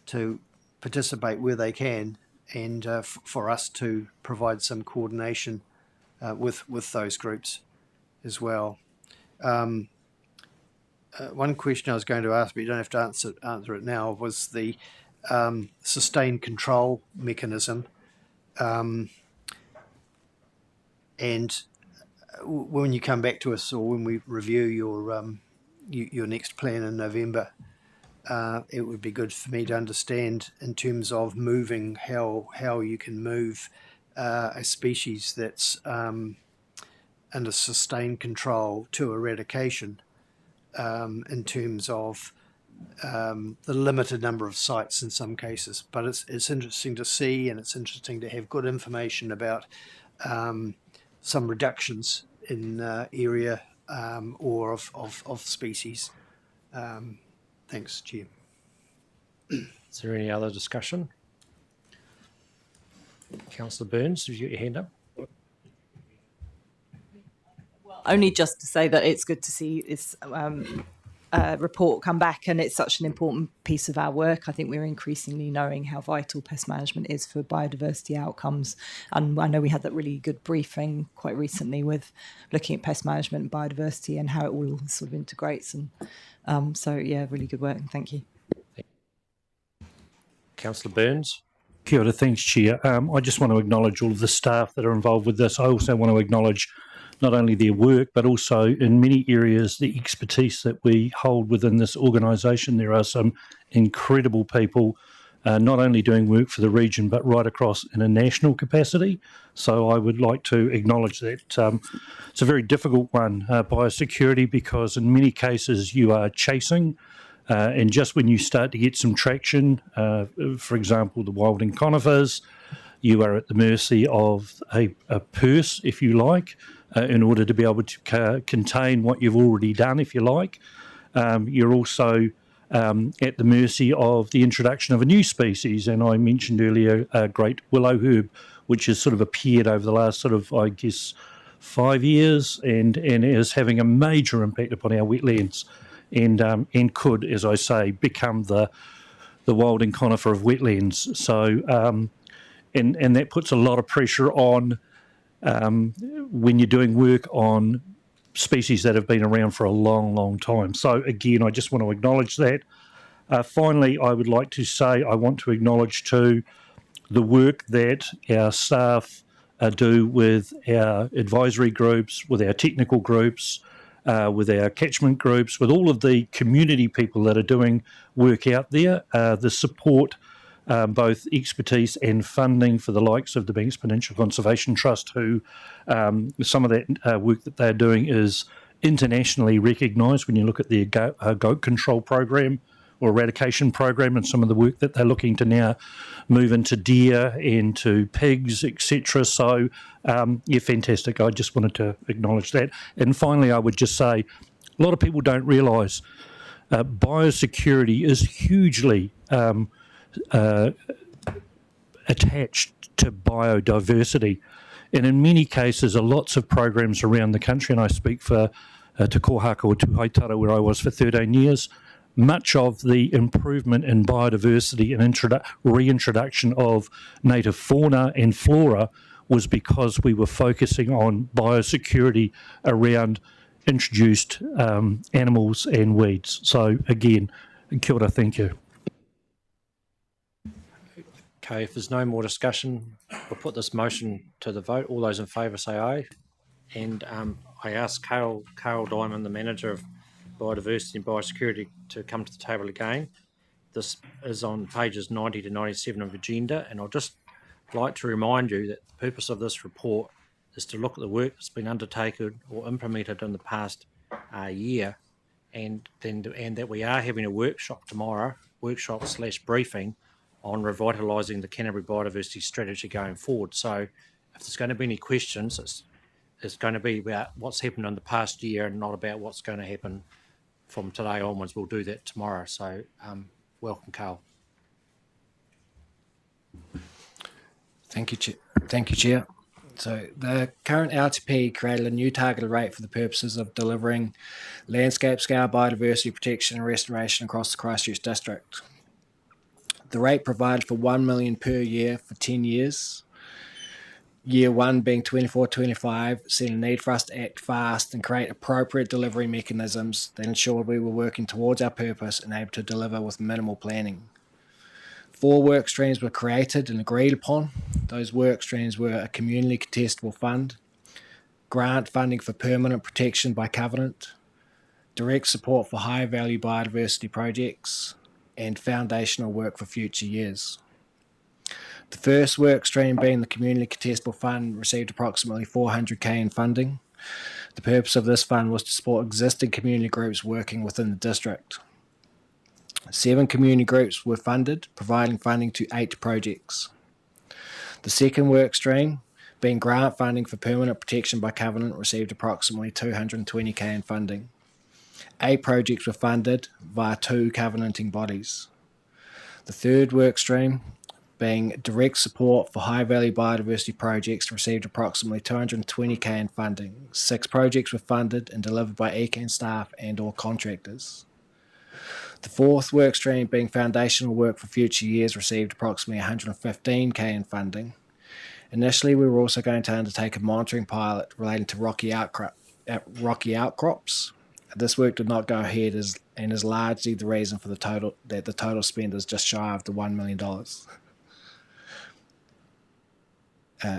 to participate where they can, and for us to provide some coordination with those groups as well. One question I was going to ask, but you don't have to answer it now, was the sustained control mechanism. And when you come back to us, or when we review your next plan in November, it would be good for me to understand in terms of moving how you can move a species that's under sustained control to eradication. In terms of the limited number of sites in some cases, but it's interesting to see, and it's interesting to have good information about some reductions in area or of species. Thanks, Chair. Is there any other discussion? Councillor Burns, have you got your hand up? Only just to say that it's good to see this report come back, and it's such an important piece of our work. I think we're increasingly knowing how vital pest management is for biodiversity outcomes, and I know we had that really good briefing quite recently with looking at pest management and biodiversity and how it all sort of integrates, and so yeah, really good work, and thank you. Councillor Burns. Kia ora, thanks, Chair. I just want to acknowledge all of the staff that are involved with this. I also want to acknowledge not only their work, but also in many areas the expertise that we hold within this organisation. There are some incredible people not only doing work for the region, but right across in a national capacity. So I would like to acknowledge that. It's a very difficult one, biosecurity, because in many cases you are chasing, and just when you start to get some traction, for example, the wilding conifers, you are at the mercy of a purse, if you like, in order to be able to contain what you've already done, if you like. You're also at the mercy of the introduction of a new species, and I mentioned earlier great willow herb, which has sort of appeared over the last sort of, I guess, 5 years, and is having a major impact upon our wetlands, and could, as I say, become the wilding conifer of wetlands. So, and that puts a lot of pressure on when you're doing work on species that have been around for a long, long time. So again, I just want to acknowledge that. Finally, I would like to say I want to acknowledge too the work that our staff do with our advisory groups, with our technical groups, with our catchment groups, with all of the community people that are doing work out there, the support, both expertise and funding for the likes of the Banks Peninsula Conservation Trust, who some of that work that they're doing is internationally recognised when you look at their goat control program or eradication program, and some of the work that they're looking to now move into deer and to pigs, etc. So, yeah, fantastic. I just wanted to acknowledge that. And finally, I would just say a lot of people don't realise biosecurity is hugely attached to biodiversity. And in many cases, there are lots of programs around the country, and I speak for Te Kohaka or Tuhaitara, where I was for 13 years. Much of the improvement in biodiversity and reintroduction of native fauna and flora was because we were focusing on biosecurity around introduced animals and weeds. So again, kia ora, thank you. Okay, if there's no more discussion, we'll put this motion to the vote. All those in favour say aye. And I ask Carol Diamond, the manager of Biodiversity and Biosecurity, to come to the table again. This is on pages 90 to 97 of the agenda, and I'd just like to remind you that the purpose of this report is to look at the work that's been undertaken or implemented in the past year, and that we are having a workshop tomorrow, workshop/briefing on revitalising the Canterbury Biodiversity Strategy going forward. So if there's going to be any questions, it's going to be about what's happened in the past year and not about what's going to happen from today onwards. We'll do that tomorrow. So welcome, Carl. Thank you, Chair. So the current LTP created a new targeted rate for the purposes of delivering landscape scale biodiversity protection and restoration across the Christchurch district. The rate provided for $1 million per year for 10 years. Year one being 24-25, seeing a need for us to act fast and create appropriate delivery mechanisms that ensured we were working towards our purpose and able to deliver with minimal planning. 4 work streams were created and agreed upon. Those work streams were a communally contestable fund, grant funding for permanent protection by covenant, direct support for high value biodiversity projects, and foundational work for future years. The first work stream, being the communally contestable fund, received approximately $400,000 in funding. The purpose of this fund was to support existing community groups working within the district. 7 community groups were funded, providing funding to 8 projects. The second work stream, being grant funding for permanent protection by covenant, received approximately $220,000 in funding. 8 projects were funded via 2 covenanting bodies. The third work stream, being direct support for high-value biodiversity projects, received approximately $220,000 in funding. 6 projects were funded and delivered by ECAN staff and/or contractors. The fourth work stream, being foundational work for future years, received approximately $115,000 in funding. Initially, we were also going to undertake a monitoring pilot relating to rocky outcrops. This work did not go ahead and is largely the reason for the total spend is just shy of the $1 million.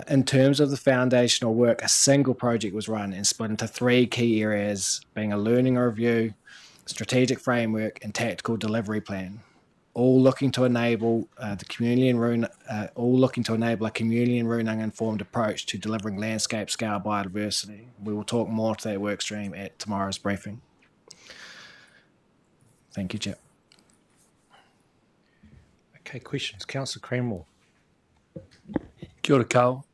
In terms of the foundational work, a single project was run and split into 3 key areas, being a learning review, strategic framework, and tactical delivery plan, all looking to enable a community and Runang informed approach to delivering landscape scale biodiversity. We will talk more to that work stream at tomorrow's briefing. Thank you, Chair. Okay, questions. Councillor Cranmore. Kia ora, Carl.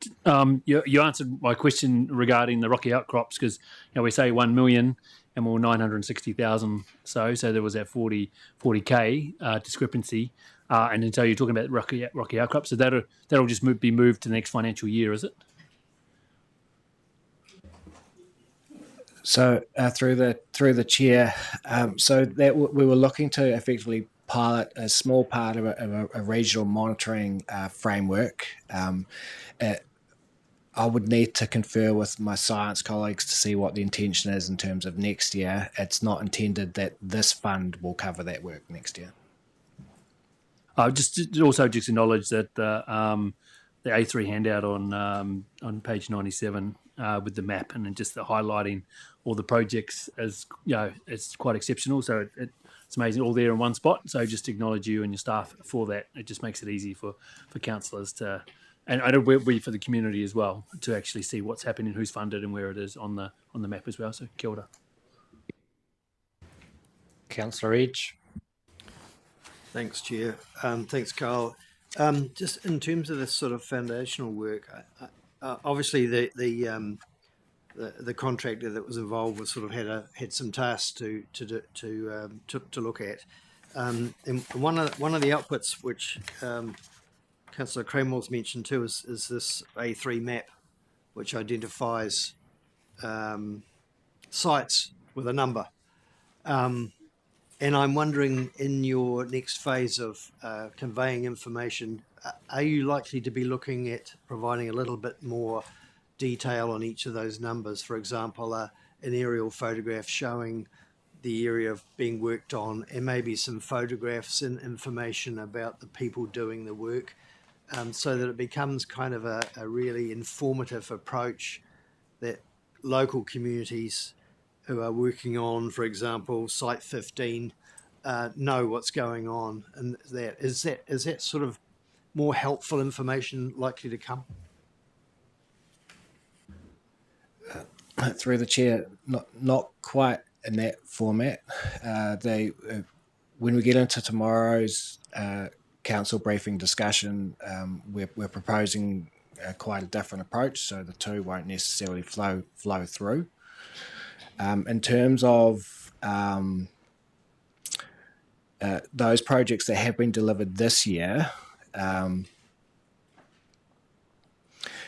You answered my question regarding the rocky outcrops because we say 1 million and we're 960,000. So there was that 40k discrepancy, and then so you're talking about rocky outcrops. So that'll just be moved to the next financial year, is it? So through the chair, so that we were looking to effectively pilot a small part of a regional monitoring framework. I would need to confer with my science colleagues to see what the intention is in terms of next year. It's not intended that this fund will cover that work next year. Just acknowledge that the A3 handout on page 97 with the map and then just the highlighting all the projects as it's quite exceptional. So it's amazing, all there in one spot. So just acknowledge you and your staff for that. It just makes it easy for councillors to, and it will be for the community as well, to actually see what's happening, who's funded and where it is on the map as well. So kia ora. Councillor Edge. Thanks, Chair. Thanks, Carl. Just in terms of this sort of foundational work, obviously the contractor that was involved was sort of had some tasks to look at, and one of the outputs which Councillor Cranmore's mentioned too is this A3 map, which identifies sites with a number. And I'm wondering, in your next phase of conveying information, are you likely to be looking at providing a little bit more detail on each of those numbers? For example, an aerial photograph showing the area being worked on, and maybe some photographs and information about the people doing the work, so that it becomes kind of a really informative approach that local communities who are working on, for example, Site 15, know what's going on, and is that sort of more helpful information likely to come? Through the chair, not quite in that format. When we get into tomorrow's council briefing discussion, we're proposing quite a different approach, so the two won't necessarily flow through. In terms of those projects that have been delivered this year,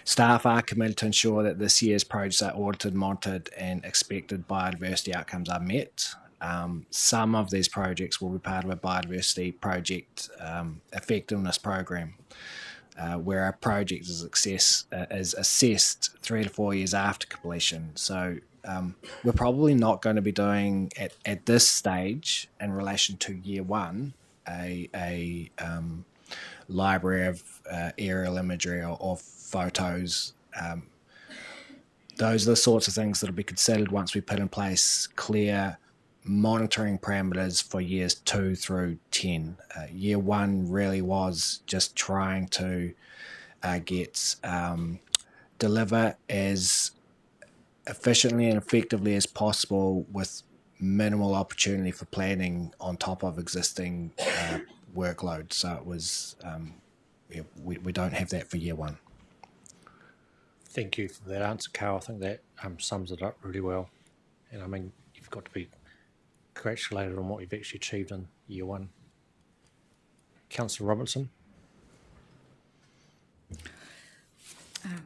staff are committed to ensure that this year's projects are audited, monitored, and expected biodiversity outcomes are met. Some of these projects will be part of a biodiversity project effectiveness program, where our project is assessed 3 to 4 years after completion. So we're probably not going to be doing at this stage in relation to year one a library of aerial imagery or photos. Those are the sorts of things that will be considered once we put in place clear monitoring parameters for years 2 through 10. Year one really was just trying to deliver as efficiently and effectively as possible with minimal opportunity for planning on top of existing workload. So it was, we don't have that for year one. Thank you for that answer, Carl. I think that sums it up really well. And I mean, you've got to be congratulated on what you've actually achieved in year one. Councillor Robertson.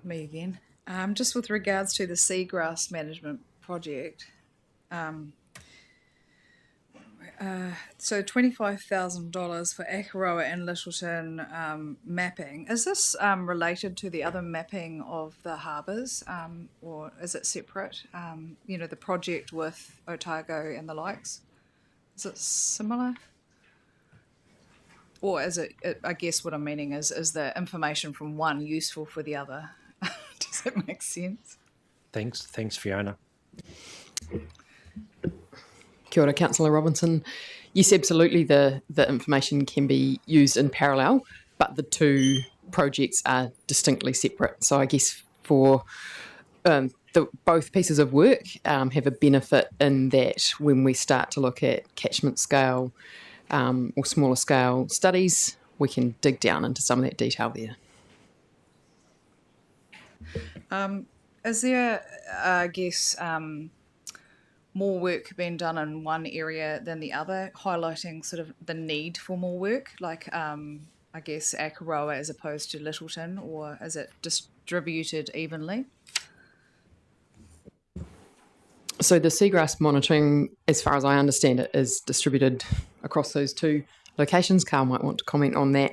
Me again. Just with regards to the seagrass management project, so $25,000 for Akaroa and Littleton mapping. Is this related to the other mapping of the harbours, or is it separate? The project with Otago and the likes. Is it similar? Or is it, I guess what I'm meaning is the information from one useful for the other? that make sense? Thanks, Fiona. Kia ora, Councillor Robinson. Yes, absolutely, the information can be used in parallel, but the two projects are distinctly separate. So I guess for both pieces of work have a benefit in that when we start to look at catchment scale or smaller scale studies, we can dig down into some of that detail there. Is there, I guess, more work being done in one area than the other, highlighting sort of the need for more work, like I guess Akaroa as opposed to Littleton, or is it distributed evenly? So the seagrass monitoring, as far as I understand it, is distributed across those two locations. Carl might want to comment on that.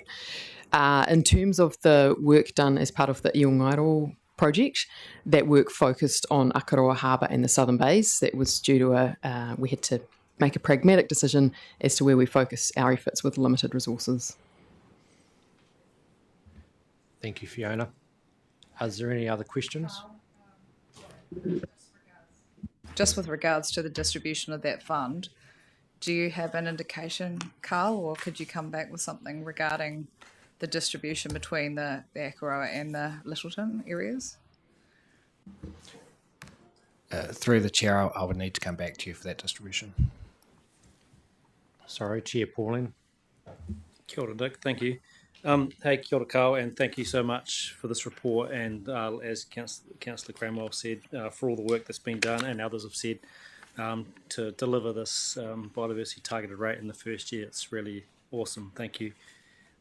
In terms of the work done as part of the Iongairo project, that work focused on Akaroa Harbour and the Southern Bays. That was due to we had to make a pragmatic decision as to where we focus our efforts with limited resources. Thank you, Fiona. Is there any other questions? Just with regards to the distribution of that fund, do you have an indication, Carl, or could you come back with something regarding the distribution between the Akaroa and the Littleton areas? Through the chair, I would need to come back to you for that distribution. Sorry, Chair Pauline. Kia ora, Dick. Thank you. Hey, kia ora, Carl, and thank you so much for this report. And as Councillor Cranwell said, for all the work that's been done, and others have said, to deliver this biodiversity targeted rate in the first year. It's really awesome. Thank you.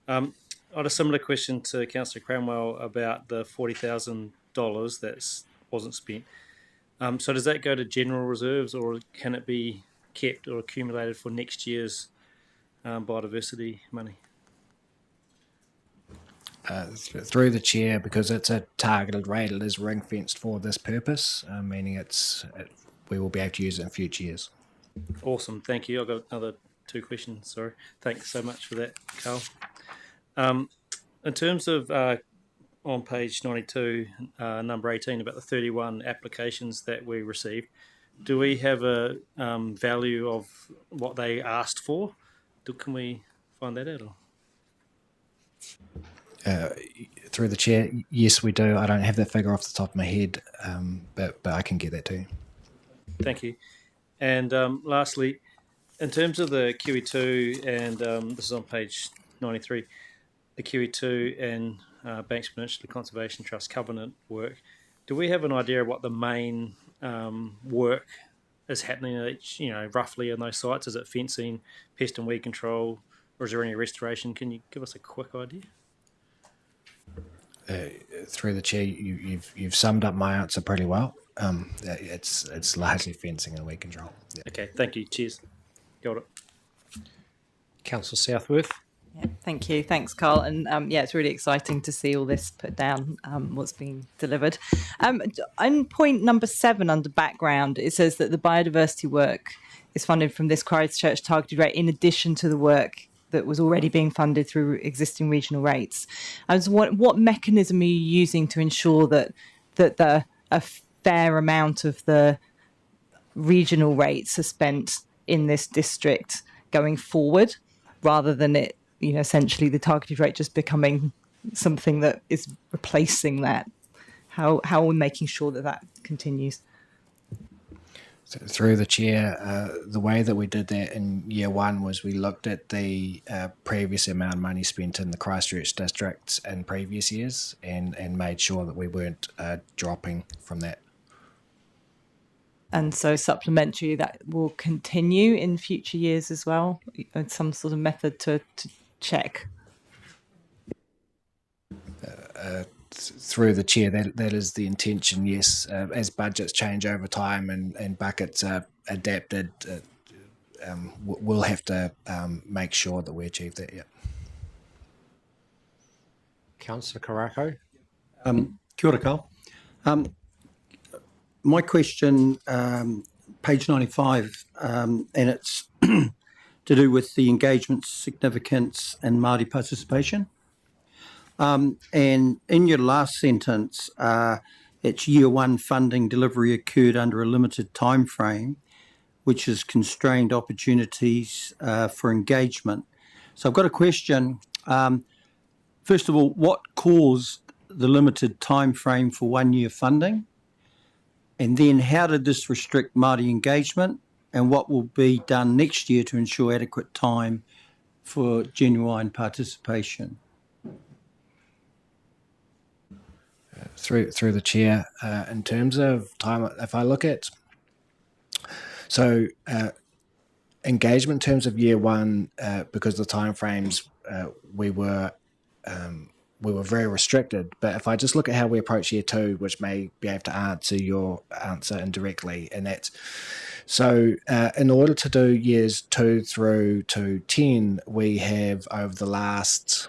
I had a similar question to Councillor Cranwell about the $40,000 that wasn't spent. So does that go to general reserves, or can it be kept or accumulated for next year's biodiversity money? Through the chair, because it's a targeted rate, it is ring fenced for this purpose, meaning we will be able to use it in future years. Awesome, thank you. I've got another 2 questions. Sorry, thanks so much for that, Carl. In terms of on page 92, number 18, about the 31 applications that we received, do we have a value of what they asked for? Can we find that out? Through the chair, yes, we do. I don't have that figure off the top of my head, but I can get that to you. Thank you. And lastly, in terms of the QE2, and this is on page 93, the QE2 and Banks Peninsula Conservation Trust covenant work, do we have an idea of what the main work is happening at each, roughly in those sites? Is it fencing, pest and weed control, or is there any restoration? Can you give us a quick idea? Through the chair, you've summed up my answer pretty well. It's largely fencing and weed control. Yeah. Okay, thank you. Cheers. Got it. Councillor Southworth. Yeah, thank you. Thanks, Carl. And it's really exciting to see all this put down, what's being delivered. On point number 7 under background, it says that the biodiversity work is funded from this Christchurch targeted rate in addition to the work that was already being funded through existing regional rates. What mechanism are you using to ensure that a fair amount of the regional rates are spent in this district going forward, rather than it, essentially the targeted rate just becoming something that is replacing that? How are we making sure that continues? Through the chair, the way that we did that in year 1 was we looked at the previous amount of money spent in the Christchurch districts in previous years and made sure that we weren't dropping from that. And so supplementary, that will continue in future years as well, some sort of method to check? Through the chair, that is the intention, yes. As budgets change over time and buckets are adapted, we'll have to make sure that we achieve that, yeah. Councillor Karakia. Kia ora, Carl. My question, page 95, and it's to do with the engagement, significance and Māori participation. And in your last sentence, its year one funding delivery occurred under a limited time frame, which has constrained opportunities for engagement. So I've got a question. First of all, what caused the limited time frame for 1 year funding? And then how did this restrict Māori engagement? And what will be done next year to ensure adequate time for genuine participation? Through the chair, in terms of time, if I look at engagement in terms of year one, because the timeframes we were very restricted. But if I just look at how we approach year two, which may be able to answer your answer indirectly, and that's so in order to do years 2 through to 10, we have over the last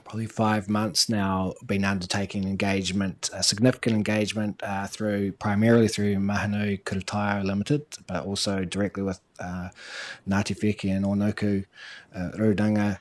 probably 5 months now been undertaking engagement, significant engagement primarily through Mahanui Kurutaio Limited, but also directly with Ngāti Wheki and Onuku Ruranga.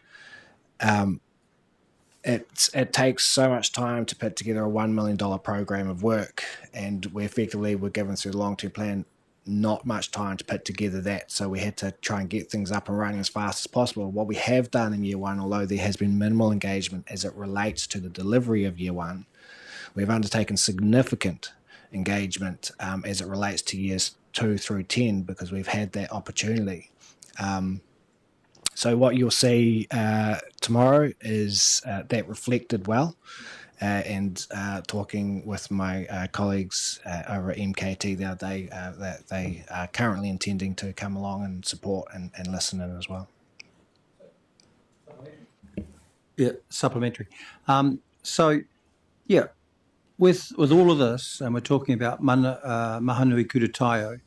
It takes so much time to put together a $1 million program of work, and we effectively were given through the long-term plan not much time to put together that, so we had to try and get things up and running as fast as possible. What we have done in year one, although there has been minimal engagement as it relates to the delivery of year one, we've undertaken significant engagement as it relates to years 2 through 10 because we've had that opportunity. So what you'll see tomorrow is that reflected well, and talking with my colleagues over at MKT the other day, that they are currently intending to come along and support and listen in as well. Yeah, supplementary. So, yeah, with all of this, and we're talking about Mahanui Kurutaio,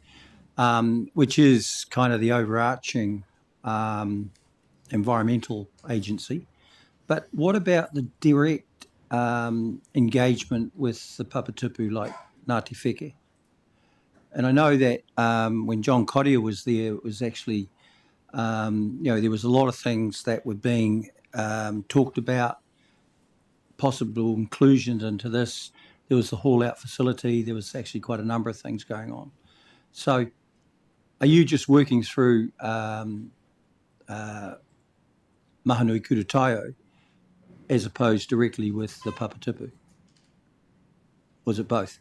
which is kind of the overarching environmental agency, but what about the direct engagement with the Papatipu like Ngāti Wheke? And I know that when John Cottier was there, it was actually, there was a lot of things that were being talked about, possible inclusions into this. There was the haul-out facility. There was actually quite a number of things going on. So are you just working through Mahanui Kurutaio as opposed directly with the Papatipu? Was it both?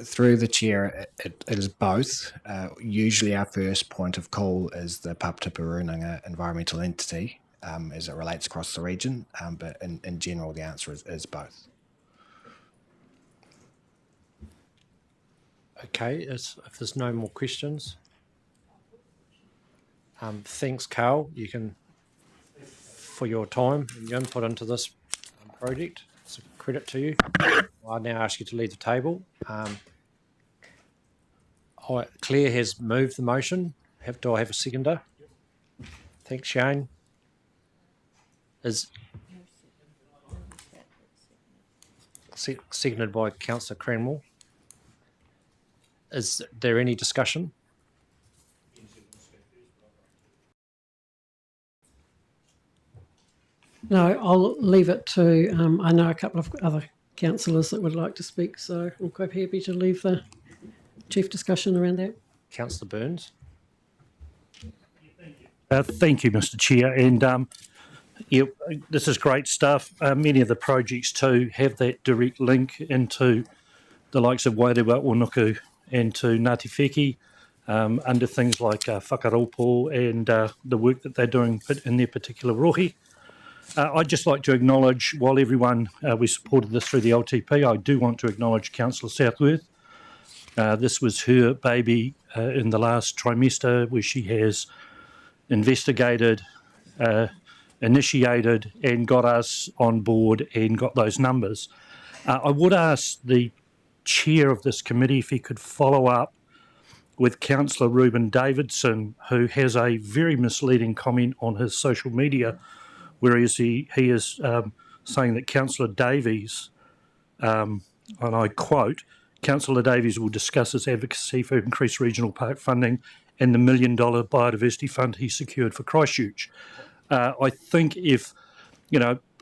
Through the chair, it is both. Usually our first point of call is the Papatipu Runanga environmental entity as it relates across the region, but in general the answer is both. Okay, if there's no more questions. Thanks, Carl. You can, for your time and your input into this project. It's a credit to you. I now ask you to leave the table. Claire has moved the motion. Do I have a seconder? Thanks, Shane. Is seconded by Councillor Cranmore. Is there any discussion? No, I'll leave it to, I know a couple of other councillors that would like to speak, so I'm quite happy to leave the chief discussion around that. Councillor Burns. Thank you, Mr. Chair. And this is great stuff. Many of the projects too have that direct link into the likes of Wairewa, Onuku and to Ngāti Wheki under things like whakaropo and the work that they're doing in their particular rohi. I'd just like to acknowledge, while everyone, we supported this through the LTP, I do want to acknowledge Councillor Southworth. This was her baby in the last trimester, where she has investigated, initiated and got us on board and got those numbers. I would ask the chair of this committee if he could follow up with Councillor Reuben Davidson, who has a very misleading comment on his social media, whereas he is saying that Councillor Davies, and I quote, Councillor Davies will discuss his advocacy for increased regional park funding and the $1 million biodiversity fund he secured for Christchurch. I think if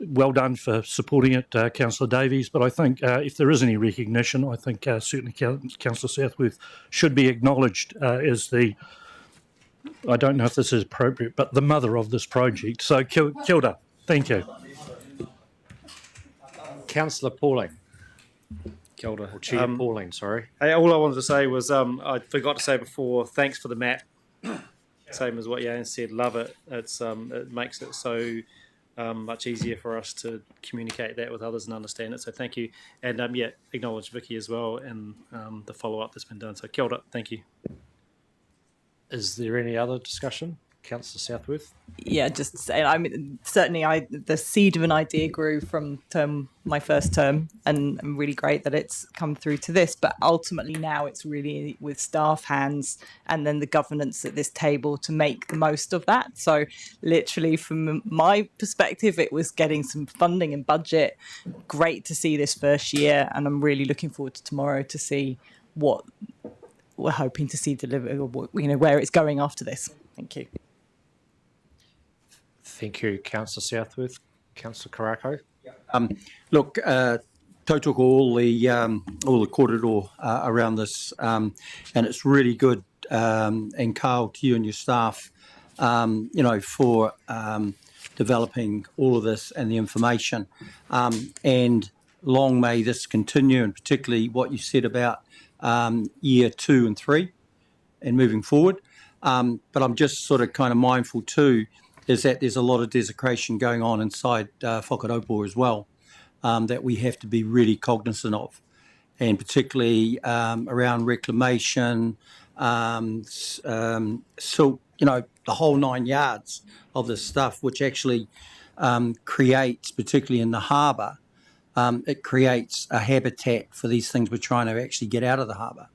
well done for supporting it, Councillor Davies. But I think if there is any recognition, I think certainly Councillor Southworth should be acknowledged as the, I don't know if this is appropriate, but the mother of this project. So kia ora. Thank you. Councillor Pauling. Kia ora. Or Chair Pauling, sorry. Hey, all I wanted to say was I forgot to say before, thanks for the map. Same as what Jan said, love it. It makes it so much easier for us to communicate that with others and understand it. So thank you. And acknowledge Vicky as well and the follow-up that's been done. So kia ora, thank you. Is there any other discussion? Councillor Southworth? Yeah, just to say, I mean, certainly the seed of an idea grew from my first term, and I'm really great that it's come through to this, but ultimately now it's really with staff hands and then the governance at this table to make the most of that. So literally from my perspective, it was getting some funding and budget. Great to see this first year, and I'm really looking forward to tomorrow to see what we're hoping to see deliver, where it's going after this. Thank you. Thank you, Councillor Southworth. Councillor Karakia? Look, tautoko all the kōrero around this, and it's really good, and Carl, to you and your staff, for developing all of this and the information, and long may this continue, and particularly what you said about year 2 and 3 and moving forward. But I'm just sort of kind of mindful too, is that there's a lot of desecration going on inside Whakatau as well, that we have to be really cognizant of, and particularly around reclamation, silt, the whole 9 yards of this stuff, which actually creates, particularly in the harbour, it creates a habitat for these things we're trying to actually get out of the harbour.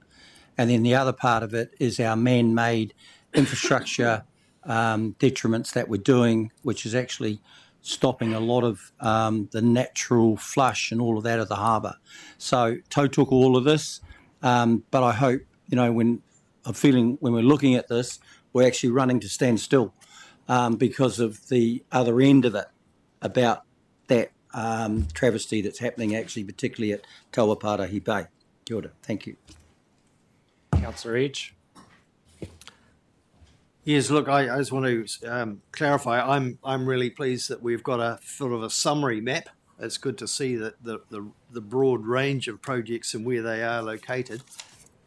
And then the other part of it is our man-made infrastructure detriments that we're doing, which is actually stopping a lot of the natural flush and all of that of the harbour. So tautoko all of this, but I hope, when we're looking at this, we're actually running to stand still because of the other end of it, about that travesty that's happening actually, particularly at Tauaparahi Bay. Kia ora. Thank you. Councillor Edge? Yes, look, I just want to clarify. I'm really pleased that we've got a sort of a summary map. It's good to see that the broad range of projects and where they are located.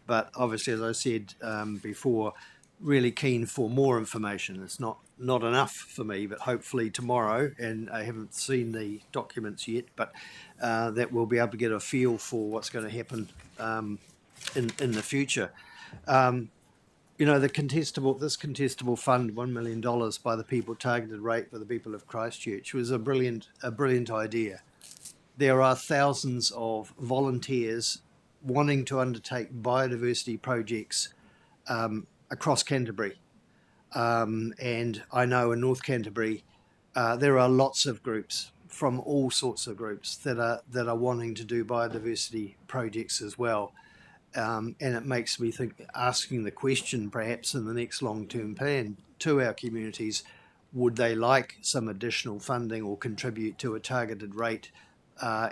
But obviously, as I said before, really keen for more information. It's not enough for me, but hopefully tomorrow, and I haven't seen the documents yet, but that we'll be able to get a feel for what's going to happen in the future. This contestable fund, $1 million by the people targeted rate for the people of Christchurch, was a brilliant idea. There are thousands of volunteers wanting to undertake biodiversity projects across Canterbury, and I know in North Canterbury there are lots of groups from all sorts of groups that are wanting to do biodiversity projects as well. And it makes me think, asking the question perhaps in the next long-term plan to our communities, would they like some additional funding or contribute to a targeted rate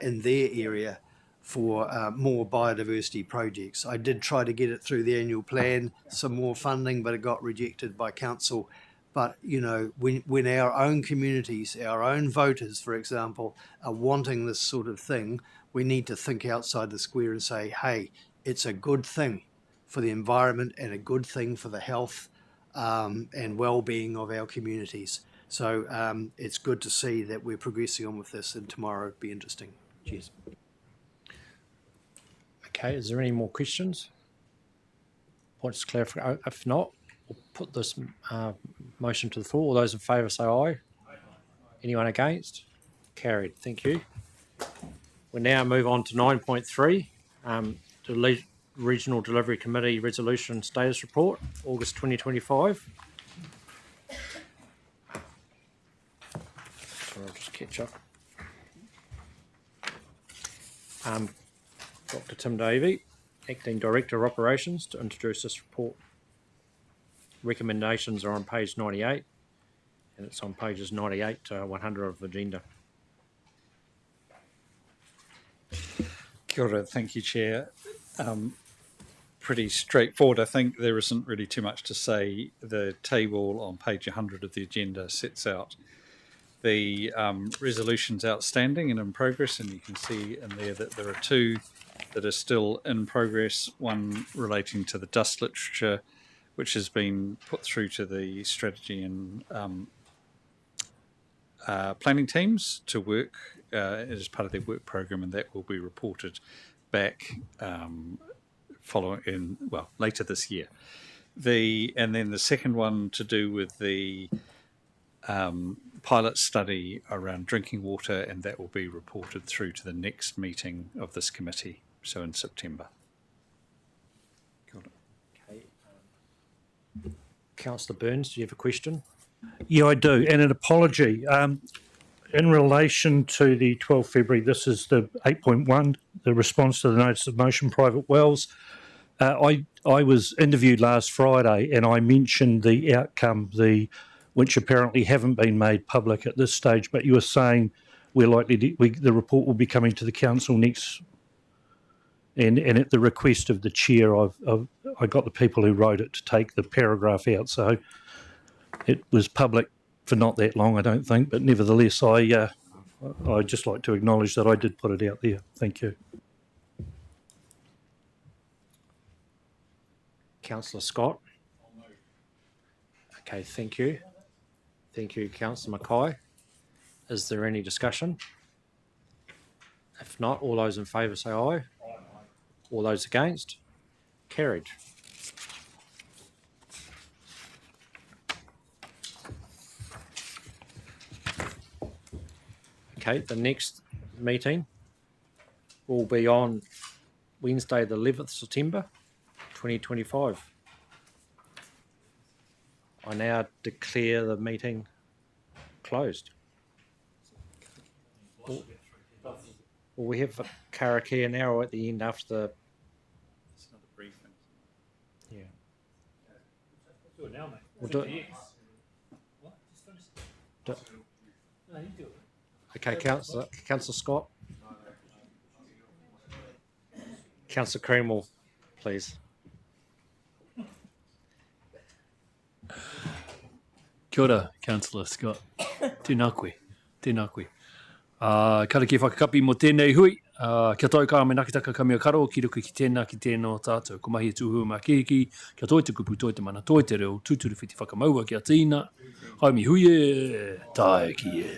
in their area for more biodiversity projects? I did try to get it through the annual plan, some more funding, but it got rejected by council. But, when our own communities, our own voters, for example, are wanting this sort of thing, we need to think outside the square and say, hey, it's a good thing for the environment and a good thing for the health and well-being of our communities. So it's good to see that we're progressing on with this, and tomorrow will be interesting. Cheers. Okay, is there any more questions? Points to clarify. If not, we'll put this motion to the floor. All those in favour say aye. Anyone against? Carried. Thank you. We'll now move on to 9.3. The Regional Delivery Committee Resolution Status Report, August 2025. So I'll just catch up. Dr. Tim Davey, Acting Director of Operations, to introduce this report. Recommendations are on page 98, and it's on pages 98 to 100 of the agenda. Kia ora, thank you, Chair. Pretty straightforward. I think there isn't really too much to say. The table on page 100 of the agenda sets out the resolutions outstanding and in progress, and you can see in there that there are two that are still in progress, one relating to the dust literature, which has been put through to the strategy and planning teams to work as part of their work program, and that will be reported back later this year. And then the second one to do with the pilot study around drinking water, and that will be reported through to the next meeting of this committee, so in September. Okay. Councillor Burns, do you have a question? Yeah, I do, and an apology. In relation to the 12th February, this is the 8.1, the response to the notice of motion, private wells. I was interviewed last Friday, and I mentioned the outcome, which apparently haven't been made public at this stage. But you were saying the report will be coming to the council next. And at the request of the chair, I got the people who wrote it to take the paragraph out, so it was public for not that long, I don't think. But nevertheless, I'd just like to acknowledge that I did put it out there. Thank you. Councillor Scott. Okay, thank you. Thank you, Councillor Mackay. Is there any discussion? If not, all those in favour say aye. All those against? Carried. Okay, the next meeting will be on Wednesday, the 11th September, 2025. I now declare the meeting closed. Well, we have a Karakia now at the end after the... It's another briefing. Yeah. Do it now, mate. We'll do it. What? Just finish it. No, you do it. Okay, Councillor Scott. Councillor Creamwell, please. Kia ora, Councillor Scott. Tēnā koe. Tēnā koe. Karakia Whakakapi mo tēnei hui. Kia toi ka me nakitaka ka mea karo, ki ruku ki tēnā tātou. Ko mahi tūhua mā kehiki, kia toi te kupu, toi te mana, toi te reo, tūturu whiti whakamaua kia tīna. Haumi huie, tae ki e.